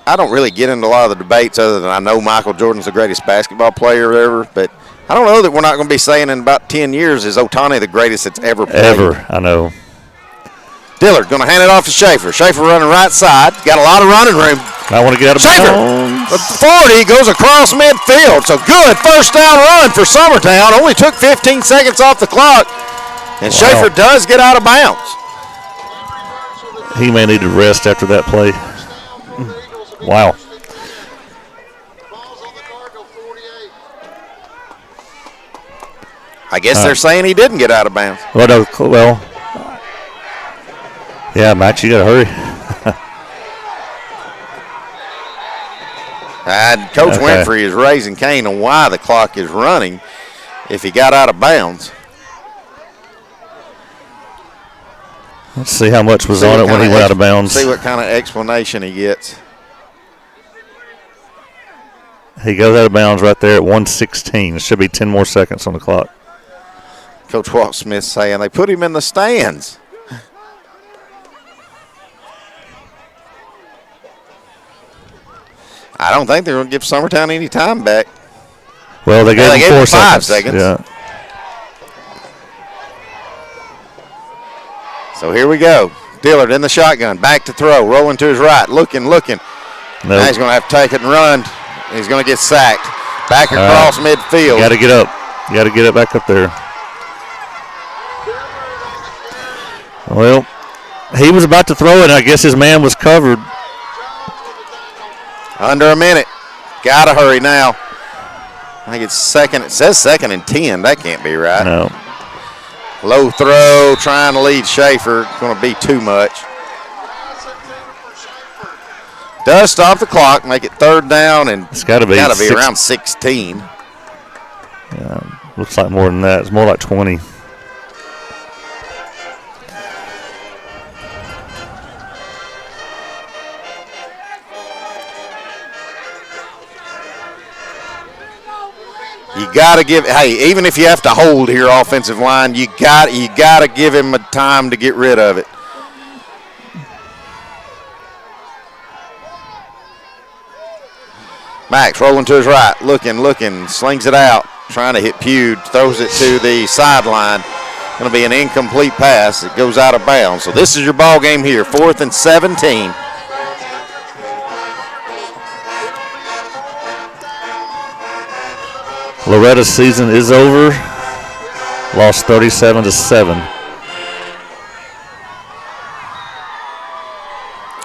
I don't really get into a lot of the debates other than I know Michael Jordan's the greatest basketball player ever, but I don't know that we're not going to be saying in about 10 years is Ohtani the greatest that's ever played. Ever, I know. Dillard going to hand it off to Schaefer. Schaefer running right side. Got a lot of running room. I want to get out of bounds. Schaefer, 40, goes across midfield. So good first down run for Summertown. Only took 15 seconds off the clock. And Schaefer does get out of bounds. He may need to rest after that play. Wow. I guess they're saying he didn't get out of bounds. Well, yeah, Max, you got to hurry. Coach Winfrey is raising Cain on why the clock is running if he got out of bounds. Let's see how much was on it when he went out of bounds. See what kind of explanation he gets. He goes out of bounds right there at 1:16. It should be 10 more seconds on the clock. Coach Walt Smith saying they put him in the stands. I don't think they're going to give Summertown any time back. Well, they gave him 4 5 seconds. Yeah. So here we go. Dillard in the shotgun, back to throw, rolling to his right, looking. Nope. Now he's going to have to take it and run. He's going to get sacked. Back across midfield. You got to get up. You got to get it back up there. Well, he was about to throw it, and I guess his man was covered. Under a minute. Got to hurry now. I think it's second. It says 2nd and 10. That can't be right. No. Low throw, trying to lead Schaefer. Going to be too much. Does stop the clock, make it 3rd down, and it's got to be around 16. Yeah, looks like more than that. It's more like 20. You got to give. Hey, even if you have to hold your offensive line, you got to give him a time to get rid of it. Max rolling to his right, looking, slings it out, trying to hit Pugh, throws it to the sideline. Going to be an incomplete pass. It goes out of bounds. So this is your ball game here, 4th and 17. Loretta's season is over. Lost 37-7.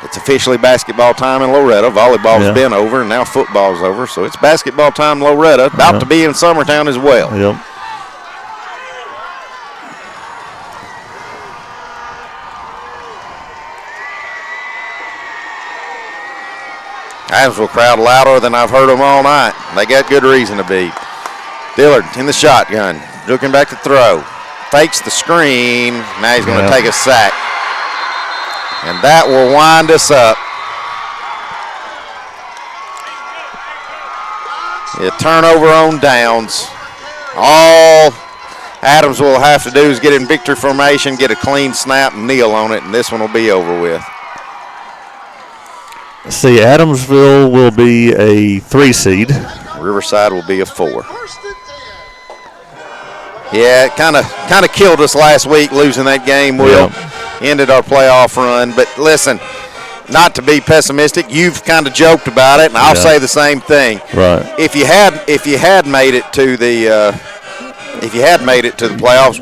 It's officially basketball time in Loretta. Volleyball's been over, and now football's over. So it's basketball time in Loretta. About to be in Summertown as well. Yep. Adamsville crowd louder than I've heard them all night. They got good reason to be. Dillard in the shotgun, looking back to throw. Fakes the screen. Now he's going to take a sack. And that will wind us up. A turnover on downs. All Adams will have to do is get in victory formation, get a clean snap, and kneel on it, and this one will be over with. See, Adamsville will be a 3 seed. Riverside will be a 4. Yeah, it kind of killed us last week losing that game. Will ended our playoff run. But listen, not to be pessimistic, you've kind of joked about it, and I'll say the same thing. Right. If you had made it to the playoffs,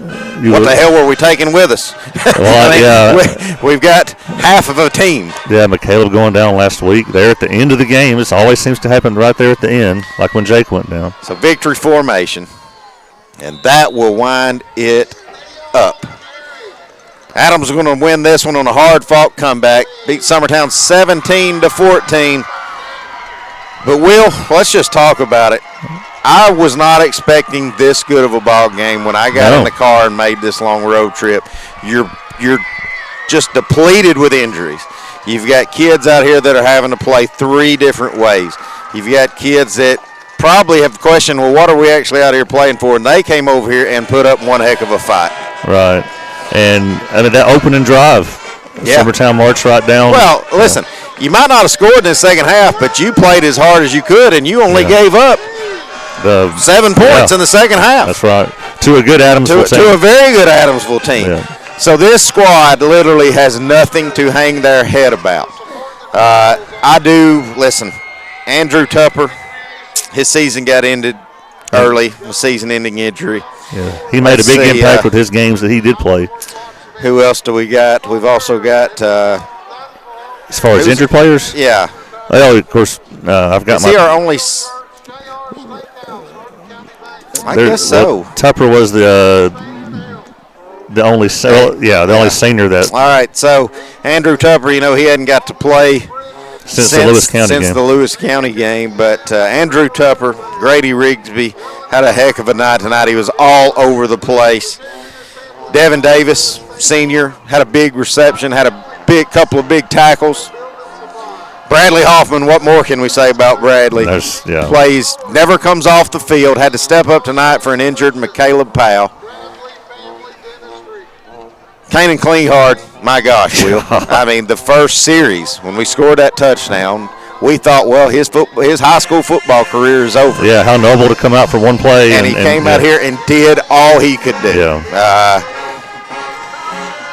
what the hell were we taking with us? Well, we've got half of a team. Yeah, McCaleb going down last week. There at the end of the game, this always seems to happen right there at the end, like when Jake went down. So victory formation, and that will wind it up. Adams is going to win this one on a hard-fought comeback. Beat Summertown 17-14. But, Will, let's just talk about it. I was not expecting this good of a ball game when I got in the car and made this long road trip. You're just depleted with injuries. You've got kids out here that are having to play 3 different ways. You've got kids that probably have questioned, well, what are we actually out here playing for? And they came over here and put up one heck of a fight. Right. And I mean, that opening drive, Summertown marched right down. Well, listen, you might not have scored in the second half, but you played as hard as you could, and you only gave up 7 points in the second half. That's right. To a good Adamsville team. To a very good Adamsville team. Yeah. So this squad literally has nothing to hang their head about. Listen, Andrew Tupper, his season got ended early, a season-ending injury. Yeah. He made a big impact with his games that he did play. Who else do we got? We've also got as far as injured players? Yeah. Well, of course, I've got Is he our only I guess so. Tupper was the only only senior that. All right, so Andrew Tupper, he hadn't got to play since the Lewis County game, but Andrew Tupper, Grady Rigsby had a heck of a night tonight. He was all over the place. Devin Davis, senior, had a big reception, had a couple of big tackles. Bradley Hoffman, what more can we say about Bradley? Plays, never comes off the field, had to step up tonight for an injured McCaleb Powell. Kanan Klinghardt, my gosh, Will. I mean, the first series, when we scored that touchdown, we thought, well, his high school football career is over. Yeah, how noble to come out for one play. And he came out here and did all he could do. Yeah.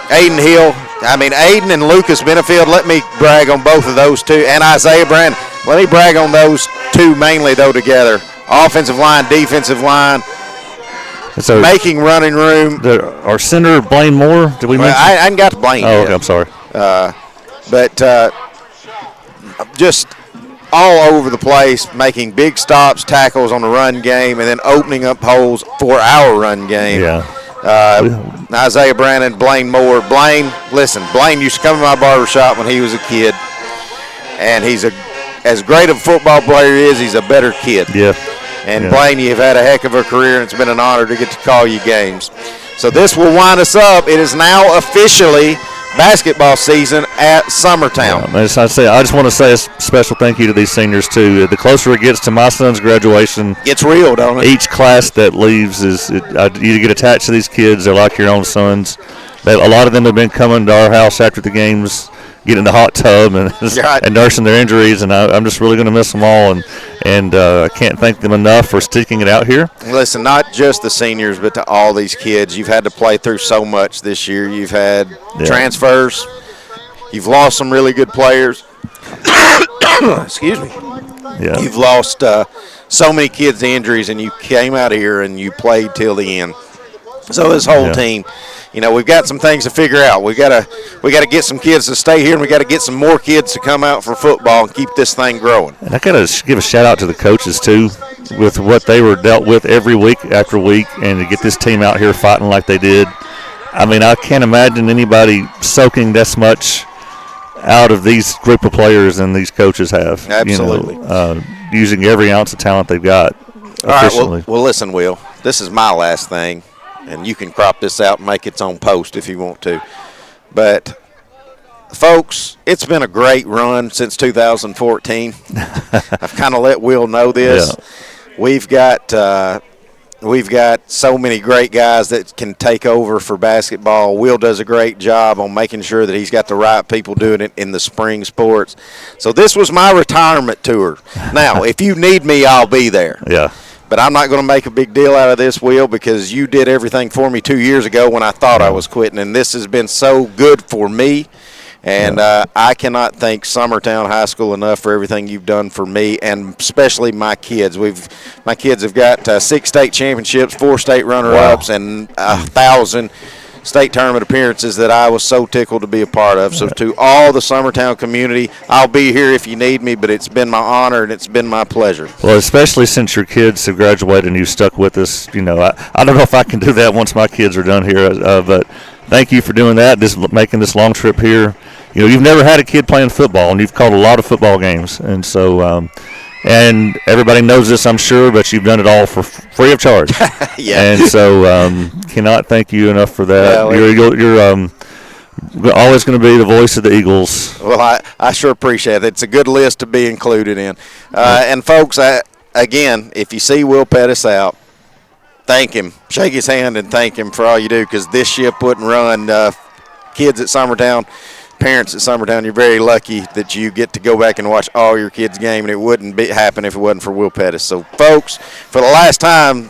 Aiden Hill, Aiden and Lucas Benefield, let me brag on both of those two, and Isaiah Brand. Let me brag on those two mainly, though, together. Offensive line, defensive line, so making running room. Our center, Blaine Moore, did we mention? I hadn't got to Blaine yet. Okay, I'm sorry. But just all over the place, making big stops, tackles on the run game, and then opening up holes for our run game. Yeah. Isaiah Brandon, Blaine Moore. Blaine used to come to my barbershop when he was a kid, and he's as great of a football player he is, he's a better kid. Yeah. And Blaine, you've had a heck of a career, and it's been an honor to get to call you games. So this will wind us up. It is now officially basketball season at Summertown. I just want to say a special thank you to these seniors, too. The closer it gets to my son's graduation, it's real, don't it? Each class that leaves you get attached to these kids. They're like your own sons. A lot of them have been coming to our house after the games, getting in the hot tub and nursing their injuries, and I'm just really going to miss them all, and I can't thank them enough for sticking it out here. Listen, not just the seniors, but to all these kids. You've had to play through so much this year. You've had transfers. You've lost some really good players. Excuse me. Yeah. You've lost so many kids to injuries, and you came out here and you played till the end. So this whole team, we've got some things to figure out. We got to get some kids to stay here, and we got to get some more kids to come out for football and keep this thing growing. And I got to give a shout out to the coaches too, with what they were dealt with every week after week, and to get this team out here fighting like they did. I mean, I can't imagine anybody soaking this much out of these group of players than these coaches have. Absolutely. Using every ounce of talent they've got. All right. Well, listen, Will. This is my last thing. And you can crop this out and make its own post if you want to. But, folks, it's been a great run since 2014. I've kind of let Will know this. Yeah. We've got we've got so many great guys that can take over for basketball. Will does a great job on making sure that he's got the right people doing it in the spring sports. So this was my retirement tour. Now, if you need me, I'll be there. Yeah. But I'm not going to make a big deal out of this, Will, because you did everything for me 2 years ago when I thought I was quitting, and this has been so good for me. And I cannot thank Summertown High School enough for everything you've done for me, and especially my kids. My kids have got 6 state championships, 4 state runner-ups, and 1,000 state tournament appearances that I was so tickled to be a part of. So to all the Summertown community, I'll be here if you need me, but it's been my honor and it's been my pleasure. Well, especially since your kids have graduated and you've stuck with us. You know, I don't know if I can do that once my kids are done here, but thank you for doing that, just making this long trip here. You know, you've never had a kid playing football, and you've called a lot of football games. And so and everybody knows this, I'm sure, but you've done it all for free of charge. Yeah. And so cannot thank you enough for that. Well, you're always going to be the voice of the Eagles. Well, I sure appreciate it. It's a good list to be included in. And, folks, again, if you see Will Pettis out, thank him. Shake his hand and thank him for all you do, because this ship wouldn't run. Kids at Summertown, parents at Summertown, you're very lucky that you get to go back and watch all your kids' game, and it wouldn't happen if it wasn't for Will Pettis. So, folks, for the last time,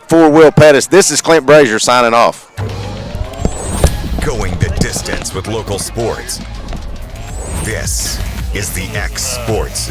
for Will Pettis, this is Clint Brazier signing off. Going the distance with local sports. This is the X Sports